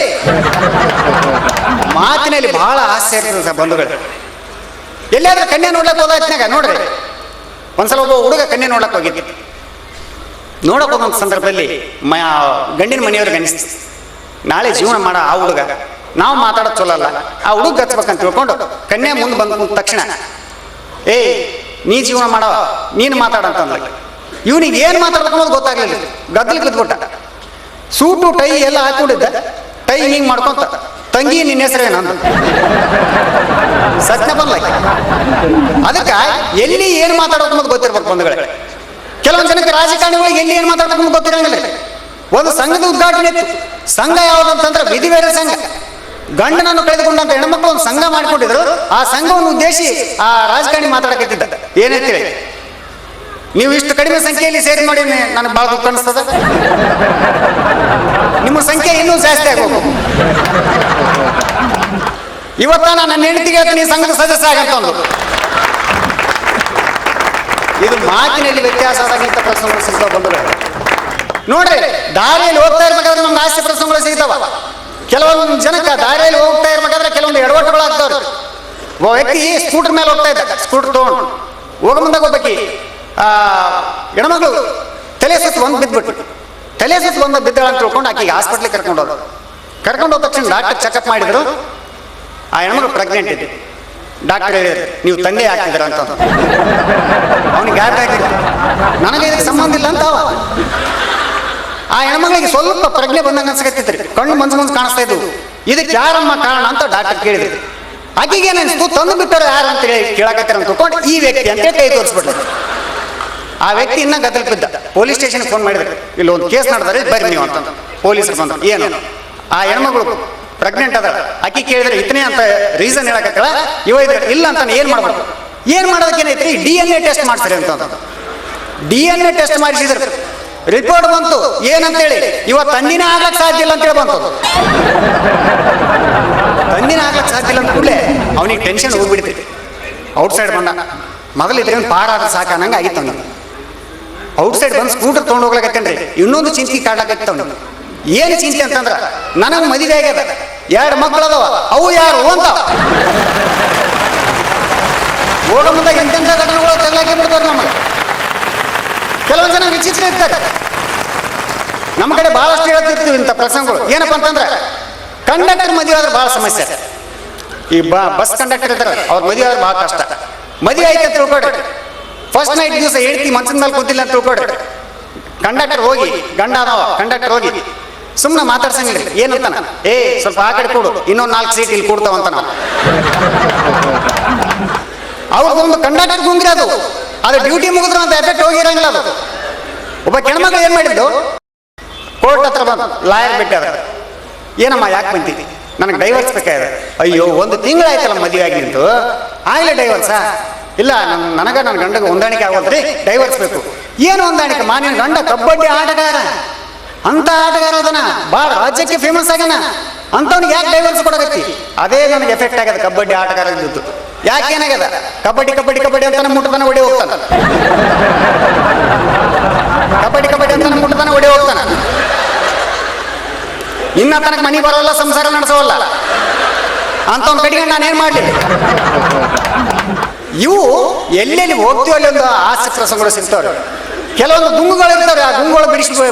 ಮಾತಿನಲ್ಲಿ ಬಹಳ ಹಾಸ್ಯ ಇರ್ತದೆ ಬಂಧುಗಳು. ಎಲ್ಲಾದ್ರೂ ಕನ್ಯೆ ನೋಡ್ಲಕ್ ಹೋದಾತ್ನಾಗ ನೋಡ್ರಿ, ಒಂದ್ಸಲ ಒಬ್ಬ ಹುಡುಗ ಕನ್ಯೆ ನೋಡ್ಲಕ್ ಹೋಗಿದ್ದೆ. ನೋಡಕ್ ಹೋಗೋ ಸಂದರ್ಭದಲ್ಲಿ ಗಂಡಿನ ಮನೆಯವ್ರಿಗೆ ಅನಿಸ್ತು, ನಾಳೆ ಜೀವನ ಮಾಡ ಆ ಹುಡುಗ ನಾವು ಮಾತಾಡೋದು ಚಲೋ ಅಲ್ಲ, ಆ ಹುಡುಗ ಹಚ್ಬೇಕಂತ ತಿಳ್ಕೊಂಡು ಕನ್ಯೆ ಮುಂದೆ ಬಂದ ತಕ್ಷಣ, ನೀ ಜೀವನ ಮಾಡೋ ನೀನು ಮಾತಾಡಂತಂದ. ಇವನಿಗೆ ಏನು ಮಾತಾಡ್ಬೇಕು ಅನ್ನೋದು ಗೊತ್ತಾಗ್ಲಿಲ್ಲ. ಗದ್ದಲಿಗೆ ಬಿದ್ಬಿಟ್ಟ. ಸೂಟು ಟೈ ಎಲ್ಲ ಹಾಕೊಂಡಿದ್ದ. ಟೈ ಹಿಂಗೆ ಮಾಡ್ಕೊಂತ, ತಂಗಿ ನಿನ್ನ ಹೆಸರೇನು ಅಂದ. ಸತ್ಯ ಬಂದ್ಲ. ಅದಕ್ಕೆ ಎಲ್ಲಿ ಏನು ಮಾತಾಡೋದು ಅನ್ನೋದು ಗೊತ್ತಿರ್ಬೇಕು ಬಂಧುಗಳೇ. ಕೆಲವೊಂದು ಜನಕ್ಕೆ ರಾಜಕಾರಣಿಗಳಿಗೆ ಎಲ್ಲಿ ಏನು ಮಾತಾಡಬೇಕು ಅನ್ನೋದು ಗೊತ್ತಿರಂಗಿಲ್ಲ. ಒಂದು ಸಂಘದ ಉದ್ಘಾಟನೆ ಇತ್ತು. ಸಂಘ ಯಾವುದಂತಂದ್ರೆ ವಿಧಿ ಬೇರೆ ಸಂಘ. ಗಂಡನನ್ನು ಕಳೆದುಕೊಂಡಂತ ಹೆಣ್ಮಕ್ಳು ಒಂದು ಸಂಘ ಮಾಡಿಕೊಂಡಿದ್ರು. ಆ ಸಂಘವನ್ನು ಉದ್ದೇಶಿ ಆ ರಾಜಕಾರಣಿ ಮಾತಾಡಕತ್ತಿದ್ದ. ಏನಂತೇಳಿ, ನೀವು ಇಷ್ಟು ಕಡಿಮೆ ಸಂಖ್ಯೆಯಲ್ಲಿ ಸೇರಿ ನೋಡಿ ನನಗೆ ಬಹಳ ದುಃಖ ಅನಿಸ್ತದ. ನಿಮ್ಮ ಸಂಖ್ಯೆ ಇನ್ನೂ ಜಾಸ್ತಿ ಆಗೋದು. ಇವತ್ತ ನನ್ನ ಹೆಂಡತಿಗೆ ನೀ ಸಂಘದ ಸದಸ್ಯ ಆಗಂತ ಒಂದು. ಇದು ಮಾತಿನಲ್ಲಿ ವ್ಯತ್ಯಾಸ ಆದಾಗಿಂತ ಪ್ರಸಂಗಗಳು ಸಿಗ್ತಾವ ಬಂಧುಗಳು. ನೋಡ್ರಿ, ದಾರಿಯಲ್ಲಿ ಹೋಗ್ತಾ ಇರ್ಬೇಕಾದ್ರೆ ನಮ್ಗೆ ಹಾಸ್ಯ ಪ್ರಸಂಗಗಳು ಸಿಗ್ತಾವ. ಕೆಲವೊಂದು ಜನಕ್ಕೆ ದಾರಿಯಲ್ಲಿ ಹೋಗ್ತಾ ಇರ್ಬೇಕಾದ್ರೆ ಕೆಲವೊಂದು ಎಡವಟ್ಟುಗಳು ಆಗ್ತಾವ್ರಿ. ಒಬ್ಬ ವ್ಯಕ್ತಿ ಸ್ಕೂಟರ್ ಮೇಲೆ ಹೋಗ್ತಾ ಇದ್ದ, ಸ್ಕೂಟರ್ ತಗೊಂಡು ಹೋಗ ಮುಂದಾಗ ಹೋಗ್ಬೇಕಿ ಹೆಣ್ಮಗಳು ತಲೆ ಸುತ್ತ ಬಂದು ಬಿದ್ದುಬಿಟ್ಟು, ತಲೆ ಸುತ್ತ ಬಂದು ಬಿದ್ದಾಳ ಅಂತ ತಿಳ್ಕೊಂಡು ಆಕೆಗೆ ಹಾಸ್ಪಿಟ್ಲಿಗೆ ಕರ್ಕೊಂಡು ಹೋದ ತಕ್ಷಣ ಡಾಕ್ಟರ್ ಚೆಕಪ್ ಮಾಡಿದ್ರು. ಆ ಹೆಣ್ಮಗಳು ಪ್ರೆಗ್ನೆಂಟ್ ಇದೆ. ಡಾಕ್ಟರ್ ಹೇಳಿದ್ರು, ನೀವು ತಂದೆ ಆಗ್ತಿದ್ರ ಅಂತ. ಅವನಿಗೆ ಗಾಬರಿ ಆಗಿದ್ರು, ನನಗೆ ಇದಕ್ಕೆ ಸಂಬಂಧ ಇಲ್ಲ ಅಂತ. ಆ ಹೆಣ್ಮಗಳಿಗೆ ಸ್ವಲ್ಪ ಪ್ರಜ್ಞೆ ಬಂದಂಗೆ ಅನ್ಸಕತ್ತಿದ್ರಿ, ಕಣ್ಣು ಮಂಜು ಕಾಣಿಸ್ತಾ ಇದ್ವು. ಇದಕ್ಕೆ ಯಾರಮ್ಮ ಕಾರಣ ಅಂತ ಡಾಕ್ಟರ್ ಕೇಳಿದ್ರು. ಆಕೆಗೆ ಏನಿಸ್ತು, ತಂದು ಬಿಟ್ಟರು ಯಾರು ಅಂತ ಹೇಳಿ ಕೇಳಕತ್ತಾರ ಅಂತ ತಿಳ್ಕೊಂಡು ಈ ವ್ಯಕ್ತಿ ಅಂತ ಕೈ ತೋರಿಸ್ಬಿಟ್ರು. ಆ ವ್ಯಕ್ತಿ ಇನ್ನ ಗದ್ದಲ ಬಿದ್ದ. ಪೊಲೀಸ್ ಸ್ಟೇಷನ್ಗೆ ಫೋನ್ ಮಾಡಿದ್ರು, ಇಲ್ಲಿ ಒಂದು ಕೇಸ್ ನಡೆದ್ರೆ ಬರ್ರಿ ನೀವು ಅಂತ. ಪೊಲೀಸರು ಬಂದ್ರು. ಏನು, ಆ ಹೆಣ್ಮಗಳು ಪ್ರೆಗ್ನೆಂಟ್ ಅದ. ಆಕಿ ಕೇಳಿದ್ರೆ ಇತನೇ ಅಂತ ರೀಸನ್ ಹೇಳಕತ್ತಳ. ಇವ ಇದ್ರೆ ಇಲ್ಲ ಅಂತ ಏನ್ ಮಾಡ್ಬೇಕು, ಏನ್ ಮಾಡೋದಕ್ಕೆ ಏನೈತ್ರಿ, DNA ಟೆಸ್ಟ್ ಮಾಡ್ತಾರೆ ಅಂತ. DNA ಟೆಸ್ಟ್ ಮಾಡಿಸಿದ್ರು. ರಿಪೋರ್ಟ್ ಬಂತು ಏನಂತೇಳಿ, ಇವ ತಂದಿನೇ ಆಗ್ಲಕ್ ಸಾಧ್ಯ ಇಲ್ಲ ಅಂತೇಳಿ ಬಂತು. ತಂದಿನೇ ಆಗ್ಲಕ್ ಸಾಧ್ಯ ಇಲ್ಲ ಅಂತ ಕೂಡಲೇ ಅವನಿಗೆ ಟೆನ್ಷನ್ ಹೋಗ್ಬಿಡ್ತೈತಿ. ಔಟ್ಸೈಡ್ ಬಂದ. ಮೊದಲಿದ್ರೆ ಪಾರಾದ ಸಾಕ ಅನ್ನಂಗೆ ಆಗಿತ್ತು ಅವನಿಗೆ. ಔಟ್ಸೈಡ್ ಬಂದು ಸ್ಕೂಟರ್ ತೊಗೊಂಡು ಹೋಗ್ಲಕತ್ತೇನ್ರಿ, ಇನ್ನೊಂದು ಚಿಂತೆ ಕಾಡ್ಲಕತ್ತ ಅವನಿಗೆ. ಏನು ಚಿಂತೆ ಅಂತಂದ್ರ, ನನಗೆ ಮದುವೆ ಆಗ್ಯದ, 2 ಮಕ್ಕಳದವ, ಅವು ಯಾರು ಅಂತ. ಹೋಗೋ ಮುಂದಾಗ ಎಂತೆಂಥ ಘಟನೆಗಳು ತಗ್ಲಾಕಿ ಬಿಡ್ತಾರೆ ನಮಗೆ. ಕೆಲವೊಂದು ಜನ ವಿಚಿತ್ರ ಇರ್ತಾರೆ. ನಮ್ಮ ಕಡೆ ಬಹಳಷ್ಟು ಹೇಳ್ತಿರ್ತೀವಿ ಇಂಥ ಪ್ರಸಂಗಗಳು. ಏನಪ್ಪ ಅಂತಂದ್ರೆ, ಕಂಡಕ್ಟರ್ ಮದುವೆ ಆದ್ರೆ ಬಹಳ ಸಮಸ್ಯೆ. ಈ ಬಸ್ ಕಂಡಕ್ಟರ್ ಇರ್ತಾರೆ ಅವ್ರ ಮದುವೆ ಆದ್ರೆ ಭಾಳ ಕಷ್ಟ. ಮದುವೆ ಆಯ್ತು ಅಂತ ತಿಳ್ಕೊಡ್ರಿ, ಫಸ್ಟ್ ನೈಟ್ ದಿವಸ ಹೇಳ್ತಿ ಮಂಚದ ಮೇಲೆ ಕೂತಿಲ್ಲ ಅಂತ ತಿಳ್ಕೊಡ್ರಿ. ಕಂಡಕ್ಟರ್ ಹೋಗಿ ಗಂಡ ಅದಾವ, ಕಂಡಕ್ಟರ್ ಹೋಗಿ ಸುಮ್ಮನೆ ಮಾತಾಡ್ಸಂಗಿಲ್ಲ. ಏನಂತಾನ, ಸ್ವಲ್ಪ ಆ ಕಡೆ ಕೊಡು, ಇನ್ನೊಂದು 4 ಸೀಟ್ ಇಲ್ಲಿ ಕೊಡ್ತಾವಂತ ನಾವು. ಅವ್ರದ್ದೊಂದು ಕಂಡಕ್ಟರ್ ಗುಂಗ್ರಿ ಅದು ಡ್ಯೂಟಿ ಮುಗಿದ್ರು ಅಂತ ಎಫೆಕ್ಟ್ ಹೋಗಿರಂಗಿಲ್ಲ ಅದು. ಒಬ್ಬ ಹೆಣ್ಮಗಳು ಏನ್ ಮಾಡಿದ್ದು, ಕೋರ್ಟ್ ಹತ್ರ ಬಂದು ಲಾಯರ್ ಬಿಟ್ಟಾರ. ಏನಮ್ಮ ಯಾಕೆ ಬಂತಿದ್ದಿ, ನನಗೆ ಡೈವರ್ಸ್ ಬೇಕಾಗಿದೆ. ಅಯ್ಯೋ 1 ತಿಂಗಳಾಯ್ತಲ್ಲ ಮದುವೆ ಆಗಿ ನಿಂತು, ಆಗ್ಲೇ ಡೈವರ್ಸಾ? ಇಲ್ಲ ನನ್ನ ಗಂಡಗೆ ಹೊಂದಾಣಿಕೆ ಆಗೋದ್ರಿ, ಡೈವರ್ಸ್ ಬೇಕು. ಏನು ಹೊಂದಾಣಿಕೆ? ಮಾನಿನ ಗಂಡ ಕಬಡ್ಡಿ ಆಟಗಾರ, ಅಂತ ಆಟಗಾರ ಅದನ, ಭಾಳ ರಾಜ್ಯಕ್ಕೆ ಫೇಮಸ್ ಆಗ್ಯಾನ, ಅಂತವ್ನಿಗೆ ಯಾಕೆ ಡೈವರ್ಸ್ ಕೊಡಕತ್ತಿ? ಅದೇ ನನಗೆ ಎಫೆಕ್ಟ್ ಆಗ್ಯದ ಕಬಡ್ಡಿ ಆಟಗಾರ ಇದ್ದು. ಯಾಕೆ ಏನಾಗ್ಯದ? ಕಬಡ್ಡಿ ಕಬಡ್ಡಿ ಕಬಡ್ಡಿ ಅಂತಾನೆ ಮುಟ್ಟತಾನ ಹೊಡೆ ಹೋಗ್ತಾನ, ಕಬಡ್ಡಿ ಕಬಡ್ಡಿ ಅಂತಾನೆ ಮುಟ್ಟತಾನ ಹೊಡೆ ಹೋಗ್ತಾನ. ಇನ್ನ ತನಕ ಮನಿ ಬರೋಲ್ಲ, ಸಂಸಾರ ನಡೆಸೋಲ್ಲ ಅಂತವ್ನ ಕಡೆಗೆ ನಾನೇನ್ ಮಾಡ್ಲಿ? ಇವು ಎಲ್ಲೆಲ್ಲಿ ಹೋಗ್ತೀವಿ ಅಲ್ಲಿ ಒಂದು ಆಸೆ ಪ್ರಸಂಗಗಳು ಸಿಗ್ತಾವ್ರೆ. ಕೆಲವೊಂದು ಗುಂಗುಗಳು ಇರ್ತಾವೆ, ಆ ಗುಂಗುಗಳು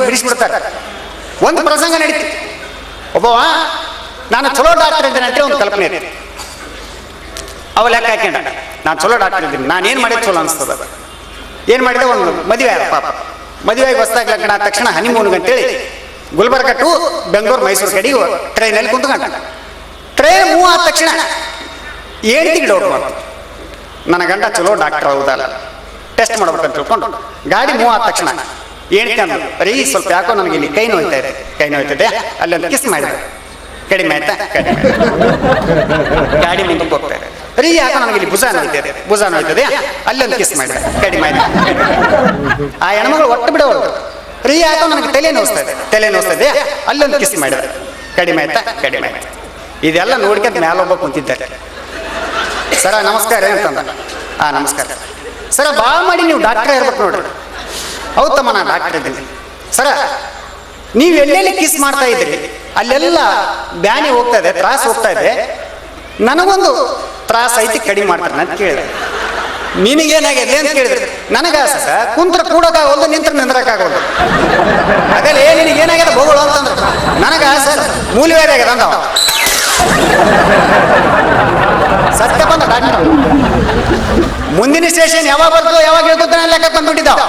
ಬಿಡಿಸ್ಬಿಡ್ತಾರೆ. ಒಂದು ಪ್ರಸಂಗ ನಡೀತಿ, ಒಬ್ಬವ ನಾನು ಚಲೋ ಡಾಕ್ಟರ್ ಇದ್ದೇನೆ ಅಂತ ಒಂದು ಕಲ್ಪನೆ ಇದೆ. ಅವ ಲೆಕ್ಕ ಹಾಕೊಂಡ, ನಾನು ಚಲೋ ಡಾಕ್ಟರ್ ಇದ್ದೀನಿ, ನಾನೇನು ಮಾಡಿದ್ರೆ ಚಲೋ ಅನಿಸ್ತದ. ಏನು ಮಾಡಿದೆ, ಒಂದು ಮದುವೆ ಆಗ ಪಾಪ, ಮದುವೆಗೆ ಹೊಸದಾಗಿ ಲಗ್ನ ಆದ ತಕ್ಷಣ ಹನಿಮೂನ್ಗೆ ಅಂತೇಳಿ ಗುಲ್ಬರ್ಗ ಟು ಬೆಂಗಳೂರು ಮೈಸೂರು ಕಡೆಗೆ ಟ್ರೈನಲ್ಲಿ ಕುಂತ್ಕೊಂಡ. ಟ್ರೈನ್ ಮೂವ್ ಆದ ತಕ್ಷಣ ಏಳ್ತಿಗೆ ಡೌಟ್ ಮಾಡ್ತು, ನನ್ನ ಗಂಡ ಚಲೋ ಡಾಕ್ಟರ್ ಹೌದಲ್ಲ, ಟೆಸ್ಟ್ ಮಾಡ್ಬೇಕಂತ ತಿಳ್ಕೊಂಡು ಗಾಡಿ ಮೂವ್ ಆದ ತಕ್ಷಣ ಏಳ್ತಿ ಅಂದ, ರೀ ಸ್ವಲ್ಪ ಯಾಕೋ ನನಗೆ ಇಲ್ಲಿ ಕೈ ನೋಯ್ತದೆ ಅಲ್ಲೊಂದು ಕಿಸ್ ಮಾಡಿದೆ, ಕಡಿಮೆ ಆಯ್ತಾ? ಕಡಿಮೆ. ಗಾಡಿ ಮುಂದಕ್ಕೆ ಹೋಗ್ತಾ ಇದೆ, ರೀ ಯಾಕೋ ನನಗೆ ಇಲ್ಲಿ ಭುಜ ನೋಯ್ತದೆ ಅಲ್ಲೊಂದು ಕಿಸ್ ಮಾಡಿದೆ, ಕಡಿಮೆ ಆಯ್ತಾ? ಆ ಹೆಣ್ಮಗಳು ಒಟ್ಟು ಬಿಡೋದು, ರೀ ಯಾಕೋ ನನಗೆ ತಲೆ ನೋಸ್ತಾ ಇದೆ ಅಲ್ಲೊಂದು ಕಿಸ್ ಮಾಡಿದೆ, ಕಡಿಮೆ ಆಯ್ತಾ? ಕಡಿಮೆ ಆಯ್ತಾ? ಇದೆಲ್ಲ ನೋಡ್ಕೊಂತ ಮ್ಯಾಲೊಬ್ಬ ಕುಂತಿದ್ದಾರೆ. ಸರ ನಮಸ್ಕಾರ ಅಂತಂದ. ನಮಸ್ಕಾರ ಸರ, ಭಾಳ ಮಾಡಿ ನೀವು ಡಾಕ್ಟರ್ ಇರ್ಬೇಕು ನೋಡ್ರಿ. ಹೌದಮ್ಮ ನಾನು ಡಾಕ್ಟರ್ ಇದ್ದೀನಿ. ಸರ ನೀವು ಎಲ್ಲೆಲ್ಲಿ ಕಿಸ್ ಮಾಡ್ತಾ ಇದ್ದೀರಿ ಅಲ್ಲೆಲ್ಲ ಬ್ಯಾನಿ ಹೋಗ್ತಾ ಇದೆ, ತ್ರಾಸ ಹೋಗ್ತಾ ಇದೆ, ನನಗೊಂದು ತ್ರಾಸ ಐತಿ, ಕಡಿಮೆ ಮಾಡ್ತಾರೆ ಅಂತ ಕೇಳಿದೆ. ನಿನಗೇನಾಗಿದೆ ಅಂತ ಕೇಳಿದ್ರೆ, ನನಗ ಸರ್ ಕುಂತ್ರ ಕೂಡಕ್ಕಾಗೋದು, ನಿಂತ್ರ ನಿಂದ್ರಕ್ಕಾಗೋದು. ಅದೆಲ್ಲ ನಿನಗೇನಾಗ್ಯದ ಬೋಗಳು ಅಂತಂದ್ರೆ, ನನಗ ಸರ್ ಮೂಲವೇದ ಆಗ್ಯದ ಅಂದವ. ಸತ್ಯ ಬಂದ ಡಾಕ್ಟರ್. ಮುಂದಿನ ಸ್ಟೇಷನ್ ಯಾವಾಗ ಬರ್ತದೋ ಯಾವಾಗ ಹೇಳ್ಕೊತಾನೆ ಲೆಕ್ಕ ಬಂದ್ಬಿಟ್ಟಿದ್ದಾವ.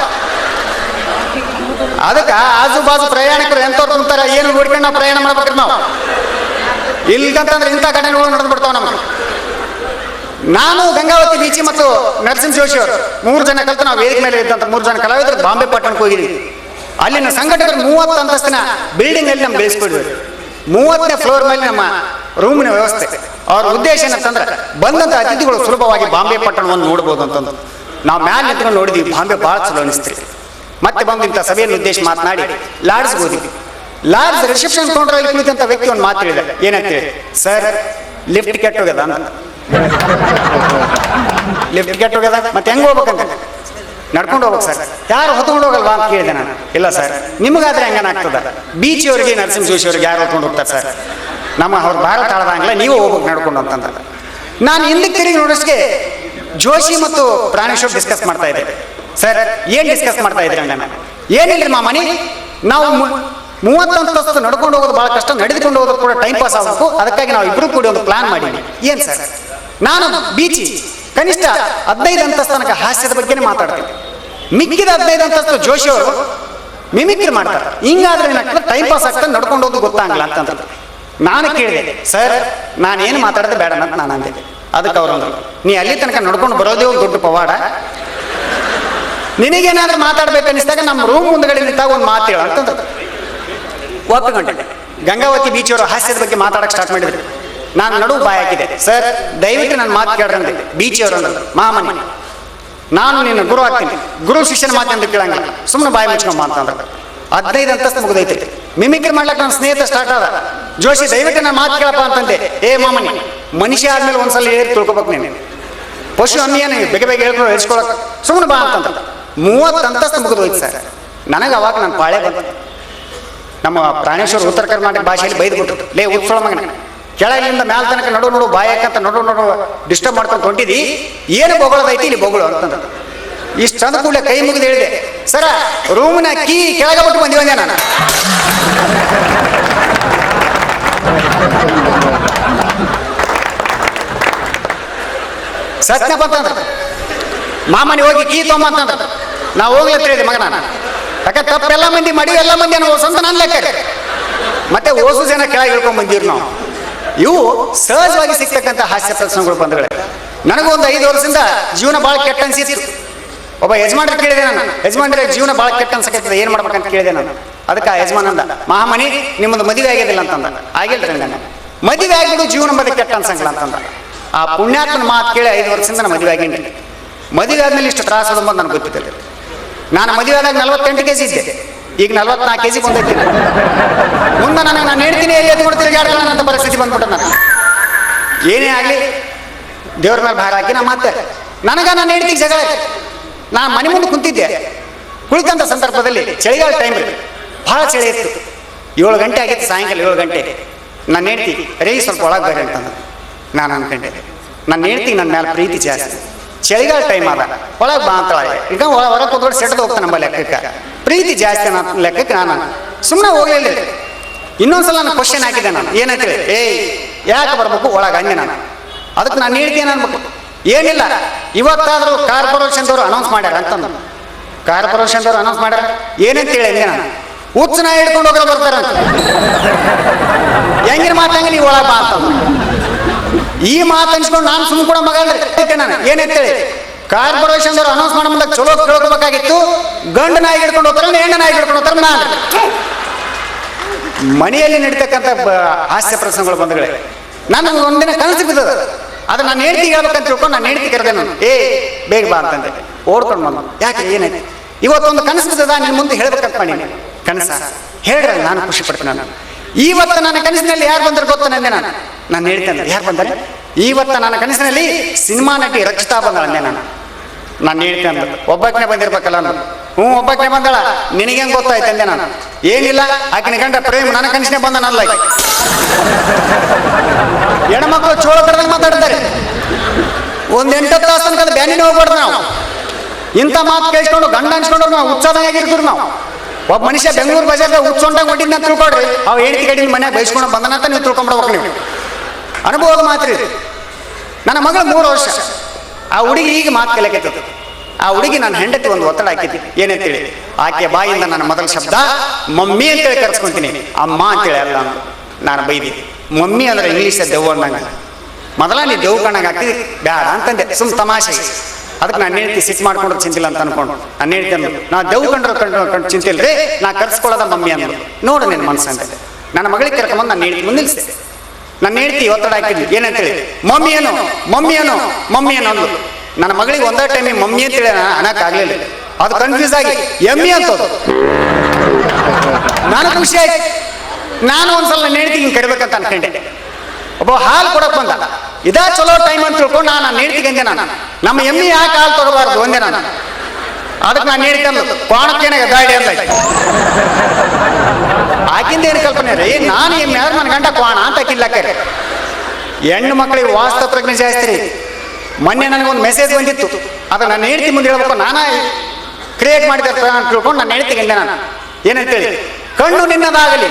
ಅದಕ್ಕೆ ಆಜು ಬಾಜು ಪ್ರಯಾಣಿಕರು ಎಂತವ್ರು ಅಂತಾರ, ಏನು ನೋಡ್ಕೊಂಡು ನಾವು ಪ್ರಯಾಣ ಮಾಡ್ಬೇಕ್ರಿ ನಾವು. ಇಲ್ಗಂತಂದ್ರೆ ಇಂಥ ಘಟನೆಗಳು ನಡೆದು ಬಿಡ್ತಾವ ನಮಗೆ. ನಾನು ಗಂಗಾವತಿ ಬೀಚಿ ಮತ್ತು ನರಸಿಂಹ ಜೋಶಿ ಅವರು 3 ಜನ ಕಲಿತು ನಾವು ವೇದಿಕೆ ಮೇಲೆ ಇದ್ದಂತ 3 ಜನ ಕಲಾವಿದರು ಬಾಂಬೆ ಪಟ್ಟಣಕ್ಕೆ ಹೋಗಿದ್ದೀವಿ. ಅಲ್ಲಿನ ಸಂಘಟಕರು 30 ಅಂತಸ್ತಿನ ಬಿಲ್ಡಿಂಗ್ ಅಲ್ಲಿ ನಮ್ಗೆ ಬೆಳೆಸ್ಕೊಡ್ವಿ. 30ನೇ ಫ್ಲೋರ್ ಮೇಲೆ ನಮ್ಮ ರೂಮಿನ ವ್ಯವಸ್ಥೆ. ಅವ್ರ ಉದ್ದೇಶ ಏನಂತಂದ್ರೆ, ಬಂದಂತ ಅತಿಥಿಗಳು ಸುಲಭವಾಗಿ ಬಾಂಬೆ ಪಟ್ಟಣವನ್ನು ನೋಡ್ಬೋದು ಅಂತಂದು ನಾವು ಮ್ಯಾಲೆ ನಿಂತ್ಕೊಂಡು ನೋಡಿದ್ವಿ. ಬಾಂಬೆ ಭಾಳ ಚಲೋ ಅನಿಸ್ತೀರಿ. ಮತ್ತೆ ಬಂದು ಇಂಥ ಸಭೆಯನ್ನು ಉದ್ದೇಶ ಮಾತನಾಡಿ ಲಾಡ್ಜ್ಗೆ ಹೋದಿದ್ವಿ. ಲಾಡ್ಜ್ ರಿಸೆಪ್ಷನ್ ಕೌಂಟರ್ ಕುಳಿತಂತ ವ್ಯಕ್ತಿ ಒಂದು ಮಾತು ಹೇಳಿದ. ಏನಂತೇಳಿ, ಸರ್ ಲಿಫ್ಟ್ ಕೆಟ್ಟೋಗ್ಯದ ಅಂತ. ಲಿಫ್ಟ್ ಕೆಟ್ಟೋಗ್ಯದ ಮತ್ತೆ ಹೆಂಗ್ ಹೋಗ್ಬೇಕಂತ? ನಡ್ಕೊಂಡು ಹೋಗ್ಬೇಕು ಸರ್. ಯಾರು ಹೊತ್ಕೊಂಡು ಹೋಗಲ್ವಾ ಅಂತ ಕೇಳಿದೆ ನಾನು. ಇಲ್ಲ ಸರ್, ನಿಮಗಾದ್ರೆ ಹೆಂಗನಾಗ್ತದ? ಬೀಚ್ ಅವರಿಗೆ ನರಸಿಂಹ ಜೋಶಿ ಅವ್ರಿಗೆ ಯಾರು ಹೊತ್ಕೊಂಡು ಹೋಗ್ತಾರೆ ಸರ್? ಅವ್ರು ಭಾರತ ಆಳದಂಗಿಲ್ಲ, ನೀವು ಹೋಗ್ಬೇಕು ನಡ್ಕೊಂಡು ಅಂತಂದ. ನಾನು ಹಿಂದಕ್ಕೆ ತಿರುಗಿ ನೋಡೋಷ್ಟೇ ಜೋಶಿ ಮತ್ತು ಪ್ರಾಣೇಶ್ ಡಿಸ್ಕಸ್ ಮಾಡ್ತಾ ಇದ್ದೆ. ಸರ್ ಏನ್ ಡಿಸ್ಕಸ್ ಮಾಡ್ತಾ ಇದ್ರಿ ಹಂಗ? ಏನಿಲ್ಲ ಮಾಮನಿ, ನಾವು 30 ಅಂತಸ್ತು ನಡ್ಕೊಂಡು ಹೋಗೋದು ಭಾಳ ಕಷ್ಟ, ನಡೆದುಕೊಂಡು ಹೋಗೋದು ಕೂಡ ಟೈಮ್ ಪಾಸ್ ಆಗಬೇಕು. ಅದಕ್ಕಾಗಿ ನಾವು ಇಬ್ರು ಕೂಡಿ ಒಂದು ಪ್ಲಾನ್ ಮಾಡಿದ್ವಿ. ಏನ್ ಸರ್? ನಾನು ಬೀಚಿ ಕನಿಷ್ಠ 15 ಅಂತಸ್ತು ತನಕ ಹಾಸ್ಯದ ಬಗ್ಗೆನೇ ಮಾತಾಡ್ತೀನಿ, ಮಿಕ್ಕಿದ 15 ಅಂತಸ್ತು ಜೋಶಿ ಅವರು ಮಿಮಿಕ್ರಿ ಮಾಡ್ತಾರೆ. ಹಿಂಗಾದ್ರೆ ಏನಾಗ್ತದೆ, ಟೈಮ್ ಪಾಸ್ ಆಗ್ತದೆ, ನಡ್ಕೊಂಡು ಹೋಗೋದು ಗೊತ್ತಾಗಲ್ಲ ಅಂತಂದ್ರೆ ನಾನು ಕೇಳಿದೆ, ಸರ್ ನಾನೇನು ಮಾತಾಡೋದು ಬೇಡ ಅಂತ ನಾನು ಅಂದೆ. ಅದಕ್ಕೆ ಅವ್ರಂದ್ರು, ನೀ ಅಲ್ಲಿ ತನಕ ನಡ್ಕೊಂಡು ಬರೋದೇ ಒಂದು ದೊಡ್ಡ ಪವಾಡ, ನಿನಗೇನಾದ್ರೂ ಮಾತಾಡ್ಬೇಕನ್ನಿಸ್ದಾಗ ನಮ್ಮ ರೂಮ್ ಮುಂದಗಡೆ ನಿಂತಾಗ ಒಂದು ಮಾತು ಹೇಳ ಅಂತಂದ್ರೆ ಒಪ್ಪಿಕೊಂಡೆ. ಗಂಗಾವತಿ ಬೀಚ್ ಅವರು ಹಾಸ್ಯದ ಬಗ್ಗೆ ಮಾತಾಡಕ್ಕೆ ಸ್ಟಾರ್ಟ್ ಮಾಡಿದ್ರು. ನಾನು ನಡುವು ಬಾಯ್ ಹಾಕಿದೆ. ಸರ್ ದಯವಿಟ್ಟು ನನ್ನ ಮಾತು ಕೇಳ್ರಂದೆ. ಬೀಚ್ ಅವರು ಅಂದ್ರು, ಮಾಮನಿ ನಾನು ನಿನ್ನ ಗುರು ಆಗ್ತೀನಿ, ಗುರು ಶಿಷ್ಯನ ಮಾತಂತ ಕೇಳಂಗಿಲ್ಲ, ಸುಮ್ಮನೆ ಬಾಯಿ ಮುಚ್ಕೊಂಬ ಅಂತಂದ್ರೆ 15 ಅಂತಸ್ತು ಮುಗಿದೈತಿ. ಮಿಮಿಕ್ರಿ ಮಾಡ್ಲಕ್ಕೆ ನನ್ನ ಸ್ನೇಹಿತ ಸ್ಟಾರ್ಟ್ ಆದ. ಜೋಶಿ ದಯವಿಟ್ಟು ನನ್ನ ಮಾತು ಕೇಳಪ್ಪ ಅಂತಂದೆ. ಮಾಮನಿ ಮನುಷ್ಯ ಆದ್ಮೇಲೆ ಒಂದ್ಸಲ ಹೇಳಿ ತಿಳ್ಕೊಬೇಕು, ನೀನು ಪಶು ಅನ್ನೇನು ಬೇಗ ಬೇಗ ಹೇಳ್ಕೊಳಕ್ ಸುಮ್ಮನೆ ಬಾ ಅಂತಂತ. 30 ಅಂತಸ್ತು ಮುಗಿದೋಯ್ತು ಸರ್. ನನಗೆ ಅವಾಗ ನನ್ನ ಪಾಳೆ ಬಂತ. ನಮ್ಮ ಪ್ರಾಣೇಶ್ವರ ಉತ್ತರ ಕರ್ನಾಟಕ ಭಾಷೆಯಲ್ಲಿ ಬೈದ್ಬಿಟ್ಟು, ಲೇ ಉತ್ಸವ ಮಗನ, ಕೆಳಗಿನಿಂದ ಮ್ಯಾಲ ತನಕ ನೋಡು ಬಾಯಕ್ಕಂತ ನೋಡು ಡಿಸ್ಟರ್ಬ್ ಮಾಡ್ಕೊಂಡು ಹೊಂಟಿದಿ, ಏನು ಬೊಗಳದೈತಿ ಇಲ್ಲಿ ಬೊಗಳು ಅಂತಂದ. ಇಷ್ಟು ಚಂದ ಕೂಡಲೇ ಕೈ ಮುಗಿದು ಹೇಳಿದೆ, ಸರ ರೂಮ್ನ ಕೀ ಕೆಳಗೆ ಬಿಟ್ಟು ಬಂದಿವಂದೆ ನಾನು. ಸತ್ಯ ಬಂತಂದ್ರೆ ಮಾಮನಿ ಹೋಗಿ ಕೀ ತೊಗೊಂಬಂತಂದ್ರೆ ನಾವು ಹೋಗ್ಲತ್ತ ಹೇಳಿದೆ ಮಗ ನಾನು. ಯಾಕೆ ತಪ್ಪೆಲ್ಲ ಮಂದಿ ಮಾಡಿ ಎಲ್ಲ ಮಂದಿ ಓಸಂತ ನನ್ನ ಲೆಕ್ಕ. ಮತ್ತೆ ಓಸು ಜನ ಕೆಳಗೆ ಇಳ್ಕೊಂಡ್ ಬಂದಿವ್ರು ನಾವು. ಇವು ಸಹಜವಾಗಿ ಸಿಗ್ತಕ್ಕಂಥ ಹಾಸ್ಯ ಪ್ರಸಂಗಗಳು ಬಂಧುಗಳೇ. ನನಗೂ ಒಂದು 5 ವರ್ಷದಿಂದ ಜೀವನ ಭಾಳ ಕೆಟ್ಟ ಅನ್ಸಿತ್ತು. ಒಬ್ಬ ಯಜಮಾನ್ರ ಕೇಳಿದೆ ನಾನು, ಯಜಮಾನ್ರೆ ಜೀವನ ಭಾಳ ಕೆಟ್ಟ ಅನ್ಸಕತ್ತದೆ, ಏನು ಮಾಡ್ಬೇಕಂತ ಕೇಳಿದೆ ನಾನು. ಅದಕ್ಕೆ ಆ ಯಜಮಾನ್ ಅಂದ, ಮಹಾಮನಿ ನಿಮ್ಮದು ಮದುವೆ ಆಗಿದಿಲ್ಲ ಅಂತಂದ. ಆಗಿಲ್ರಿ ನಾನು, ಮದುವೆ ಆಗಿಬಿಡು ಜೀವನ ಬಗ್ಗೆ ಕೆಟ್ಟ ಅನ್ಸಂಗಿಲ್ಲ ಅಂತಂದ. ಆ ಪುಣ್ಯಾತ್ಮನ ಮಾತು ಕೇಳಿ 5 ವರ್ಷದಿಂದ ನಾನು ಮದುವೆ ಆಗೇನಿ. ಮದುವೆ ಆದ್ಮೇಲೆ ಇಷ್ಟು ತ್ರಾಸ ಬಂದು ನನಗೆ ಗೊತ್ತಿದ್ದಿಲ್ಲ. ನಾನು ಮದುವೆ ಆದಾಗ 48 kg ಇದ್ದೆ, ಈಗ 44 kg ಬಂದೈತಿ. ಮುಂದೆ ನಾನು ಹೇಳ್ತೀನಿ ಎಲ್ಲಿ ಎದ್ದು ಕೊಡ್ತೀನಿ ಅಂತ ಪರಿಸ್ಥಿತಿ ಬಂದ್ಬಿಟ್ಟ. ನಾನು ಏನೇ ಆಗಲಿ ದೇವ್ರ ಮೇಲೆ ಭಾರ ಹಾಕಿ ನಾ ಮತ್ತೆ ನಾನು ಹೇಳ್ತೀನಿ ಜಗಳ. ನಾ ಮನೆ ಮುಂದೆ ಕುಂತಿದ್ದೆ, ಕುಳಿತಂಥ ಸಂದರ್ಭದಲ್ಲಿ ಚಳಿಗಾಲ ಟೈಮ್ ಭಾಳ ಚಳಿ ಇತ್ತು. 7 ಗಂಟೆ ಆಗಿತ್ತು, ಸಾಯಂಕಾಲ 7 ಗಂಟೆ. ನಾನು ಹೇಳ್ತೀನಿ ರೇ ಸ್ವಲ್ಪ ಒಳಗೆ ಬರ್ರಿ ಅಂತಂದ್ರೆ ನಾನು ಅನ್ಕೊಂಡೆ. ನಾನು ಹೇಳ್ತೀನಿ ನನ್ನ ಮೇಲೆ ಪ್ರೀತಿ ಜಾಸ್ತಿ, ಚಳಿಗಾಲ ಟೈಮ್ ಆದ ಒಳಗೆ ಬಾ ಅಂತಳ. ಈಗ ಹೊರಗೆ ಕೂತ್ಕೊಂಡು ಸೆಟ್ದು ಹೋಗ್ತಾನೆ ನಮ್ಮ ಲೆಕ್ಕಕ್ಕೆ, ಪ್ರೀತಿ ಜಾಸ್ತಿ ಅನ್ನೋ ಲೆಕ್ಕಕ್ಕೆ ನಾನು ಸುಮ್ಮನೆ ಹೋಗಲಿಲ್ಲ. ಇನ್ನೊಂದ್ಸಲ ನಾನು ಕ್ವಶನ್ ಹಾಕಿದ್ದೆ ನಾನು, ಏನಂತೇಳಿ ಯಾಕೆ ಬರ್ಬೇಕು ಒಳಗೆ ಅಂದೆ ನಾನು. ಅದಕ್ಕೆ ನಾನು ಹೇಳ್ತೀನಿ ಅನ್ಬೇಕು, ಏನಿಲ್ಲ ಇವತ್ತಾದರೂ ಕಾರ್ಪೊರೇಷನ್ದವ್ರು ಅನೌನ್ಸ್ ಮಾಡ್ಯಾರ ಅಂತಂದು. ಕಾರ್ಪೊರೇಷನ್ದವ್ರು ಅನೌನ್ಸ್ ಮಾಡ್ಯಾರ ಏನಂತೇಳಿ ಅಂದೆ ನಾನು, ಹುಚ್ಚನ ಹಿಡ್ಕೊಂಡು ಹೋಗೋರು ಬರ್ತಾರಂತ. ಹೆಂಗಿನ ಮಾತಂಗೆ ನೀವು ಒಳಗೆ ಬಾ ಅಂತಂದು. ಈ ಮಾತು ಅನ್ಸ್ಕೊಂಡು ನಾನು ಸುಮ್ಮ ಕೂಡ ಮಗ ನಾನು ಏನಂತೇಳಿ ಕಾರ್ಪೊರೇಷನ್ದವ್ರು ಅನೌನ್ಸ್ ಮಾಡೋ ಮುಂದೆ ಚಲೋ ಕೇಳ್ಕೋಬೇಕಾಗಿತ್ತು. ಗಂಡು ನಾಯಿ ಹಿಡ್ಕೊಂಡು ಹೋಗ್ತಾರೆ, ಹೆಣ್ಣು ನಾಯಿ ಹಿಡ್ಕೊಂಡು ಹೋಗ್ತಾರೆ. ನಾನು ಮನೆಯಲ್ಲಿ ನಡೀತಕ್ಕಂಥ ಹಾಸ್ಯ ಪ್ರಸಂಗಗಳು ಬಂಧುಗಳೇ, ನಾನು ಒಂದಿನ ಕನಸು ಬಿದ್ದದ. ಅದು ನಾನು ಹೇಳ್ತಿ ಹೇಳ್ಬೇಕಂತ ತಿಳ್ಕೊಂಡು ನಾನು ಹೇಳ್ತಿ ಕರೆದೆ ನಾನು, ಬೇಗ ಬಾ ಅಂತಂದೆ. ಓಡ್ಕೊಂಡು ಬಂದು ಯಾಕೆ ಏನಾಯ್ತು ಇವತ್ತೊಂದು ಕನಸು ಬಿದ್ದದ, ನಿನ್ನ ಮುಂದೆ ಹೇಳ್ಬೇಕಂತ ಮಾಡಿ. ಕನಸ ಹೇಳ್ರಿ, ನಾನು ಖುಷಿ ಪಡ್ತೀನಿ. ನಾನು ಇವತ್ತು ನನ್ನ ಕನಸಿನಲ್ಲಿ ಯಾರು ಬಂದ್ರೆ ಗೊತ್ತ ನಂದೆ ನಾನು ಹೇಳ್ತೇನೆ. ಯಾರು ಬಂದರೆ ಇವತ್ತು ನನ್ನ ಕನಸಿನಲ್ಲಿ ಸಿನಿಮಾ ನಟಿ ರಕ್ಷಿತಾ ಬಂದಳ ಅಂದೆ ನಾನು ಹೇಳ್ತೇನೆ. ಒಬ್ಬಕ್ಕನೇ ಬಂದಿರ್ಬೇಕಲ್ಲ ನಾನು. ಒಬ್ಬಕ್ಕನೇ ಬಂದಳ, ನಿನಗೇನು ಗೊತ್ತಾಯ್ತು ಅಂದೆ ನಾನು. ಏನಿಲ್ಲ, ಆಕಿನ ಗಂಡ ಪ್ರೇಮ್ ನನ್ನ ಕನಸಿನೇ ಬಂದನಲ್ಲ. ಹೆಣ್ಮಕ್ಳು ಚೋಳ ಕಡ್ದಂಗೆ ಮಾತಾಡ್ತಾರೆ. ಒಂದು 8 ತಾಸು ತನಕ ಬ್ಯಾನಿನೇ ಹೋಗ್ಬಾರ್ದು ನಾವು. ಇಂಥ ಮಾತು ಕೇಳಿಸ್ಕೊಂಡು ಗಂಡ ಅನ್ಸ್ಕೊಂಡ್ರು ನಾವು ಉತ್ಸಾಹವಾಗಿರ್ತೀವಿ ನಾವು. ಒಬ್ಬ ಮನುಷ್ಯ ಬೆಂಗಳೂರು ಬಜಾರ್ದಾಗ ಹುಚ್ಚೊಂಡಾಗ ಹೊಟ್ಟಿದ್ನ ಅಂತ ತಿಳ್ಕೊಡ್ರಿ, ಅವ್ ಹೆಂಡತಿ ಗಡಿನ ಮನ್ಯಾಗ ಬಯಸ್ಕೊಂಡು ಬಂದನಂತ ನೀವು ತಿಳ್ಕೊಂಡ್ಬಿಡ್ಬೇಕು. ನೀವು ಅನುಭವದ ಮಾತ್ರ ಇದು. ನನ್ನ ಮಗಳು 3 ವರ್ಷ, ಆ ಹುಡುಗಿ ಈಗ ಮಾತು ಕಲಿಯಕೈತದ. ಆ ಹುಡುಗಿ ನನ್ನ ಹೆಂಡತಿ ಒಂದು ಒತ್ತಡ ಹಾಕಿದ್ದೆ. ಏನಂತೇಳಿ ಆಕೆ ಬಾಯಿಂದ ನನ್ನ ಮೊದಲ ಶಬ್ದ ಮಮ್ಮಿ ಅಂತೇಳಿ ಕರೆಸ್ಕೊಂತೀನಿ, ಅಮ್ಮ ಅಂತೇಳಿ ಅಲ್ಲ ಅಂದು. ನಾನು ಬೈದಿ, ಮಮ್ಮಿ ಅಂದ್ರೆ ಇಂಗ್ಲೀಷ್ ದೆವ್ವ ಅಂದಂಗ. ಮೊದಲ ನೀ ದೆವ್ವ ಕಣ್ಣಾಗ ಹಾಕ್ತಿದ್ದಿ, ಬ್ಯಾಡ ಅಂತಂದೆ ಸುಮ್ ತಮಾಷೆ. ಅದಕ್ಕೆ ನಾನು ಹೇಳ್ತಿ ಸಿಟ್ಟು ಮಾಡ್ಕೊಂಡ್ರೆ ಚಿಂತಿಲ್ಲ ಅಂತ ಅನ್ಕೊಂಡು ನಾನು ಹೇಳ್ತೇನೆ, ನಾ ದೆವ್ವ ಕಂಡು ಚಿಂತಿಲ್ರಿ, ನಾ ಕರ್ಸ್ಕೊಳ್ಳೋದ ಮಮ್ಮಿ ಅಂದ್ರು. ನೋಡು ನಿನ್ನ ಮನಸ್ಸು ಅಂತ ನನ್ನ ಮಗಳಿಗೆ ಕರ್ಕೊಂಬಂದು ನಾನು ಹೇಳ್ತಿ ಮುಂದಿಲ್ಸೆ. ನಾನು ಹೇಳ್ತಿ ಒತ್ತಡ ಹಾಕಿದ್ವಿ. ಏನಂತೇಳಿ ಮಮ್ಮಿ ಏನು ಮಮ್ಮಿ ಏನು ಮಮ್ಮಿ ಏನು ಅಂದು. ನನ್ನ ಮಗಳಿಗೆ ಒಂದೇ ಟೈಮಿಗೆ ಮಮ್ಮಿ ಅಂತೇಳಿ ಅನ್ನಕ್ಕಾಗಲಿಲ್ಲ. ಅದು ಕನ್ಫ್ಯೂಸ್ ಆಗಿ ಎಮ್ಮಿ ಅಂತದ್ದು. ನಾನು ಖುಷಿ ಆಯ್ತು. ನಾನು ಒಂದ್ಸಲ ನನ್ನ ಹೇಳ್ತಿ ಹಿಂಗೆ ಕರಿಬೇಕಂತ ಅನ್ಕೊಂಡೆ. ಒಬ್ಬ ಹಾಲು ಕೊಡಕ್ ಬಂದ, ಇದಾ ಚಲೋ ಟೈಮ್ ಅಂತ ತಿಳ್ಕೊಂಡು ನಾನು ಹೇಳ್ತಿಗೆ ಅಂದೆ. ನಾನು ನಮ್ಮ ಎಮ್ಮಿ ಯಾಕೆ ಹಾಲು ತೊಗೊಬಾರ್ದು ಒಂದೇ ನಾನು. ಅದಕ್ಕೆ ನಾನು ಹೇಳ್ತಂದು ಕೋಣಕ್ಕೇನೆ ಗಾಡಿ ಅಂತ ಆಕಿಂದ ಏನು ಕಲ್ಪನೆ ರೀ, ನಾನು ಎಮ್ಮೆ ಯಾರು ನನ್ನ ಗಂಡ ಕೋಣ ಅಂತ ಹಾಕಿಲ್ಲಕ್ಕೆ. ಹೆಣ್ಣು ಮಕ್ಕಳಿಗೆ ವಾಸ್ತವಜ್ಞ ಜಾಸ್ತಿ ರೀ. ಮೊನ್ನೆ ನನಗೊಂದು ಮೆಸೇಜ್ ಬಂದಿತ್ತು, ಅದು ನಾನು ಹೇಳ್ತಿ ಮುಂದೆ ಹೇಳ್ಬೇಕು, ನಾನಾ ಕ್ರಿಯೇಟ್ ಮಾಡಿದ ಅಂತ ತಿಳ್ಕೊಂಡು ನಾನು ಹೇಳ್ತಿಗೆ ಅಂದೆ. ನಾನು ಏನಂತೇಳಿ ಕಣ್ಣು ನಿನ್ನದಾಗಲಿ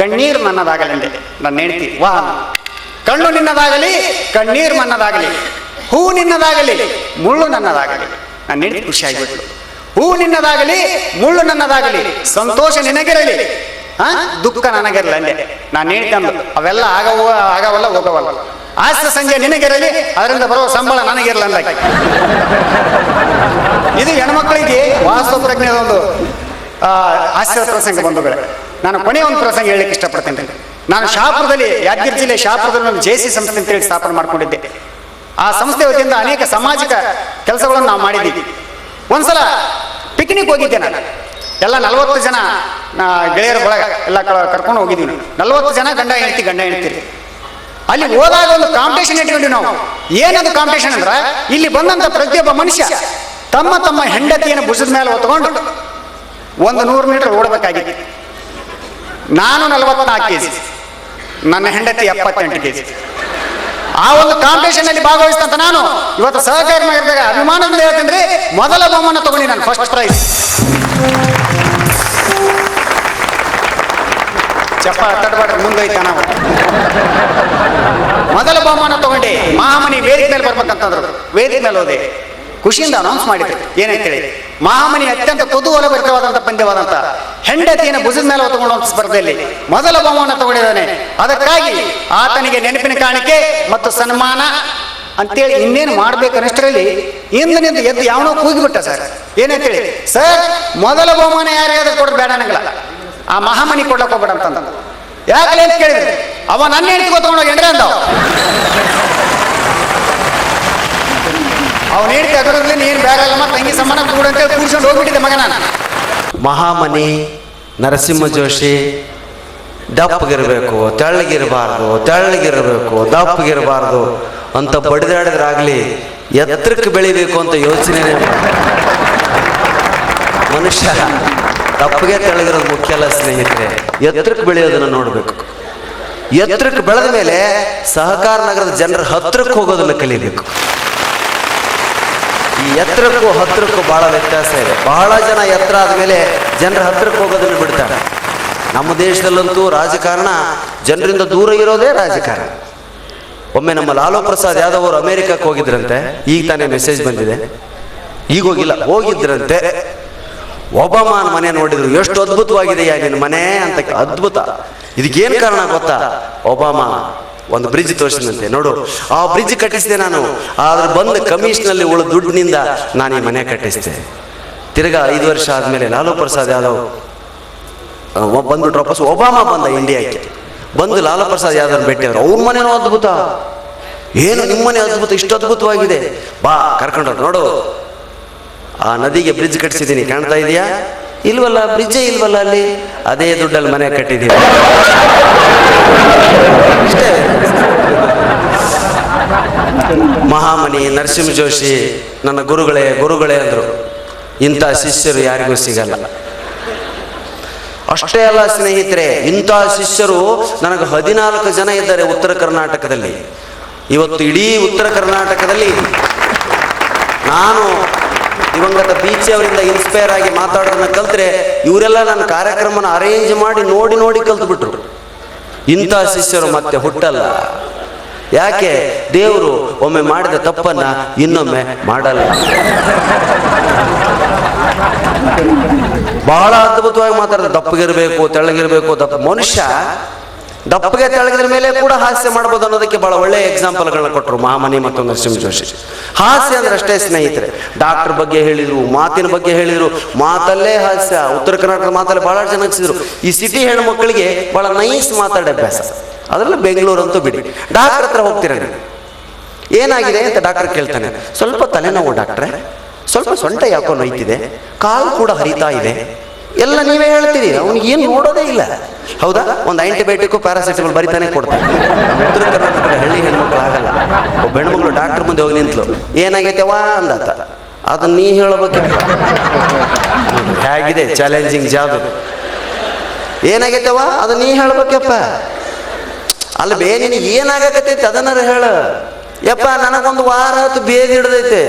ಕಣ್ಣೀರು ನನ್ನದಾಗಲಿ ಅಂದೆ. ನಾನು ಹೇಳ್ತಿ ವಾ, ಕಣ್ಣು ನಿನ್ನದಾಗಲಿ ಕಣ್ಣೀರು ನನ್ನದಾಗಲಿ, ಹೂ ನಿನ್ನದಾಗಲಿ ಮುಳ್ಳು ನನ್ನದಾಗಲಿ. ನಾನು ಹೇಳ್ತಿ ಖುಷಿ ಆಗಿಬಿಟ್ಲು. ಹೂ ನಿನ್ನದಾಗಲಿ ಮುಳ್ಳು ನನ್ನದಾಗಲಿ, ಸಂತೋಷ ನಿನಗಿರಲಿ, ದುಃಖ ನನಗಿರಲಿ ಅಂದೆ. ನಾನು ಹೇಳ್ತಂದು ಅವೆಲ್ಲ ಆಗವಲ್ಲ ಹೋಗವಲ್ಲ. ಆಸ್ತ ಸಂಜೆ ನಿನಗಿರಲಿ, ಅದರಿಂದ ಬರೋ ಸಂಬಳ ನನಗಿರಲ್ಲ ಅಂದ. ಇದು ಹೆಣ್ಮಕ್ಳಿಗೆ ವಾಸ್ತವ ಪ್ರಜ್ಞೆಯ ಒಂದು ಹಾಸ್ಯ ಪ್ರಸಂಗ ಬಂಧುಗಳೇ. ನಾನು ಕೊನೆಯ ಒಂದು ಪ್ರಸಂಗ ಹೇಳಲಿಕ್ಕೆ ಇಷ್ಟಪಡ್ತೇನೆ. ನಾನು ಶಾಪುರದಲ್ಲಿ, ಯಾದಗಿರಿ ಜಿಲ್ಲೆ ಶಾಪುರದಲ್ಲಿ JC ಸಂಸ್ಥೆ ಅಂತೇಳಿ ಸ್ಥಾಪನೆ ಮಾಡ್ಕೊಂಡಿದ್ದೆ. ಆ ಸಂಸ್ಥೆ ವತಿಯಿಂದ ಅನೇಕ ಸಾಮಾಜಿಕ ಕೆಲಸಗಳನ್ನು ನಾವು ಮಾಡಿದ್ದೀವಿ. ಒಂದ್ಸಲ ಪಿಕ್ನಿಕ್ ಹೋಗಿದ್ದೆ ನಾನು. ಎಲ್ಲ 40 ಜನ ಗೆಳೆಯರ ಒಳಗ ಎಲ್ಲ ಕರ್ಕೊಂಡು ಹೋಗಿದ್ದೀವಿ. 40 ಜನ ಗಂಡ ಹೆಂಡ್ತಿರಿ. ಅಲ್ಲಿ ಹೋದಾಗ ಒಂದು ಕಾಂಪಿಟೇಷನ್ ಇಟ್ಕೊಂಡಿವಿ ನಾವು. ಏನದು ಕಾಂಪಿಟೇಷನ್ ಅಂದ್ರೆ, ಇಲ್ಲಿ ಬಂದಂತ ಪ್ರತಿಯೊಬ್ಬ ಮನುಷ್ಯ ತಮ್ಮ ತಮ್ಮ ಹೆಂಡತಿಯನ್ನು ಭುಜದ ಮೇಲೆ ಹೊತ್ಕೊಂಡು 100 ಮೀಟರ್ ಓಡಬೇಕಾಗಿತ್ತು. ನಾನು 44 kg, ನನ್ನ ಹೆಂಡತಿ 78 kg. ಆ ಒಂದು ಕಾಂಪಿಟೇಷನ್ ಅಲ್ಲಿ ಭಾಗವಹಿಸಿದಂತ ನಾನು ಇವತ್ತು ಸಹಕಾರಿ ನಗರದಾಗ ಅಭಿಮಾನದಿಂದ ಹೇಳ್ತೀನಿ ರೀ, ಮೊದಲ ಬಹುಮಾನ ತಗೊಂಡಿ ನಾನು, ಫಸ್ಟ್ ಪ್ರೈಸ್. ಚಪ್ಪ ತಡಬಾರ್ದು, ಮುಂದೈತ ನಾವು. ಮೊದಲ ಬಹುಮಾನ ತಗೊಂಡೆ, ಮಹಾಮನಿ ವೇದಿಕೆ ಮೇಲೆ ಬರ್ಬೇಕಂತಂದ್ರು. ವೇದಿಕೆ ಮೇಲೆ ಹೋದೆ, ಖುಷಿಯಿಂದ ಅನೌನ್ಸ್ ಮಾಡಿದ್ರು ಏನಂತೇಳಿ, ಮಹಾಮನಿ ಅತ್ಯಂತ ಕುತೂಹಲ ಭರಿತವಾದಂಥ ಪಂದ್ಯವಾದಂಥ ಹೆಂಡತಿಯನ್ನು ಭುಜದ ಮೇಲೆ ಹೊತ್ತುಕೊಂಡು ಸ್ಪರ್ಧೆಯಲ್ಲಿ ಮೊದಲ ಬಹುಮಾನ ತಗೊಂಡಿದ್ದಾನೆ. ಅದಕ್ಕಾಗಿ ಆತನಿಗೆ ನೆನಪಿನ ಕಾಣಿಕೆ ಮತ್ತು ಸನ್ಮಾನ ಅಂತೇಳಿ ಇನ್ನೇನು ಮಾಡ್ಬೇಕನ್ನಷ್ಟರಲ್ಲಿ ಇಂದಿನಿಂದ ಎದ್ದು ಯಾವನೋ ಕೂಗಿಬಿಟ್ಟ ಸರ್. ಏನಂತೇಳಿ, ಸರ್ ಮೊದಲ ಬಹುಮಾನ ಯಾರಿಗಾದ್ರೂ ಕೊಡೋದು ಬೇಡ ಅನ್ನಂಗಿಲ್ಲ, ಆ ಮಹಾಮನಿ ಕೊಡ್ಲಕ್ಕೆ ಹೋಗ್ಬೇಡ ಅಂತಂದ. ಯಾಕಲೆ ಅಂತ ಕೇಳಿದ್ರೆ, ಅವ ನನ್ನ ಹೆಂಡತಿ ತಗೊಂಡೋಗಿ ಎಂಡ್ರೆ ಅಂದವ. ಅವನ ಹೆಂಡತಿ ಅದರಲ್ಲಿ ನೀನು ಬೇಡಲ್ಲಮ್ಮ ತಂಗಿ ಸಮಾನ ಕೂಡ ಅಂತೇಳಿ ಕೂರ್ಸ್ಕೊಂಡು ಹೋಗ್ಬಿಟ್ಟಿದ್ದೆ ಮಗ ನಾನು. ಮಹಾಮನಿ ನರಸಿಂಹ ಜೋಶಿ ದಪ್ಪಗಿರಬೇಕು, ತೆಳ್ಳಗಿರಬಾರ್ದು, ತೆಳ್ಳಗಿರಬೇಕು, ದಪ್ಪಗಿರಬಾರ್ದು ಅಂತ ಬಡಿದಾಡಿದ್ರಾಗ್ಲಿ ಎತ್ತರಕ್ಕೆ ಬೆಳಿಬೇಕು ಅಂತ ಯೋಚನೆ. ಮನುಷ್ಯ ದಪ್ಪಗೆ ತೆಳ್ಳಗಿರೋದು ಮುಖ್ಯ ಅಲ್ಲ ಸ್ನೇಹಿತರೆ, ಎತ್ತರಕ್ಕೆ ಬೆಳೆಯೋದನ್ನು ನೋಡಬೇಕು. ಎತ್ತರಕ್ಕೆ ಬೆಳೆದ ಮೇಲೆ ಸಹಕಾರ ನಗರದ ಜನರ ಹತ್ತಿರಕ್ಕೆ ಹೋಗೋದನ್ನು ಕಲಿಬೇಕು. ಈ ಎತ್ತರಕ್ಕೂ ಹತ್ತಿರಕ್ಕೂ ಬಹಳ ವ್ಯತ್ಯಾಸ ಇದೆ. ಬಹಳ ಜನ ಎತ್ತರ ಆದಮೇಲೆ ಜನರ ಹತ್ತಿರಕ್ಕೆ ಹೋಗೋದನ್ನು ಬಿಡ್ತಾರೆ. ನಮ್ಮ ದೇಶದಲ್ಲಂತೂ ರಾಜಕಾರಣ ಜನರಿಂದ ದೂರ ಇರೋದೇ ರಾಜಕಾರಣ. ಒಮ್ಮೆ ನಮ್ಮ ಲಾಲೂ ಪ್ರಸಾದ್ ಯಾದವ್ ಅವರು ಅಮೆರಿಕಕ್ಕೆ ಹೋಗಿದ್ರಂತೆ. ಈಗ ತಾನೇ ಮೆಸೇಜ್ ಬಂದಿದೆ, ಈಗ ಹೋಗಿಲ್ಲ, ಹೋಗಿದ್ರಂತೆ. ಒಬಾಮನ ಮನೆ ನೋಡಿದ್ರು, ಎಷ್ಟು ಅದ್ಭುತವಾಗಿದೆಯಾ ನಿನ್ನ ಮನೆ ಅಂತ. ಅದ್ಭುತ. ಇದಕ್ಕೇನು ಕಾರಣ ಗೊತ್ತಾ? ಒಬಾಮ ಒಂದು ಬ್ರಿಡ್ಜ್ ತೋರಿಸಿದಂತೆ, ನೋಡು ಆ ಬ್ರಿಡ್ಜ್ ಕಟ್ಟಿಸಿದೆ ನಾನು, ಆದ್ರೆ ಬಂದ ಕಮಿಷನಲ್ಲಿ ಉಳಿದ ದುಡ್ಡಿನಿಂದ ನಾನು ಈ ಮನೆ ಕಟ್ಟಿಸಿದೆ. ತಿರ್ಗಾ 5 ವರ್ಷ ಆದ್ಮೇಲೆ ಲಾಲೂ ಪ್ರಸಾದ್ ಯಾದವ್ ಬಂದ್ಬಿಟ್ರು. ವಾಪಸ್ ಒಬಾಮ ಬಂದ ಇಂಡಿಯಾಕ್ಕೆ, ಬಂದು ಲಾಲೂ ಪ್ರಸಾದ್ ಯಾದವ್ ಭೇಟಿಯವರು. ಅವ್ರ ಮನೆನೂ ಅದ್ಭುತ. ಏನು ನಿಮ್ಮ ಮನೆ ಅದ್ಭುತ, ಇಷ್ಟು ಅದ್ಭುತವಾಗಿದೆ, ಬಾ ಕರ್ಕೊಂಡ್ರು. ನೋಡು ಆ ನದಿಗೆ ಬ್ರಿಡ್ಜ್ ಕಟ್ಟಿಸಿದ್ದೀನಿ, ಕಾಣ್ತಾ ಇದೆಯಾ? ಇಲ್ವಲ್ಲ, ಬ್ರಿಡ್ಜೇ ಇಲ್ವಲ್ಲ ಅಲ್ಲಿ. ಅದೇ ದುಡ್ಡಲ್ಲಿ ಮನೆ ಕಟ್ಟಿದ್ದೀವಿ. ಇಷ್ಟೇ. ಮಹಾಮನಿ ನರಸಿಂಹ ಜೋಶಿ ನನ್ನ ಗುರುಗಳೇ ಗುರುಗಳೇ ಅಂದರು. ಇಂಥ ಶಿಷ್ಯರು ಯಾರಿಗೂ ಸಿಗಲ್ಲ. ಅಷ್ಟೇ ಅಲ್ಲ ಸ್ನೇಹಿತರೆ, ಇಂಥ ಶಿಷ್ಯರು ನನಗೆ 14 ಜನ ಇದ್ದಾರೆ ಉತ್ತರ ಕರ್ನಾಟಕದಲ್ಲಿ. ಇವತ್ತು ಇಡೀ ಉತ್ತರ ಕರ್ನಾಟಕದಲ್ಲಿ ನಾನು ದಿವಂಗತ ಬೀಚಿ ಅವರಿಂದ ಇನ್ಸ್ಪೈರ್ ಆಗಿ ಮಾತಾಡೋದನ್ನ ಕಲ್ತ್ರೆ ಇವರೆಲ್ಲ ನನ್ನ ಕಾರ್ಯಕ್ರಮನ ಅರೇಂಜ್ ಮಾಡಿ ನೋಡಿ ನೋಡಿ ಕಲ್ತ್ಬಿಟ್ರು. ಇಂಥ ಶಿಷ್ಯರು ಮತ್ತೆ ಹುಟ್ಟಲ್ಲ. ಯಾಕೆ? ದೇವರು ಒಮ್ಮೆ ಮಾಡಿದ ತಪ್ಪನ್ನ ಇನ್ನೊಮ್ಮೆ ಮಾಡಲ್ಲ. ಬಹಳ ಅದ್ಭುತವಾಗಿ ಮಾತಾಡಿದ್ರೆ, ದಪ್ಪಗಿರ್ಬೇಕು, ತೆಳ್ಳಗಿರ್ಬೇಕು. ಮನುಷ್ಯ ದಪ್ಪಗೆ ತೆಳಗಿದ್ರ ಮೇಲೆ ಕೂಡ ಹಾಸ್ಯ ಮಾಡ್ಬೋದು ಅನ್ನೋದಕ್ಕೆ ಬಹಳ ಒಳ್ಳೆಯ ಎಕ್ಸಾಂಪಲ್ಗಳನ್ನ ಕೊಟ್ಟರು ಮಹಾಮನಿ ಮತ್ತು ನರಸಿಂಹ ಜೋಶಿ. ಹಾಸ್ಯ ಅಂದ್ರೆ ಅಷ್ಟೇ ಸ್ನೇಹಿತರೆ. ಡಾಕ್ಟರ್ ಬಗ್ಗೆ ಹೇಳಿದ್ರು, ಮಾತಿನ ಬಗ್ಗೆ ಹೇಳಿದ್ರು, ಮಾತಲ್ಲೇ ಹಾಸ್ಯ. ಉತ್ತರ ಕರ್ನಾಟಕದ ಮಾತಲ್ಲೇ ಬಹಳ ಜನ ಹಚ್ಚಿದ್ರು. ಈ ಸಿಟಿ ಹೆಣ್ಣು ಮಕ್ಕಳಿಗೆ ಬಹಳ ನೈಸ್ ಮಾತಾಡೋ ಅಭ್ಯಾಸ. ಅದರಲ್ಲೂ ಬೆಂಗಳೂರು ಅಂತೂ ಬಿಡಿ. ಡಾಕ್ಟರ್ ಹತ್ರ ಹೋಗ್ತೀರ, ಏನಾಗಿದೆ ಅಂತ ಡಾಕ್ಟರ್ ಕೇಳ್ತಾನೆ. ಸ್ವಲ್ಪ ತಲೆನೋವು ಡಾಕ್ಟ್ರೆ, ಸ್ವಲ್ಪ ಸೊಂಟ ಯಾಕೋ ನೋಯ್ತಿದೆ, ಕಾಲು ಕೂಡ ಹರಿತಾ ಇದೆ, ಎಲ್ಲ ನೀವೇ ಹೇಳ್ತೀರಿ. ಅವ್ನಿಗೆ ಏನು ನೋಡೋದೇ ಇಲ್ಲ. ಹೌದಾ? ಒಂದು ಆಂಟಿಬಯೋಟಿಕ್ ಪ್ಯಾರಾಸಿಟಮಲ್ ಬರಿತಾನೆ ಕೊಡ್ತಾರೆ. ಉತ್ತರ ಕರ್ನಾಟಕದ ಹಳ್ಳಿ ಹೆಣ್ಮಕ್ಳು ಆಗಲ್ಲ. ಒಬ್ಬ ಹೆಣ್ಮಕ್ಳು ಡಾಕ್ಟರ್ ಮುಂದೆ ಹೋಗಿ ನಿಂತಲು, ಏನಾಗೈತೆವಾ ಅಂದಾತ. ಅದನ್ನ ನೀ ಹೇಳಬೇಕು. ಹೇಗಿದೆ ಚಾಲೆಂಜಿಂಗ್ ಜಾಬ್. ಏನಾಗೈತೆವಾ ಅದು ನೀ ಹೇಳ್ಬೇಕಪ್ಪ. ಅಲ್ಲ ಬೇ, ನಿನಗೆ ಏನಾಗಕತ್ತೈತೆ ಅದನ್ನಾರು ಹೇಳ. ಯಪ್ಪ ನನಗೊಂದು ವಾರ ಹೊತ್ತು ಬೇದಿ ಹಿಡ್ದೈತೆ.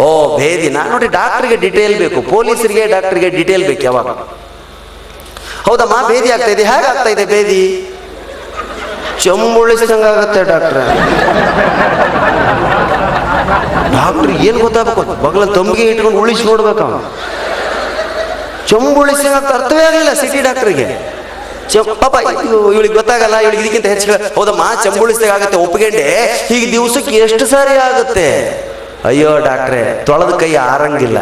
ಓ ಭೇದಿನ ನೋಡಿ. ಡಾಕ್ಟ್ರಿಗೆ ಡಿಟೇಲ್ ಬೇಕು, ಪೊಲೀಸರಿಗೆ ಡಾಕ್ಟರ್ಗೆ ಡಿಟೇಲ್ ಬೇಕು ಯಾವಾಗ. ಹೌದಮ್ಮ ಭೇದಿ ಆಗ್ತಾ ಇದೆ, ಹೇಗಾಗ್ತಾ ಇದೆ ಭೇದಿ? ಚಂಬುಳಿಸಿದಂಗಾಗತ್ತೆ ಡಾಕ್ಟ್ರ. ಡಾಕ್ಟ್ರ್ ಏನು ಗೊತ್ತಾಗಬೇಕು? ಬಗಲ ತಂಬಿಗೆ ಇಟ್ಕೊಂಡು ಉಳಿಸಿ ನೋಡ್ಬೇಕು. ಅವನು ಚಂಬುಳಿಸಿದಂಗ ಅರ್ಥವೇ ಆಗಲಿಲ್ಲ ಸಿಟಿ ಡಾಕ್ಟ್ರಿಗೆ. ಪಾಪ ಇವಳಿಗೆ ಗೊತ್ತಾಗಲ್ಲ, ಇವಳಿಗೆ ಇದಕ್ಕಿಂತ ಹೆಚ್ಚು. ಹೌದಮ್ಮ ಚಂಬುಳಿಸಿದಾಗ ಆಗುತ್ತೆ ಒಪ್ಪಿಗೆಂಡೆ. ಈಗ ದಿವಸಕ್ಕೆ ಎಷ್ಟು ಸಾರಿ ಆಗುತ್ತೆ? ಅಯ್ಯೋ ಡಾಕ್ಟ್ರೆ, ತೊಳೆದ ಕೈ ಆರಂಗಿಲ್ಲ.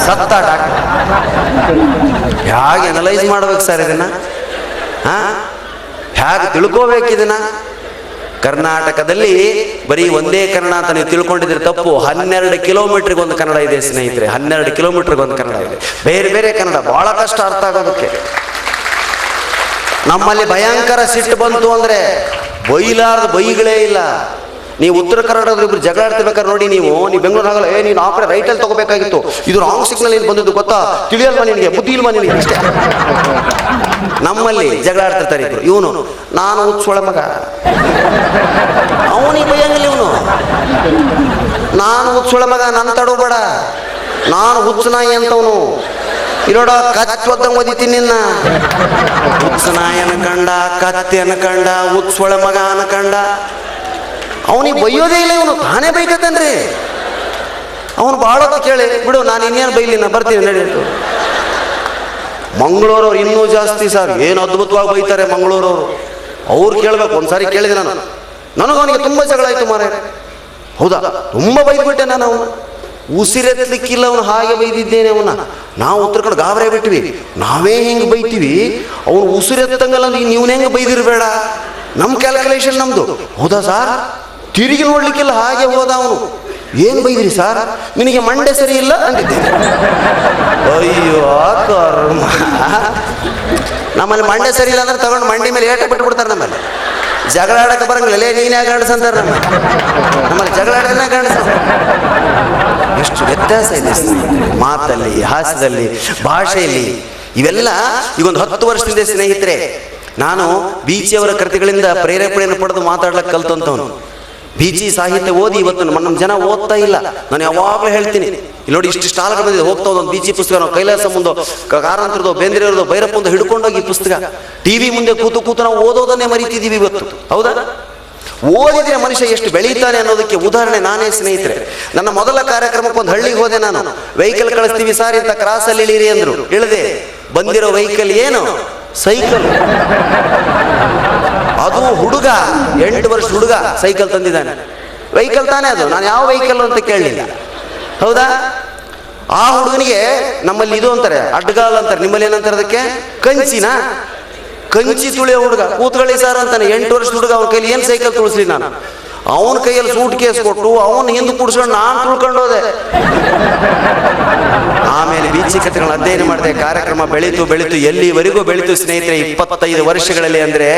ಸತ್ತ ಡಾಕ್ಟ್ರ್. ಹೇಗೆ ಅನಲೈಸ್ ಮಾಡ್ಬೇಕು ಸರ್ ಇದನ್ನ? ಹೇಗೆ ತಿಳ್ಕೋಬೇಕು ಇದನ್ನ? ಕರ್ನಾಟಕದಲ್ಲಿ ಬರೀ ಒಂದೇ ಕನ್ನಡ ಅಂತ ನೀವು ತಿಳ್ಕೊಂಡಿದ್ರೆ ತಪ್ಪು. 12 ಕಿಲೋಮೀಟರ್ಗೆ ಒಂದು ಕನ್ನಡ ಇದೆ ಸ್ನೇಹಿತರೆ. 12 ಕಿಲೋಮೀಟರ್ಗೆ ಒಂದು ಕನ್ನಡ ಇದೆ. ಬೇರೆ ಬೇರೆ ಕನ್ನಡ, ಬಹಳ ಕಷ್ಟ ಅರ್ಥ ಆಗೋದಕ್ಕೆ. ನಮ್ಮಲ್ಲಿ ಭಯಂಕರ ಸಿಟ್ಟು ಬಂತು ಅಂದ್ರೆ ಬೈಲಾರ್ದ ಬೈಗಳೇ ಇಲ್ಲ. ನೀವು ಉತ್ತರ ಕನ್ನಡದ ಇಬ್ರು ಜಗಳ ಆಡ್ತಿರ್ಬೇಕಾದ್ರೆ ನೋಡಿ, ನೀವು ಬೆಂಗಳೂರಾಗಲ್ಲ, ನೀನು ಆ ಕಡೆ ರೈಟಲ್ಲಿ ತಗೋಬೇಕಾಗಿತ್ತು, ಇದು ರಾಂಗ್ ಸಿಗ್ನಲ್ ಏನು ಬಂದಿದ್ದು ಗೊತ್ತಾ, ತಿಳಿಯಲ್ವಾ ನಿನಗೆ, ಬುದ್ಧಿ ಇಲ್ವಾ ನಿನಗೆ, ಅಷ್ಟೇ. ನಮ್ಮಲ್ಲಿ ಜಗಳ ಆಡ್ತಿರ್ತಾರೆ ಇಬ್ರು. ಇವನು ನಾನು ಹುಚ್ಚೊಳ ಮಗ, ಅವನಿಗೆ ಬೈಯಂಗಿಲ್ಲ. ಇವನು ನಾನು ಹುಚ್ಚೊಳ ಮಗ, ನನ್ನ ತಡೋಬೇಡ, ನಾನು ಹುಚ್ಚು ನಾಯಿ ಅಂತವನು, ಇಲ್ಲೋಡ ಕತ್ತಿ ಒದ್ದಂಗೆ ಓದಿತೀನಿ ನಿನ್ನ. ಉತ್ಸನಾಯ ಅನ್ಕಂಡ, ಕತ್ತಿ ಅನ್ಕಂಡ, ಉತ್ಸೊಳ ಮಗ ಅನ್ಕಂಡ. ಅವನಿಗೆ ಬೈಯೋದೇ ಇಲ್ಲ, ಇವನು ತಾನೇ ಬೈಕತ್ತನ್ರಿ. ಅವನು ಭಾಳ ಕೇಳಿ ಬಿಡು, ನಾನು ಇನ್ನೇನು ಬೈಲಿ, ನಾ ಬರ್ತೀನಿ ನಡೆಯಿತು. ಮಂಗಳೂರವ್ರು ಇನ್ನೂ ಜಾಸ್ತಿ ಸರ್, ಏನು ಅದ್ಭುತವಾಗಿ ಬೈತಾರೆ ಮಂಗಳೂರವರು. ಅವ್ರು ಕೇಳ್ಬೇಕು. ಒಂದ್ಸಾರಿ ಕೇಳಿದೆ ನಾನು, ನನಗವನಿಗೆ ತುಂಬ ಜಗಳ ಆಯ್ತು ಮಾರ. ಹೌದಾ, ತುಂಬ ಬೈದ್ಬಿಟ್ಟೆ ನಾನು. ಅವನು ಉಸಿರೆತ್ತಲಿಕ್ಕಿಲ್ಲ, ಅವನು ಹಾಗೆ ಬೈದಿದ್ದೇನೆ ಅವನ್ನ. ನಾವು ಉತ್ತರ ಕಡೆ ಗಾಬರಿ ಬಿಟ್ವಿ, ನಾವೇ ಹಿಂಗೆ ಬೈತೀವಿ, ಅವನು ಉಸಿರೆತ್ತಂಗಲ್ಲ, ನೀವನ್ನ ಹೆಂಗೆ ಬೈದಿರಬೇಡ, ನಮ್ಮ ಕ್ಯಾಲ್ಕುಲೇಷನ್ ನಮ್ದು. ಹೌದಾ ಸಾರ್, ತಿರುಗಿ ನೋಡ್ಲಿಕ್ಕಿಲ್ಲ, ಹಾಗೆ ಹೋದ ಅವನು. ಏನು ಬೈದ್ರಿ ಸಾರ್, ನಿನಗೆ ಮಂಡೆ ಸರಿ ಇಲ್ಲ ಅಂದಿದ್ದೇನೆ. ಅಯ್ಯೋ ಕರ್ಮ, ನಮ್ಮಲ್ಲಿ ಮಂಡೆ ಸರಿ ಇಲ್ಲ ಅಂದ್ರೆ ತಗೊಂಡು ಮಂಡಿ ಮೇಲೆ ಏಟ ಬಿಟ್ಬಿಡ್ತಾರೆ. ನಮ್ಮಲ್ಲಿ ಜಗಳ ಆಡಕ್ಕೆ ಬರಂಗಿಲ್ಲ, ನೀನೇ ಗಂಡಸ ಅಂತಾರೆ. ನಮ್ಮಲ್ಲಿ ಜಗಳ ಆಡೋದನ್ನ ಗಂಡಸ. ಎಷ್ಟು ವ್ಯತ್ಯಾಸ ಇದೆ ಮಾತಲ್ಲಿ, ಹಾಸ್ಯದಲ್ಲಿ, ಭಾಷೆಯಲ್ಲಿ. ಇವೆಲ್ಲ ಈಗೊಂದು 10 ವರ್ಷದಿಂದ ಸ್ನೇಹಿತರೆ, ನಾನು ಬೀಚಿಯವರ ಕೃತಿಗಳಿಂದ ಪ್ರೇರೇಪಣೆಯನ್ನು ಪಡೆದು ಮಾತಾಡ್ಲಿಕ್ಕೆ ಕಲ್ತಂತವನು. ಬೀಚಿ ಸಾಹಿತ್ಯ ಓದಿ ಇವತ್ತು ನಮ್ಮ ಜನ ಓದ್ತಾ ಇಲ್ಲ. ನಾನು ಯಾವಾಗಲೂ ಹೇಳ್ತೀನಿ, ಇಲ್ಲಿ ನೋಡಿ ಇಷ್ಟು ಸ್ಟಾಲ್ಗಳು ಬಂದಿದೆ, ಹೋಗ್ತಾ ಒಂದು ಬೀಚಿ ಪುಸ್ತಕ, ನಾವು ಕೈಲಾಸ ಮುಂದೋ, ಕಾರಂತರದೋ, ಬೇಂದ್ರೆಯವ್ರದೋ, ಭೈರಪ್ಪಂದು ಹಿಡ್ಕೊಂಡೋಗಿ ಪುಸ್ತಕ ಟಿವಿ ಮುಂದೆ ಕೂತು ನಾವು ಓದೋದನ್ನೇ ಮರಿತಿದ್ದೀವಿ ಇವತ್ತು. ಹೌದಾ? ಓದಿದ್ರೆ ಮನುಷ್ಯ ಎಷ್ಟು ಬೆಳೀತಾನೆ ಅನ್ನೋದಕ್ಕೆ ಉದಾಹರಣೆ ನಾನೇ ಸ್ನೇಹಿತರೆ. ನನ್ನ ಮೊದಲ ಕಾರ್ಯಕ್ರಮಕ್ಕೆ ಒಂದು ಹಳ್ಳಿಗೆ ಹೋದೆ ನಾನು. ವೆಹಿಕಲ್ ಕಳಿಸ್ತೀವಿ ಸಾರ್ ಇಂಥ ಕ್ರಾಸಲ್ಲಿ ಇಳಿರಿ ಅಂದ್ರು. ಇಳಿದೆ. ಬಂದಿರೋ ವೆಹಿಕಲ್ ಏನು? ಸೈಕಲ್. ಅದು ಹುಡುಗ, 8 ವರ್ಷ ಹುಡುಗ ಸೈಕಲ್ ತಂದಿದ್ದಾನೆ. ವೆಹಿಕಲ್ ತಾನೇ ಅದು, ನಾನು ಯಾವ ವೆಹಿಕಲ್ ಅಂತ ಕೇಳಲಿಲ್ಲ. ಹೌದಾ? ಆ ಹುಡುಗನಿಗೆ ನಮ್ಮಲ್ಲಿ ಇದು ಅಂತಾರೆ, ಅಡ್ಗಾಲ್ ಅಂತಾರೆ, ನಿಮ್ಮಲ್ಲಿ ಏನಂತಾರೆ ಅದಕ್ಕೆ? ಕಂಚಿನ. ಕಂಚಿ ತುಳಿಯೋ ಹುಡುಗ. ಕೂತ್ಕೊಳ್ಳಿ ಸಾರ್ ಅಂತಾನೆ. 8 ವರ್ಷದ ಹುಡುಗ. ಅವ್ನ ಕೈಲಿ ಏನು ಸೈಕಲ್ ತುಳಿಸ್ಲಿ ನಾನು? ಅವನ ಕೈಯಲ್ಲಿ ಸೂಟ್ ಕೇಸ್ ಕೊಟ್ಟು ಅವನು ಹಿಂದೆ ಕುಡಿಸ್ಕೊಂಡು ನಾನು ತುಳ್ಕೊಂಡು ಹೋದೆ. ಆಮೇಲೆ ಬೀಚಿ ಕಥೆಗಳನ್ನ ಅಧ್ಯಯನ ಮಾಡಿದೆ. ಕಾರ್ಯಕ್ರಮ ಬೆಳೀತು ಎಲ್ಲಿವರೆಗೂ ಬೆಳೀತು ಸ್ನೇಹಿತರೆ? 25 ವರ್ಷಗಳಲ್ಲಿ. ಅಂದರೆ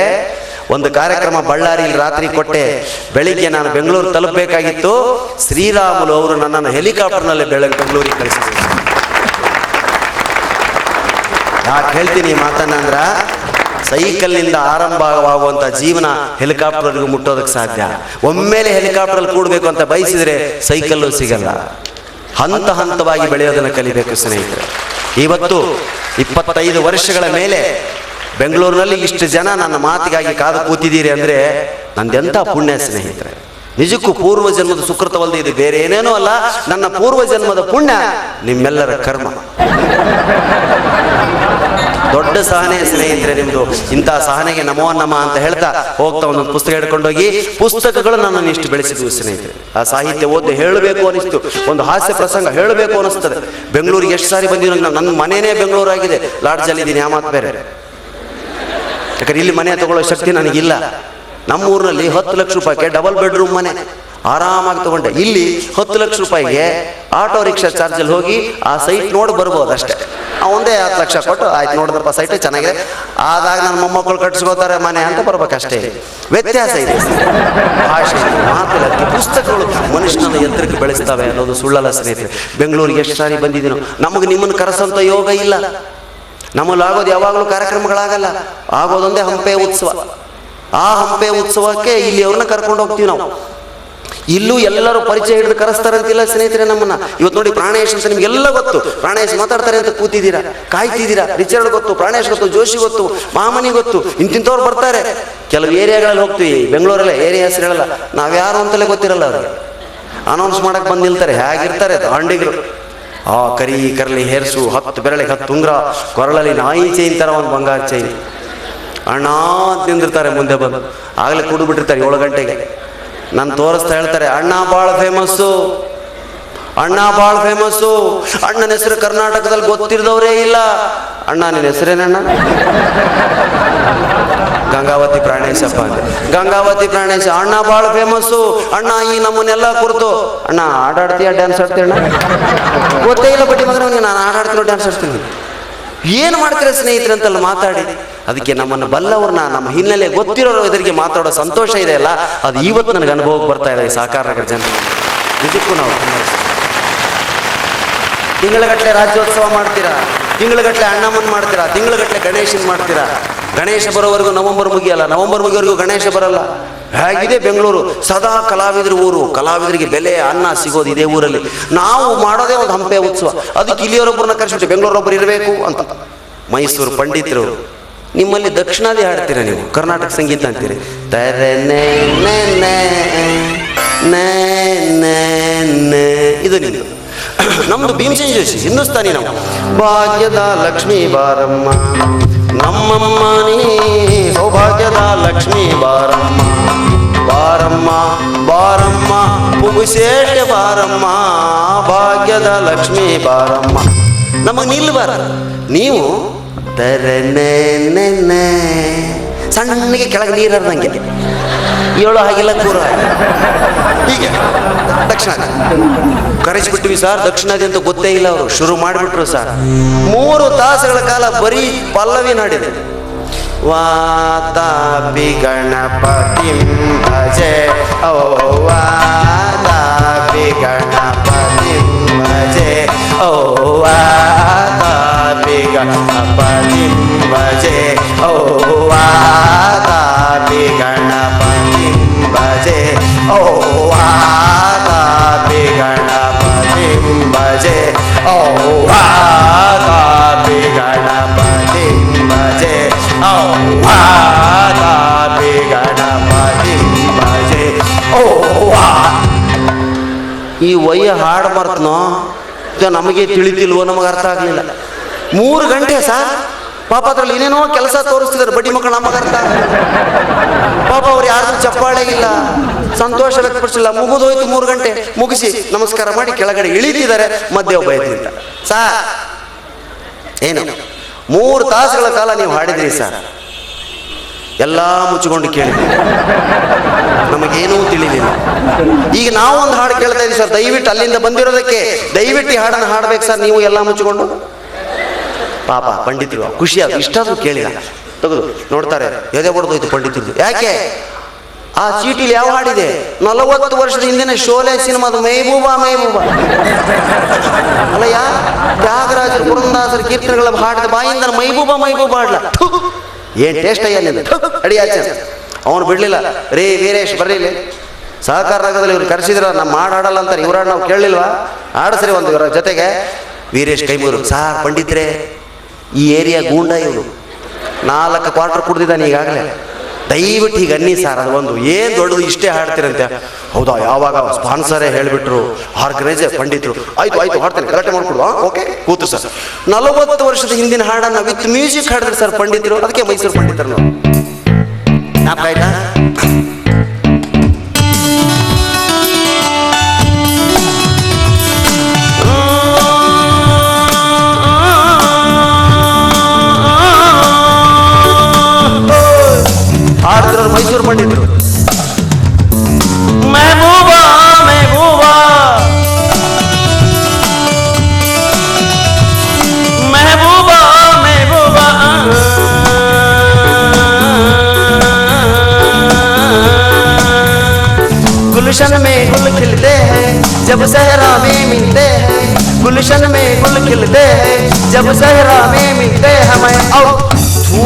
ಒಂದು ಕಾರ್ಯಕ್ರಮ ಬಳ್ಳಾರಿಯಲ್ಲಿ ರಾತ್ರಿ ಕೊಟ್ಟೆ, ಬೆಳಿಗ್ಗೆ ನಾನು ಬೆಂಗಳೂರು ತಲುಪಬೇಕಾಗಿತ್ತು. ಶ್ರೀರಾಮುಲು ಅವರು ನನ್ನನ್ನು ಹೆಲಿಕಾಪ್ಟರ್ನಲ್ಲೇ ಬೆಂಗಳೂರಿಗೆ ಕಳಿಸಿದ್ರು. ಯಾಕೆ ಹೇಳ್ತೀನಿ ಈ ಮಾತನ್ನ ಅಂದ್ರ, ಸೈಕಲ್ನಿಂದ ಆರಂಭವಾಗುವಂಥ ಜೀವನ ಹೆಲಿಕಾಪ್ಟರ್ಗೂ ಮುಟ್ಟೋದಕ್ಕೆ ಸಾಧ್ಯ. ಒಮ್ಮೆಲೆ ಹೆಲಿಕಾಪ್ಟರ್ ಕೂಡಬೇಕು ಅಂತ ಬಯಸಿದ್ರೆ ಸೈಕಲ್ಲು ಸಿಗಲ್ಲ. ಹಂತ ಹಂತವಾಗಿ ಬೆಳೆಯೋದನ್ನು ಕಲಿಬೇಕು ಸ್ನೇಹಿತರೆ. ಇವತ್ತು 25 ವರ್ಷಗಳ ಮೇಲೆ ಬೆಂಗಳೂರಿನಲ್ಲಿ ಇಷ್ಟು ಜನ ನನ್ನ ಮಾತಿಗಾಗಿ ಕಾದು ಕೂತಿದ್ದೀರಿ ಅಂದರೆ ನಂದೆಂಥ ಪುಣ್ಯ ಸ್ನೇಹಿತರೆ. ನಿಜಕ್ಕೂ ಪೂರ್ವ ಜನ್ಮದ ಸುಕೃತವಲ್ಲದೆ ಇದು ಬೇರೆ ಏನೇನೋ ಅಲ್ಲ, ನನ್ನ ಪೂರ್ವ ಜನ್ಮದ ಪುಣ್ಯ, ನಿಮ್ಮೆಲ್ಲರ ಕರ್ಮ. ದೊಡ್ಡ ಸಹನೆ ಸ್ನೇಹಿತರೆ ನಿಮ್ದು. ಇಂಥ ಸಹನೆಗೆ ನಮೋ ನಮ ಅಂತ ಹೇಳ್ತಾ ಹೋಗ್ತಾ ಒಂದೊಂದು ಪುಸ್ತಕ ಹಿಡ್ಕೊಂಡೋಗಿ, ಪುಸ್ತಕಗಳು ನನ್ನನ್ನು ಇಷ್ಟು ಬೆಳೆಸಿದ್ವು ಸ್ನೇಹಿತರೆ. ಆ ಸಾಹಿತ್ಯ ಓದಿ ಹೇಳಬೇಕು ಅನಿಸ್ತು, ಒಂದು ಹಾಸ್ಯ ಪ್ರಸಂಗ ಹೇಳಬೇಕು ಅನಿಸ್ತದೆ. ಬೆಂಗಳೂರಿಗೆ ಎಷ್ಟು ಸಾರಿ ಬಂದಿರೋ, ನನ್ನ ಮನೆಯೇ ಬೆಂಗಳೂರಾಗಿದೆ, ಲಾಡ್ಜಲ್ಲಿದ್ದೀನಿ. ಆ ಮಾತು ಬೇರೆ. ಯಾಕಂದ್ರೆ ಇಲ್ಲಿ ಮನೆ ತಗೊಳ್ಳೋ ಶಕ್ತಿ ನನಗಿಲ್ಲ. ನಮ್ಮೂರಿನಲ್ಲಿ 10 ಲಕ್ಷ ರೂಪಾಯಿಗೆ ಡಬಲ್ ಬೆಡ್ರೂಮ್ ಮನೆ ಆರಾಮಾಗಿ ತಗೊಂಡೆ. ಇಲ್ಲಿ 10 ಲಕ್ಷ ರೂಪಾಯಿಗೆ ಆಟೋ ರಿಕ್ಷಾ ಚಾರ್ಜಲ್ಲಿ ಹೋಗಿ ಆ ಸೈಟ್ ನೋಡಿ ಬರ್ಬೋದು ಅಷ್ಟೇ. ಒಂದೇ 10 ಲಕ್ಷ ಕೊಟ್ಟು ಆಯ್ತು ನೋಡಿದ್ರಪ್ಪ ಸೈಟ್ ಚೆನ್ನಾಗಿದೆ, ಆದಾಗ ನನ್ನ ಮೊಮ್ಮಕ್ಕಳು ಕಟ್ಸ್ಕೋತಾರೆ ಮನೆ ಅಂತ ಬರ್ಬೇಕಷ್ಟೇ. ವ್ಯತ್ಯಾಸ ಇದೆ ಭಾಷೆ, ಮಾತಿಲ್ಲ. ಪುಸ್ತಕಗಳು ಮನುಷ್ಯನ ಎತ್ತರಕ್ಕೆ ಬೆಳೆಸ್ತವೆ ಅನ್ನೋದು ಸುಳ್ಳಲ್ಲ ಸ್ನೇಹಿತರೆ. ಬೆಂಗಳೂರಿಗೆ ಎಷ್ಟು ಸಾರಿ ಬಂದಿದ್ದೀನೋ. ನಮಗೆ ನಿಮ್ಮನ್ನು ಕರೆಸೋಂಥ ಯೋಗ ಇಲ್ಲ. ನಮ್ಮಲ್ಲಿ ಆಗೋದು ಯಾವಾಗಲೂ ಕಾರ್ಯಕ್ರಮಗಳಾಗಲ್ಲ, ಆಗೋದೊಂದೇ ಹಂಪೆ ಉತ್ಸವ. ಆ ಹಂಪೆ ಉತ್ಸವಕ್ಕೆ ಇಲ್ಲಿ ಅವ್ರನ್ನ ಕರ್ಕೊಂಡು ಹೋಗ್ತೀವಿ ನಾವು. ಇಲ್ಲೂ ಎಲ್ಲರೂ ಪರಿಚಯ ಹಿಡಿದು ಕರೆಸ್ತಾರಂತಿಲ್ಲ ಸ್ನೇಹಿತರೆ ನಮ್ಮನ್ನ. ಇವತ್ತು ನೋಡಿ ಪ್ರಾಣೇಶ್ ಅಂತ ನಿಮ್ಗೆಲ್ಲ ಗೊತ್ತು, ಪ್ರಾಣೇಶ್ ಮಾತಾಡ್ತಾರೆ ಅಂತ ಕೂತಿದ್ದೀರಾ, ಕಾಯ್ತಿದ್ದೀರಾ. ರಿಚರ್ಡ್ ಗೊತ್ತು, ಪ್ರಾಣೇಶ್ ಗೊತ್ತು, ಜೋಶಿ ಗೊತ್ತು, ಮಾಮನಿ ಗೊತ್ತು, ಇಂತಿಂಥವ್ರು ಬರ್ತಾರೆ. ಕೆಲವು ಏರಿಯಾಗಳಲ್ಲಿ ಹೋಗ್ತೀವಿ, ಬೆಂಗಳೂರಲ್ಲೇ ಏರಿಯಾ ಹೆಸರು ಹೇಳಲ್ಲ, ನಾವ್ಯಾರು ಅಂತಲೇ ಗೊತ್ತಿರಲ್ಲ. ಅವ್ರಿಗೆ ಅನೌನ್ಸ್ ಮಾಡಕ್ಕೆ ಬಂದು ನಿಲ್ತಾರೆ, ಹೇಗಿರ್ತಾರೆ ದಾಂಡಿಗರು. ಆ ಕರ್ಲಿ ಹೇರ್ಸು, 10 ಬೆರಳಿಗೆ 10 ಉಂಗ್ರ, ಕೊರಳಲ್ಲಿ ನಾಯಿ ಚೈನ್ ಥರ ಒಂದು ಬಂಗಾರ ಚೈನ್. ಅಣ್ಣ ತಿಂದಿರ್ತಾರೆ ಮುಂದೆ ಬಂದು. ಆಗಲೇ ಕುಡಿದ್ಬಿಟ್ಟಿರ್ತಾರೆ 7 ಗಂಟೆಗೆ. ನಾನು ತೋರಿಸ್ತಾ ಹೇಳ್ತಾರೆ, ಅಣ್ಣ ಭಾಳ ಫೇಮಸ್ಸು, ಅಣ್ಣ ಭಾಳ ಫೇಮಸ್ಸು. ಅಣ್ಣನ ಹೆಸರು ಕರ್ನಾಟಕದಲ್ಲಿ ಗೊತ್ತಿರದವರೇ ಇಲ್ಲ. ಅಣ್ಣ ನಿನ್ನ ಹೆಸರೇನಣ್ಣ? ಗಂಗಾವತಿ ಪ್ರಾಣೇಶಪ್ಪ ಅಂದೆ. ಗಂಗಾವತಿ ಪ್ರಾಣೇಶ ಅಣ್ಣ ಭಾಳ ಫೇಮಸ್ಸು. ಅಣ್ಣ ಈ ನಮ್ಮನ್ನೆಲ್ಲ ಕುರಿತು, ಅಣ್ಣ ಆಡಾಡ್ತೀಯ, ಡ್ಯಾನ್ಸ್ ಆಡ್ತೀಯ? ಅಣ್ಣ ಗೊತ್ತೇ ಇಲ್ಲ ಬಟ್ಟಿ ಮಗನಿಗೆ, ನಾನು ಆಡಾಡ್ತೀನೋ ಡ್ಯಾನ್ಸ್ ಆಡ್ತೀನಿ. ಏನು ಮಾಡ್ತೀರ ಸ್ನೇಹಿತರೆ ಅಂತೆಲ್ಲ ಮಾತಾಡಿ. ಅದಕ್ಕೆ ನಮ್ಮನ್ನು ಬಲ್ಲವ್ರನ್ನ, ನಮ್ಮ ಹಿನ್ನೆಲೆ ಗೊತ್ತಿರೋರು ಎದುರಿಗೆ ಮಾತಾಡೋ ಸಂತೋಷ ಇದೆ ಅಲ್ಲ, ಅದು ಇವತ್ತು ನನಗೆ ಅನುಭವಕ್ಕೆ ಬರ್ತಾ ಇದೆ ಈ ಸಹಕಾರ ನಗರ ಜನ. ನಿಜಕ್ಕೂ ನಾವು ತಿಂಗಳಗಟ್ಟಲೆ ರಾಜ್ಯೋತ್ಸವ ಮಾಡ್ತೀರಾ, ತಿಂಗಳಗಟ್ಟಲೆ ಅಣ್ಣಮ್ಮನ್ ಮಾಡ್ತೀರಾ, ತಿಂಗಳಗಟ್ಟಲೆ ಗಣೇಶನ್ ಮಾಡ್ತೀರಾ. ಗಣೇಶ ಬರೋವರೆಗೂ ನವಂಬರ್ ಮುಗಿಯಲ್ಲ, ನವಂಬರ್ ಮುಗಿಯೋವರೆಗೂ ಗಣೇಶ ಬರಲ್ಲ. ಹೇಗಿದೆ ಬೆಂಗಳೂರು, ಸದಾ ಕಲಾವಿದ್ರ ಊರು, ಕಲಾವಿದರಿಗೆ ಬೆಲೆ ಅನ್ನ ಸಿಗೋದು ಇದೇ ಊರಲ್ಲಿ. ನಾವು ಮಾಡೋದೇ ಒಂದು ಹಂಪೆ ಉತ್ಸವ, ಅದಕ್ಕೆ ಇಲ್ಲಿಯವರೊಬ್ಬರನ್ನ ಕರೆಸಿಬಿಟ್ಟು ಬೆಂಗಳೂರೊಬ್ಬರು ಇರಬೇಕು ಅಂತ. ಮೈಸೂರು ಪಂಡಿತರು, ನಿಮ್ಮಲ್ಲಿ ದಕ್ಷಿಣಾದಿ ಹಾಡ್ತೀರ ನೀವು, ಕರ್ನಾಟಕ ಸಂಗೀತ ಅಂತೀರಿ. ಇದು ನಿಮ್ದು. ನಮ್ದು ಭೀಮಸೇನ್ ಜೋಶಿ ಹಿಂದೂಸ್ತಾನಿ. ನಾವು ಭಾಗ್ಯದ ಲಕ್ಷ್ಮೀ ಬಾರಮ್ಮ ನಮ್ಮಮ್ಮ ನೀ, ಸೌಭಾಗ್ಯದ ಲಕ್ಷ್ಮೀ ಬಾರಮ್ಮ ಬಾರಮ್ಮ ಬಾರಮ್ಮ ಪುಗುಶೇಟ ಬಾರಮ್ಮ, ಭಾಗ್ಯದ ಲಕ್ಷ್ಮೀ ಬಾರಮ್ಮ. ನಮಗೆ ನಿಲ್ಬಾರ, ನೀವು ಸಣ್ಣಗೆ ಕೆಳಗೆ ನೀರಂಗೆ ಏಳು ಹಾಗಿಲ್ಲ ಕೂರ ಹೀಗೆ ದಕ್ಷಿಣಾದಿ ಕರೆಸಿಬಿಟ್ವಿ ಸರ್. ದಕ್ಷಿಣಾದಿ ಅಂತ ಗೊತ್ತೇ ಇಲ್ಲ ಅವರು, ಶುರು ಮಾಡಿಬಿಟ್ರು ಸರ್. 3 ತಾಸುಗಳ ಕಾಲ ಬರೀ ಪಲ್ಲವಿ ನಾಡಿದೆ. ವಾತಾಪಿ ಗಣಪತಿ ಭಜೆ ಓ ವಾತಾಪಿ ಗಣಪತಿ ಭಜೆ ಓ ವಾತಾಪಿ ಗಣಪತಿ ಭಜೆ ಓ ವಾತಾಪಿ ಗಣಪತಿ ಭಜೆ ಓ ವಾತಾಪಿ ಗಣಪತಿ ಭಜೆ ಓ ವಾತಾಪಿ ಗಣಪತಿ ಭಜೆ ಓ ವಾತಾಪಿ ಗಣಪತಿ ಭಜೆ ಓ ವಾ. ಈ ವಯ್ಯ ಹಾಡು ಮರ್ತನೋ ನಮಗೆ ತಿಳಿತಿಲ್ವೋ, ನಮಗೆ ಅರ್ಥ ಆಗಲಿಲ್ಲ. 3 ಗಂಟೆ ಸರ್ ಪಾಪ ಅದ್ರಲ್ಲಿ ಏನೇನೋ ಕೆಲಸ ತೋರಿಸ್ತಿದ್ದಾರೆ ಬಡ್ಡಿ ಮಕ್ಕಳು, ನಮಗೆ ಅರ್ಥ ಪಾಪ ಅವ್ರು ಯಾರು ಚಪ್ಪಾಳೆ ಇಲ್ಲ, ಸಂತೋಷ ವ್ಯಕ್ತಪಡಿಸಿಲ್ಲ. ಮುಗಿದೋಯ್ತು 3 ಗಂಟೆ ಮುಗಿಸಿ ನಮಸ್ಕಾರ ಮಾಡಿ ಕೆಳಗಡೆ ಇಳಿತಿದ್ದಾರೆ. ಮಧ್ಯೆ ಒಬ್ಬ ಎದ್ದಿದ್ದ. ಸರ್ ಏನು 3 ತಾಸುಗಳ ಕಾಲ ನೀವು ಹಾಡಿದ್ರಿ ಸರ್, ಎಲ್ಲ ಮುಚ್ಚಿಕೊಂಡು ಕೇಳಿದ್ವಿ, ನಮಗೇನೂ ತಿಳಿಲಿಲ್ಲ. ಈಗ ನಾವು ಒಂದು ಹಾಡು ಕೇಳ್ತಾ ಇದ್ದೀವಿ ಸರ್, ದಯವಿಟ್ಟು ಅಲ್ಲಿಂದ ಬಂದಿರೋದಕ್ಕೆ ದಯವಿಟ್ಟು ಈ ಹಾಡನ್ನು ಹಾಡ್ಬೇಕು ಸರ್, ನೀವು ಎಲ್ಲ ಮುಚ್ಚಿಕೊಂಡು. ಪಾಪ ಪಂಡಿತರು ಖುಷಿ ಆಗ ಇಷ್ಟಾದ್ರೂ ಕೇಳಿಲ್ಲ, ತೆಗೆದು ನೋಡ್ತಾರೆ, ಎದೆ ಹೊಡೆದೋಯ್ತು ಪಂಡಿತರು. ಯಾಕೆ ಆ ಚೀಟಿಲಿ ಯಾವ ಹಾಡಿದೆ? 40 ವರ್ಷದ ಹಿಂದಿನ ಶೋಲೆ ಸಿನಿಮಾದ ಮೆಹಬೂಬಾ ಮೆಹಬೂಬಾ ಅಲ್ಲ, ತ್ಯಾಗರಾಜರು ಪುರಂದಾಸರ ಕೀರ್ತನೆಗಳ ಹಾಡಿದ ಬಾಯಿಂದ ಮೈಬೂಬಾ ಮೈಬೂಬಾ ಹಾಡ್ಲ. ಏನ್ ಟೇಸ್ಟ್ ಅಯ್ಯ ನಿಂದ ಅಡಿ ಆಚೆ. ಅವನು ಬಿಡ್ಲಿಲ್ಲ. ರೇ ವೀರೇಶ್ ಬರ್ಲಿಲ್ಲ, ಸಹಕಾರ ರಂಗದಲ್ಲಿ ಇವ್ರು ಕರೆಸಿದ್ರ ನಮ್ಮ ಹಾಡಾಡಲ್ಲ ಅಂತಾರೆ, ಇವ್ರ ನಾವು ಕೇಳಲಿಲ್ವಾ? ಆಡಸ್ರಿ ಒಂದು ಇವರ ಜೊತೆಗೆ. ವೀರೇಶ್ ಕೈಮೂರು, ಸಾರ್ ಪಂಡಿತ್ರೆ ಈ ಏರಿಯಾ ಗೂಂಡ ಇವರು 4 ಕ್ವಾರ್ಟರ್ ಕುಡ್ದಿದ್ದಾನೆ ಈಗಾಗಲೇ, ದಯವಿಟ್ಟು ಈಗ ಅನ್ನಿ ಸರ್, ಅದು ಒಂದು ಏನು ದೊಡ್ಡದು ಇಷ್ಟೇ ಹಾಡ್ತೀರಂತೆ. ಹೌದಾ? ಯಾವಾಗ ಸ್ಪಾನ್ಸರೇ ಹೇಳಿಬಿಟ್ರು, ಆರ್ಗನೈಸರ್ ಪಂಡಿತರು. ಆಯ್ತು ಆಯ್ತು ಹಾಡ್ತೇನೆ, ಕರೆಕ್ಟ್ ಮಾಡ್ಕೊಡುವ, ಓಕೆ ಕೂತು ಸರ್. 40 ವರ್ಷದ ಹಿಂದಿನ ಹಾಡನ್ನ ವಿತ್ ಮ್ಯೂಸಿಕ್ ಹಾಡಿದ್ರೆ ಸರ್ ಪಂಡಿತರು, ಅದಕ್ಕೆ ಮೈಸೂರು ಪಂಡಿತರು ನಾವು. ಜ್ಞಾಪಕ ಆಯ್ತಾ? ಹಾಡಿದ್ರು ಮೈಸೂರು ಪಂಡಿತರು. ಮೆಹಬೂಬಾ ಮೆಹಬೂಬಾ ಮೆಹಬೂಬಾ ಮೆಹಬೂಬಾ गुलशन में गुल खिलते हैं जब सहरा में मिलते हैं, गुलशन में गुल खिलते हैं जब सहरा में मिलते हैं। हमें और थू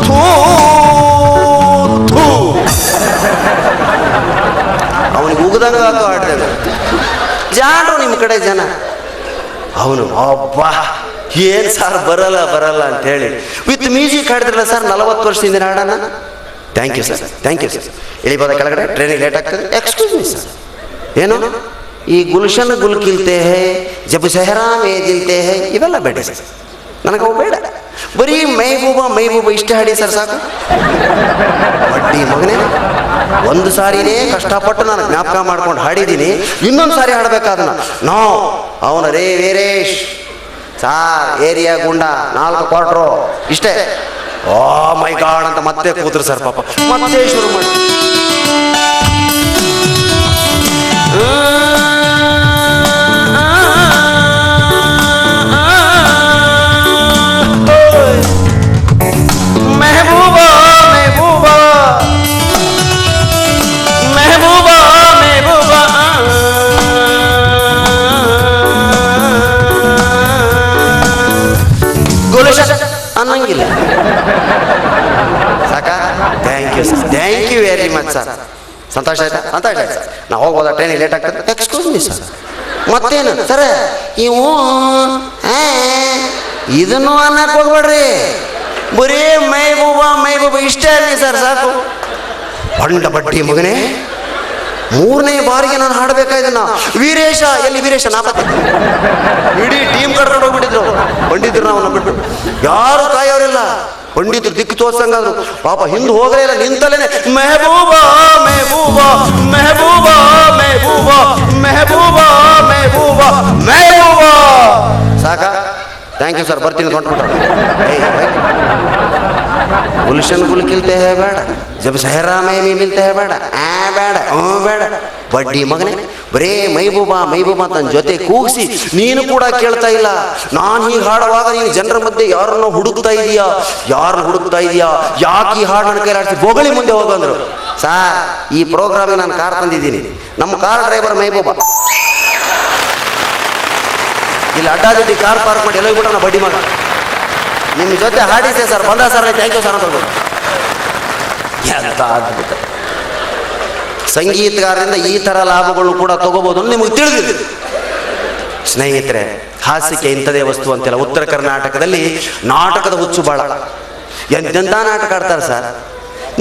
थू थू ಅವನಿಗೆ ಉಗದಂಗ ಆಡ್ತೇವೆ ಜಾಡ್ರು ನಿಮ್ಮ ಕಡೆ ಜನ. ಅವನು ಅಬ್ಬಾ ಏನ್ ಸರ್ ಬರಲ್ಲ ಬರಲ್ಲ ಅಂತ ಹೇಳಿ ವಿತ್ ಮ್ಯೂಸಿಕ್ ಹಾಡಿದ್ರಲ್ಲ ಸರ್ 40 ವರ್ಷದಿಂದ ಹಾಡೋಣ. Thank you sir, thank you sir. ಇಳಿಬೋದ ಕೆಳಗಡೆ, ಟ್ರೈನಿಗೆ ಲೇಟ್ ಆಗ್ತದೆ, ಎಕ್ಸ್ಕ್ಯೂಸ್ ಮೀ ಸರ್. ಏನು ಈ ಗುಲ್ಶನ್ ಗುಲ್ ಕಿಲ್ತೆ ಹೈ ಜಬ್ ಸೆಹರಾ ಮೇ ದಿಲ್ತೆ ಹೈ ಇವೆಲ್ಲ ಬೇಡ ಸರ್, ನನಗೆ ಅವು ಬೇಡ. ಬರೀ ಮೈಬೂಬಾ ಮೈಬೂಬಾ ಇಷ್ಟೇ ಹಾಡಿ ಸರ್ ಸಾಕು. ಬಡ್ಡಿ ಮಗನೇ, ಒಂದು ಸಾರಿನೇ ಕಷ್ಟಪಟ್ಟು ನಾನು ಜ್ಞಾಪಕ ಮಾಡ್ಕೊಂಡು ಹಾಡಿದ್ದೀನಿ, ಇನ್ನೊಂದು ಸಾರಿ ಹಾಡ್ಬೇಕಾದನ್ನ ನೋ. ಅವನ ರೇ ವೀರೇಶ್ ಸಾರ್ ಏರಿಯಾ ಗುಂಡ 4 ಕ್ವಾರ್ಟ್ರು ಇಷ್ಟೇ. ಓ ಮೈ ಗಾಡ್ ಅಂತ ಮತ್ತೆ ಕೂತ್ರು ಸರ್. ಪಾಪ ಮತ್ತೆ ಶುರು ಮಾಡಿ ಮೆಹಬೂಬಾ ಮೆಹಬೂಬಾ ಮೆಹಬೂಬಾ ಮೆಹಬೂಬಾ ಗುಲ್ಶನ್ ಅನ್ನಂಗಿಲ್ಲ ಸಾಕ. Thank you sir, thank you ಆಯ್ತು ಸರ್, ಸಂತೋಷ ಆಯ್ತಾ? ಸಂತೋಷ ಆಯ್ತು ಸರ್, ನಾವು ಹೋಗ್ಬೋದಾ, ಟ್ರೈನಿಗೆ ಲೇಟ್ ಆಗ್ತದೆ? ಎಕ್ಸ್ಕ್ಯೂಸ್ ಮೀ ಸರ್, ಮತ್ತೇನು ಸರ ಇವು ಇದನ್ನು ಅನ್ನಕ್ಕೆ ಹೋಗ್ಬೇಡ್ರಿ, ಬರೀ ಮೈಬೂಬ ಇಷ್ಟೇ ಅನ್ನಿ ಸರ್ ಸಾಕು. ಬಂಡ ಬಡ್ಡಿ ಮಗನೇ, 3ನೇ ಬಾರಿಗೆ ನಾನು ಹಾಡಬೇಕಾಯ್ದನ್ನ ವೀರೇಶ, ಎಲ್ಲಿ ವೀರೇಶ ನಾಪತ್ತೆ, ಇಡೀ ಟೀಮ್ ಕಡ್ಕೊಂಡು ಹೋಗ್ಬಿಟ್ಟಿದ್ರು. ಪಂಡಿತರು ನಾವು ಬಿಟ್ಟು ಯಾರು ಕಾಯೋರಿಲ್ಲ, ಪಂಡಿತರು ದಿಕ್ಕು ತೋರ್ಸಂಗಾದ್ರು. ಪಾಪ ಹಿಂದೆ ಹೋಗಲೇ ಇಲ್ಲ, ನಿಂತಲೇನೆ ಮೆಹಬೂಬಾ ಮೆಹಬೂಬಾ ಮೆಹಬೂಬಾ ಮೆಹಬೂಬಾ ಮೆಹಬೂಬಾ ಮೆಹಬೂಬಾ ಮೆಹಬೂಬಾ. ಸಾಕ, ಥ್ಯಾಂಕ್ ಯು ಸರ್, ಬರ್ತೀನಿ ಹೊಂಟ್ಬಿಟ್ರು. ಗುಲ್ಶನ್ ಗುಲ್ ಕಿಲ್ತೆ ಹೇ ಬೇಡ, ಜಬ್ ಸಹರಾ ಮೇ ಮಿಲ್ತೆ ಹೇ ಬೇಡ, ಬೇಡ ಬೇಡ. ಬಡ್ಡಿ ಮಗನೇ, ಬರೇ ಮೈಬೂಬಾ ಮೈಬೂಬಾ ತನ್ನ ಜೊತೆ ಕೂಗಿಸಿ ನೀನು ಕೂಡ ಕೇಳ್ತಾ ಇಲ್ಲ. ನಾನು ಹೀಗೆ ಹಾಡುವಾಗ ನೀನು ಜನರ ಮಧ್ಯೆ ಯಾರನ್ನ ಹುಡುಕ್ತಾ ಇದೀಯಾ, ಯಾರನ್ನ ಹುಡುಕ್ತಾ ಇದೀಯಾ, ಯಾಕೆ ಈ ಹಾಡು ನನ್ನ ಕೈಲಾಡ್ಸಿ ಬೊಗಳಿ ಮುಂದೆ ಹೋಗಂದ್ರು. ಸಾರ್, ಈ ಪ್ರೋಗ್ರಾಮಿಗೆ ನಾನು ಕಾರ್ ತಂದಿದ್ದೀನಿ, ನಮ್ಮ ಕಾರ್ ಡ್ರೈವರ್ ಮೈಬೂಬಾ. ಇಲ್ಲಿ ಅಡ್ಡಾದಿಡ್ಡಿ ಕಾರ್ ಪಾರ್ಕ್ ಮಾಡಿ ಎಲ್ಲೋ ಬಿಟ್ಟು ಬಡ್ಡಿ ಮಗ ನಿಮ್ಮ ಜೊತೆ ಹಾಡಿದ್ದೆ ಸರ್, ಬಂದ ಸರ್, ಥ್ಯಾಂಕ್ ಯು ಸರ್ ಅಂತ ಎಂತ ಅದ್ಭುತ. ಸಂಗೀತಗಾರರಿಂದ ಈ ಥರ ಲಾಭಗಳು ಕೂಡ ತಗೋಬಹುದು ಅಂತ ನಿಮಗೆ ತಿಳಿದಿದೆ. ಸ್ನೇಹಿತರೆ, ಹಾಸ್ಯಕ್ಕೆ ಇಂಥದೇ ವಸ್ತು ಅಂತೆಲ್ಲ. ಉತ್ತರ ಕರ್ನಾಟಕದಲ್ಲಿ ನಾಟಕದ ಹುಚ್ಚು ಭಾಳ, ಎಂತೆಂಥ ನಾಟಕ ಆಡ್ತಾರೆ ಸರ್.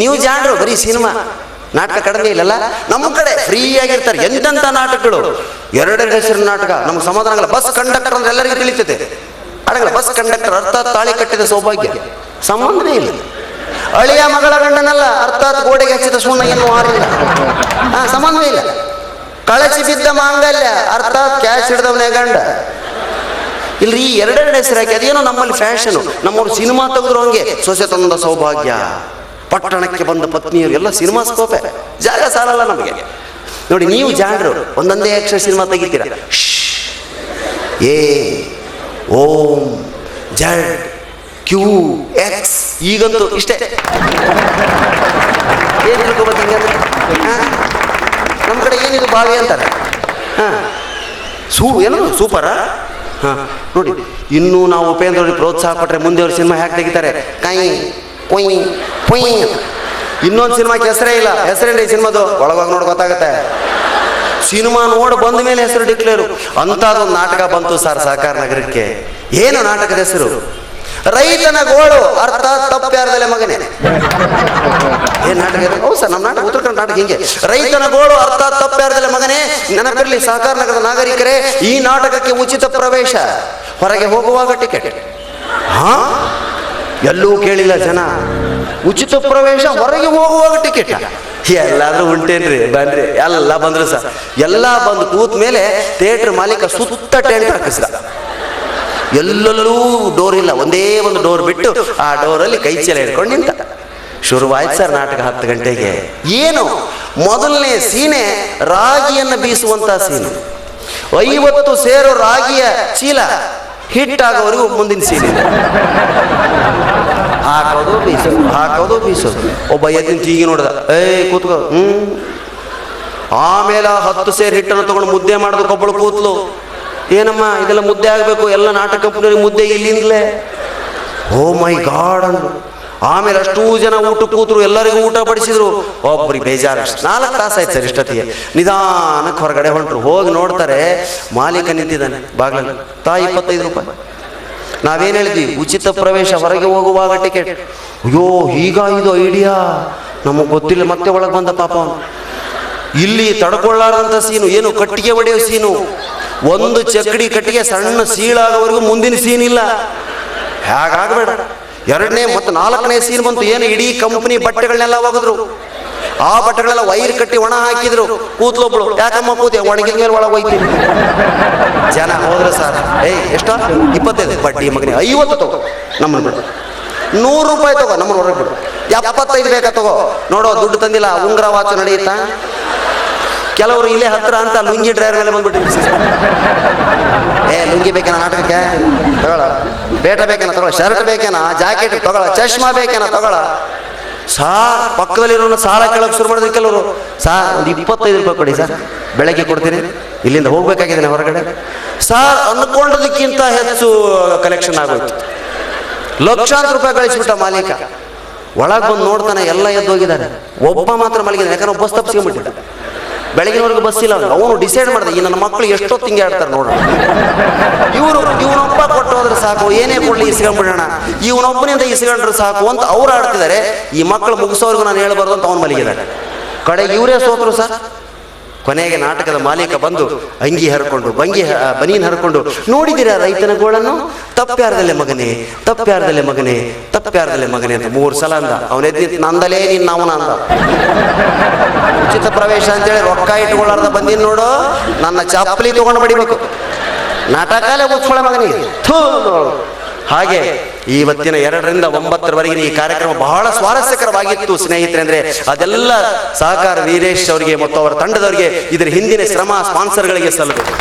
ನೀವು ಜಾಣರು, ಬರೀ ಸಿನಿಮಾ ನಾಟಕ ಕಡಿಮೆ ಇಲ್ಲಲ್ಲ, ನಮ್ಮ ಕಡೆ ಫ್ರೀ ಆಗಿರ್ತಾರೆ. ಎಂತೆಂಥ ನಾಟಕಗಳು, 2 ಹೆಸರಿನ ನಾಟಕ. ನಮ್ಗೆ ಸಮಾಧಾನ ಆಗಲ್ಲ. ಬಸ್ ಕಂಡಕ್ಟರ್ ಅಂದ್ರೆ ಎಲ್ಲರಿಗೂ ತಿಳಿತೈತೆ, ಅಡಗಲ್ಲ. ಬಸ್ ಕಂಡಕ್ಟರ್ ಅರ್ಥಾತ್ ತಾಳಿ ಕಟ್ಟಿದ ಸೌಭಾಗ್ಯ, ಸಂಬಂಧನೇ ಇಲ್ಲ. ಅಳಿಯ ಮಗಳ ಗಂಡನಲ್ಲ, ಅರ್ಥಾತ್ ಗೋಡೆಗೆ ಹಚ್ಚಿದ ಸುಣ್ಣ ಏನು ಹಾರಿಲ್ಲ, ಸಂಬಂಧವೇ ಇಲ್ಲ. ಕಳಚಿ ಬಿದ್ದ ಮಾಂಗಲ್ಯ, ಅರ್ಥಾತ್ ಕ್ಯಾಶ್ ಹಿಡ್ದವನೇ ಗಂಡ. ಇಲ್ರಿ, 2 ಹೆಸರು ಹಾಕಿ ಅದೇನೋ ನಮ್ಮಲ್ಲಿ ಫ್ಯಾಷನು. ನಮ್ಮವ್ರು ಸಿನಿಮಾ ತೆಗೆದ್ರು ಹಂಗೆ, ಸೊಸೆ ತಂದ ಸೌಭಾಗ್ಯ, ಪಟ್ಟಣಕ್ಕೆ ಬಂದ ಪತ್ನಿಯರು, ಎಲ್ಲ ಸಿನಿಮಾ ಸ್ಕೋಪೆ, ಜಾಗ ಸಾಲಲ್ಲ ನಮಗೆ. ನೋಡಿ, ನೀವು ಜಾಣರು, ಒಂದೊಂದೇ ಅಕ್ಷರ ಸಿನಿಮಾ ತೆಗಿತೀರ. A Om Z Q X, ಈಗಂತೂ ಇಷ್ಟೇ. ಏನು ತಿಳ್ಕೊಬತ್ತೀங்க? ನಮ್ಮ ಕಡೆ ಏನಿದು ಬಾವಿ ಅಂತಾರೆ. ಏನು ಸೂಪರಾ? ನೋಡಿ, ಇನ್ನೂ ನಾವು ಉಪೇಂದ್ರ ಅವ್ರಿಗೆ ಪ್ರೋತ್ಸಾಹ ಕೊಟ್ಟರೆ ಮುಂದೆ ಅವ್ರ ಸಿನಿಮಾ ಹ್ಯಾಕ್ ತೆಗಿತಾರೆ. ಕೈ ಕೊಯ್ ಕೊಯ್. ಇನ್ನೊಂದು ಸಿನಿಮಾಕ್ಕೆ ಹೆಸರೇ ಇಲ್ಲ. ಹೆಸರೇನು ಈ ಸಿನಿಮಾದು? ಒಳಗೋಗಿ ನೋಡಿ ಗೊತ್ತಾಗುತ್ತೆ. ಸಿನಿಮಾ ನೋಡಿ ಬಂದ ಮೇಲೆ ಹೆಸರು ಡಿಕ್ಲೇರು. ಅಂಥದ್ದೊಂದು ನಾಟಕ ಬಂತು ಸರ್ ಸಹಕಾರ ನಗರಕ್ಕೆ. ಏನು ನಾಟಕದ ಹೆಸರು? ರೈತನ ಗೋಳು, ಅರ್ಥಾತ್ ತಪ್ಪ್ಯಾರದಲ್ಲೇ ಮಗನೇ. ಏನ್ ನಾಟಕ? ಹೌದು ಸರ್, ನಮ್ಮ ನಾಟಕ, ಉತ್ತರ ಕನ್ನಡ ನಾಟಕ ಹಿಂಗೆ. ರೈತನ ಗೋಳು, ಅರ್ಥಾತ್ ತಪ್ಪ್ಯಾರದಲ್ಲೇ ಮಗನೇ. ನೆನಪಿರಲಿ ಸಹಕಾರ ನಗರದ ನಾಗರಿಕರೇ, ಈ ನಾಟಕಕ್ಕೆ ಉಚಿತ ಪ್ರವೇಶ, ಹೊರಗೆ ಹೋಗುವಾಗ ಟಿಕೆಟ್. ಎಲ್ಲೂ ಕೇಳಿಲ್ಲ ಜನ. ಉಚಿತ ಪ್ರವೇಶ, ಹೊರಗೆ ಹೋಗುವಾಗ ಟಿಕೆಟ್. ಎಲ್ಲಾದ್ರೂ ಉಂಟೇನ್ರಿ? ಬನ್ರಿ, ಎಲ್ಲ ಬಂದ್ರು ಸರ್. ಎಲ್ಲ ಬಂದು ಕೂತ್ ಮೇಲೆ ಥಿಯೇಟರ್ ಮಾಲೀಕ ಸುತ್ತ ಟೆಂಟ್ ಹಾಕಿಸ್ದ. ಎಲ್ಲೆಲ್ಲೂ ಡೋರ್ ಇಲ್ಲ, ಒಂದೇ ಒಂದು ಡೋರ್ ಬಿಟ್ಟು ಆ ಡೋರಲ್ಲಿ ಕೈ ಚೀಲ ಹಿಡ್ಕೊಂಡು ನಿಂತ. ಶುರುವಾಯ್ತು ಸರ್ ನಾಟಕ 10 ಗಂಟೆಗೆ. ಏನು ಮೊದಲನೇ ಸೀನೆ? ರಾಗಿಯನ್ನು ಬೀಸುವಂತ ಸೀನು. 50 ಸೇರು ರಾಗಿಯ ಚೀಲ ಹಿಟ್ಟಾಗೋವರೆಗೂ ಮುಂದಿನ ಸೀನೆ. ಹಾಕೋದು ಬೀಸೋದು, ಹಾಕೋದು ಬೀಸೋದು. ಒಬ್ಬ ಎದ್ದಿನ ಹೀಗೆ ನೋಡ್ದ, ಕೂತ್ಕೋ. ಆಮೇಲೆ 10 ಸೇರು ಹಿಟ್ಟನ್ನು ತಗೊಂಡು ಮುದ್ದೆ ಮಾಡೋದಕ್ಕೆ ಒಬ್ಬಳು ಕೂತ್ಲು. ಏನಮ್ಮ ಇದೆಲ್ಲ ಮುದ್ದೆ ಆಗಬೇಕು, ಎಲ್ಲ ನಾಟಕ ಕಂಪನಿಯವ್ರಿಗೆ ಮುದ್ದೆ ಇಲ್ಲಿಂದಲೇ. ಓ ಮೈ ಗಾಡ್ ಅಂದ್ರು. ಆಮೇಲೆ ಅಷ್ಟೂ ಜನ ಊಟ ಕೂತರು, ಎಲ್ಲರಿಗೂ ಊಟ ಬಡಿಸಿದ್ರು. ಒಬ್ಬರಿಗೆ ಬೇಜಾರು. 4 ತಾಸು ಆಯ್ತು ಸರ್ ಇಷ್ಟೊತ್ತಿಗೆ. ನಿಧಾನಕ್ಕೆ ಹೊರಗಡೆ ಹೊಂಟ್ರು. ಹೋಗಿ ನೋಡ್ತಾರೆ, ಮಾಲೀಕ ನಿಂತಿದ್ದಾನೆ ಬಾಗಿಲಲ್ಲಿ. 25 ರೂಪಾಯಿ. ನಾವೇನು ಹೇಳಿದ್ವಿ? ಉಚಿತ ಪ್ರವೇಶ, ಹೊರಗೆ ಹೋಗುವಾಗ ಟಿಕೆಟ್. ಅಯ್ಯೋ, ಈಗ ಇದು ಐಡಿಯಾ ನಮಗೆ ಗೊತ್ತಿಲ್ಲ. ಮತ್ತೆ ಒಳಗೆ ಬಂದ ಪಾಪ ಅವನು. ಇಲ್ಲಿ ತಡ್ಕೊಳ್ಳಾರ್ದಂಥ ಸೀನು ಏನು? ಕಟ್ಟಿಗೆ ಹೊಡೆಯೋ ಸೀನು. ಒಂದು ಚಕ್ಕಡಿ ಕಟ್ಟಿಗೆ ಸಣ್ಣ ಸೀಳಾಗೋವರೆಗೂ ಮುಂದಿನ ಸೀನ್ ಇಲ್ಲ. ಹೇಗಾಗಬೇಡ. 2ನೇ ಮತ್ತು 4ನೇ ಸೀನ್ ಬಂತು. ಏನು? ಇಡೀ ಕಂಪನಿ ಬಟ್ಟೆಗಳನ್ನೆಲ್ಲ ಒಗೆದ್ರು. ಆ ಬಟ್ಟೆಗಳೆಲ್ಲ ವೈರ್ ಕಟ್ಟಿ ಒಣ ಹಾಕಿದ್ರು. ಕೂತ್ಲೊಬ್ಳು, ಯಾಕಮ್ಮ ಕೂತೆ? ಒಣಗಿದ ಮೇಲೆ ಒಳಗೆ ಹೋಯ್ತೀನಿ. ಜನ ಹೋದ್ರು ಸರ್. ಎಷ್ಟೋ? 25. ಬಡ್ಡಿ ಮಗನೇ, 50 ತಗೋ, ನಮ್ಮನ್ನು ಬಿಡು. 100 ರೂಪಾಯಿ ತಗೋ, ನಮ್ಮನ್ನು ಹೊರಗೆ ಬಿಡು. 75 ಬೇಕಾ ತಗೋ. ನೋಡೋ, ದುಡ್ಡು ತಂದಿಲ್ಲ, ಉಂಗ್ರ ವಾಚು ನಡೆಯುತ್ತಾ? ಕೆಲವರು ಇಲ್ಲೇ ಹತ್ರ ಅಂತ ಲುಂಗಿ ಡ್ರೈವರ್ ಮೇಲೆ ಬಂದ್ಬಿಟ್ಟಿರ್ತೀವಿ. ಲುಂಗಿ ಬೇಕೇನ ನಾಟಕಕ್ಕೆ? ತಗೊಳ. ಬೇಟ ಬೇಕೇನ? ತಗೊಳ. ಶರ್ಟ್ ಬೇಕೇನ? ಜಾಕೆಟ್ ತಗೊಳ. ಚಶ್ಮಾ ಬೇಕೇನ? ತಗೊಳ. ಸಾರ್ ಪಕ್ಕದಲ್ಲಿರೋ ಸಾಲ ಕೇಳೋಕೆ ಶುರು ಮಾಡಿದ್ರು ಕೆಲವರು. ಸಾರ್ ಒಂದು 25 ರೂಪಾಯಿ ಕೊಡಿ ಸರ್, ಬೆಳಗ್ಗೆ ಕೊಡ್ತೀನಿ, ಇಲ್ಲಿಂದ ಹೋಗ್ಬೇಕಾಗಿದ್ದೇನೆ ಹೊರಗಡೆ. ಸಾರ್ ಅಂದ್ಕೊಂಡದಕ್ಕಿಂತ ಹೆಚ್ಚು ಕಲೆಕ್ಷನ್ ಆಗೋಯ್ತು. ಲಕ್ಷಾಂತರ ರೂಪಾಯಿ ಗಳಿಸ್ಬಿಟ್ಟ ಮಾಲೀಕ. ಒಳಗೆ ಬಂದು ನೋಡ್ತಾನೆ, ಎಲ್ಲ ಎದ್ದು ಹೋಗಿದ್ದಾರೆ, ಒಬ್ಬ ಮಾತ್ರ ಮಲಗಿದ್ದಾನೆ. ಯಾಕಂದ್ರೆ ಬಸ್ ತಪ್ಪಿಸ್ಕೊಂಡ್ಬಿಟ್ಟಿದ್ದ, ಬೆಳಗಿನವರೆಗೂ ಬಸ್ ಇಲ್ಲ. ಅವನು ಡಿಸೈಡ್ ಮಾಡ್ದೆ, ಈ ನನ್ನ ಮಕ್ಕಳು ಎಷ್ಟೊತ್ತು ಹಿಂಗೆ ಆಡ್ತಾರೆ ನೋಡೋಣ, ಇವನೊಬ್ಬ ಕೊಟ್ಟು ಹೋದ್ರೆ ಸಾಕು, ಏನೇ ಕೊಡಲಿ ಇಸ್ಕೊಂಡ್ಬಿಡೋಣ, ಇವನೊಬ್ಬನಿಂದ ಇಸ್ಕೊಂಡ್ರೆ ಸಾಕು ಅಂತ ಅವ್ರು ಆಡ್ತಿದ್ದಾರೆ. ಈ ಮಕ್ಕಳು ಮುಗಿಸೋರ್ಗು ನಾನು ಹೇಳ್ಬಾರ್ದು ಅಂತ ಅವ್ನು ಮಲಗಿದ್ದಾರೆ. ಕಡೆಗೆ ಇವರೇ ಸೋತರು ಸರ್. ಕೊನೆಗೆ ನಾಟಕದ ಮಾಲೀಕ ಬಂದು ಅಂಗಿ ಹರ್ಕೊಂಡು ಬನೀನ್ ಹರ್ಕೊಂಡು, ನೋಡಿದ್ದೀರಾ ರೈತನ ಗೋಳನ್ನು, ತಪ್ಪ್ಯಾರದಲ್ಲೇ ಮಗನೇ, ತಪ್ಪ್ಯಾರದಲ್ಲೇ ಮಗನೇ, ತಪ್ಪ್ಯಾರದಲ್ಲೇ ಮಗನೇ ಅಂತ 3 ಸಲ ಅಂದ. ಅವನೆದ್ದು ನಂದಲೇ ನಿನ್ನ ನಾವನ ಅಂದ. ಉಚಿತ ಪ್ರವೇಶ ಅಂತೇಳಿ ರೊಕ್ಕ ಇಟ್ಕೊಳ್ಳಾರ್ದ ಬಂದಿನ ನೋಡು, ನನ್ನ ಚಪ್ಪಲಿ ತಗೊಂಡು ಬಡಿಬೇಕು, ನಾಟಕಾಲೇ ಓದ್ಕೊಳ್ಳೋ ಮಗನಿಗೆ. ಹಾಗೆ ಇವತ್ತಿನ 2 ರಿಂದ 9 ಈ ಕಾರ್ಯಕ್ರಮ ಬಹಳ ಸ್ವಾರಸ್ಯಕರವಾಗಿತ್ತು ಸ್ನೇಹಿತರೆ. ಅಂದ್ರೆ ಅದೆಲ್ಲ ಸಹಕಾರ ವೀರೇಶ್ ಅವರಿಗೆ ಮತ್ತು ಅವರ ತಂಡದವರಿಗೆ, ಇದರ ಹಿಂದಿನ ಶ್ರಮ ಸ್ಪಾನ್ಸರ್ಗಳಿಗೆ ಸಲ್ಲಬೇಕು.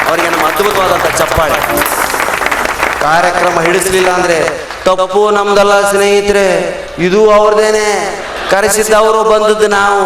ಅವರಿಗೆ ನಮ್ಮ ಅದ್ಭುತವಾದಂಥ ಚಪ್ಪಾಳೆ. ಕಾರ್ಯಕ್ರಮ ಹಿಡಿಸಲಿಲ್ಲ ಅಂದ್ರೆ ತಪ್ಪು ನಮ್ದಲ್ಲ ಸ್ನೇಹಿತರೆ, ಇದು ಅವ್ರದೇನೆ, ಕರೆಸಿದ್ದವರು ಬಂದದ್ದು ನಾವು.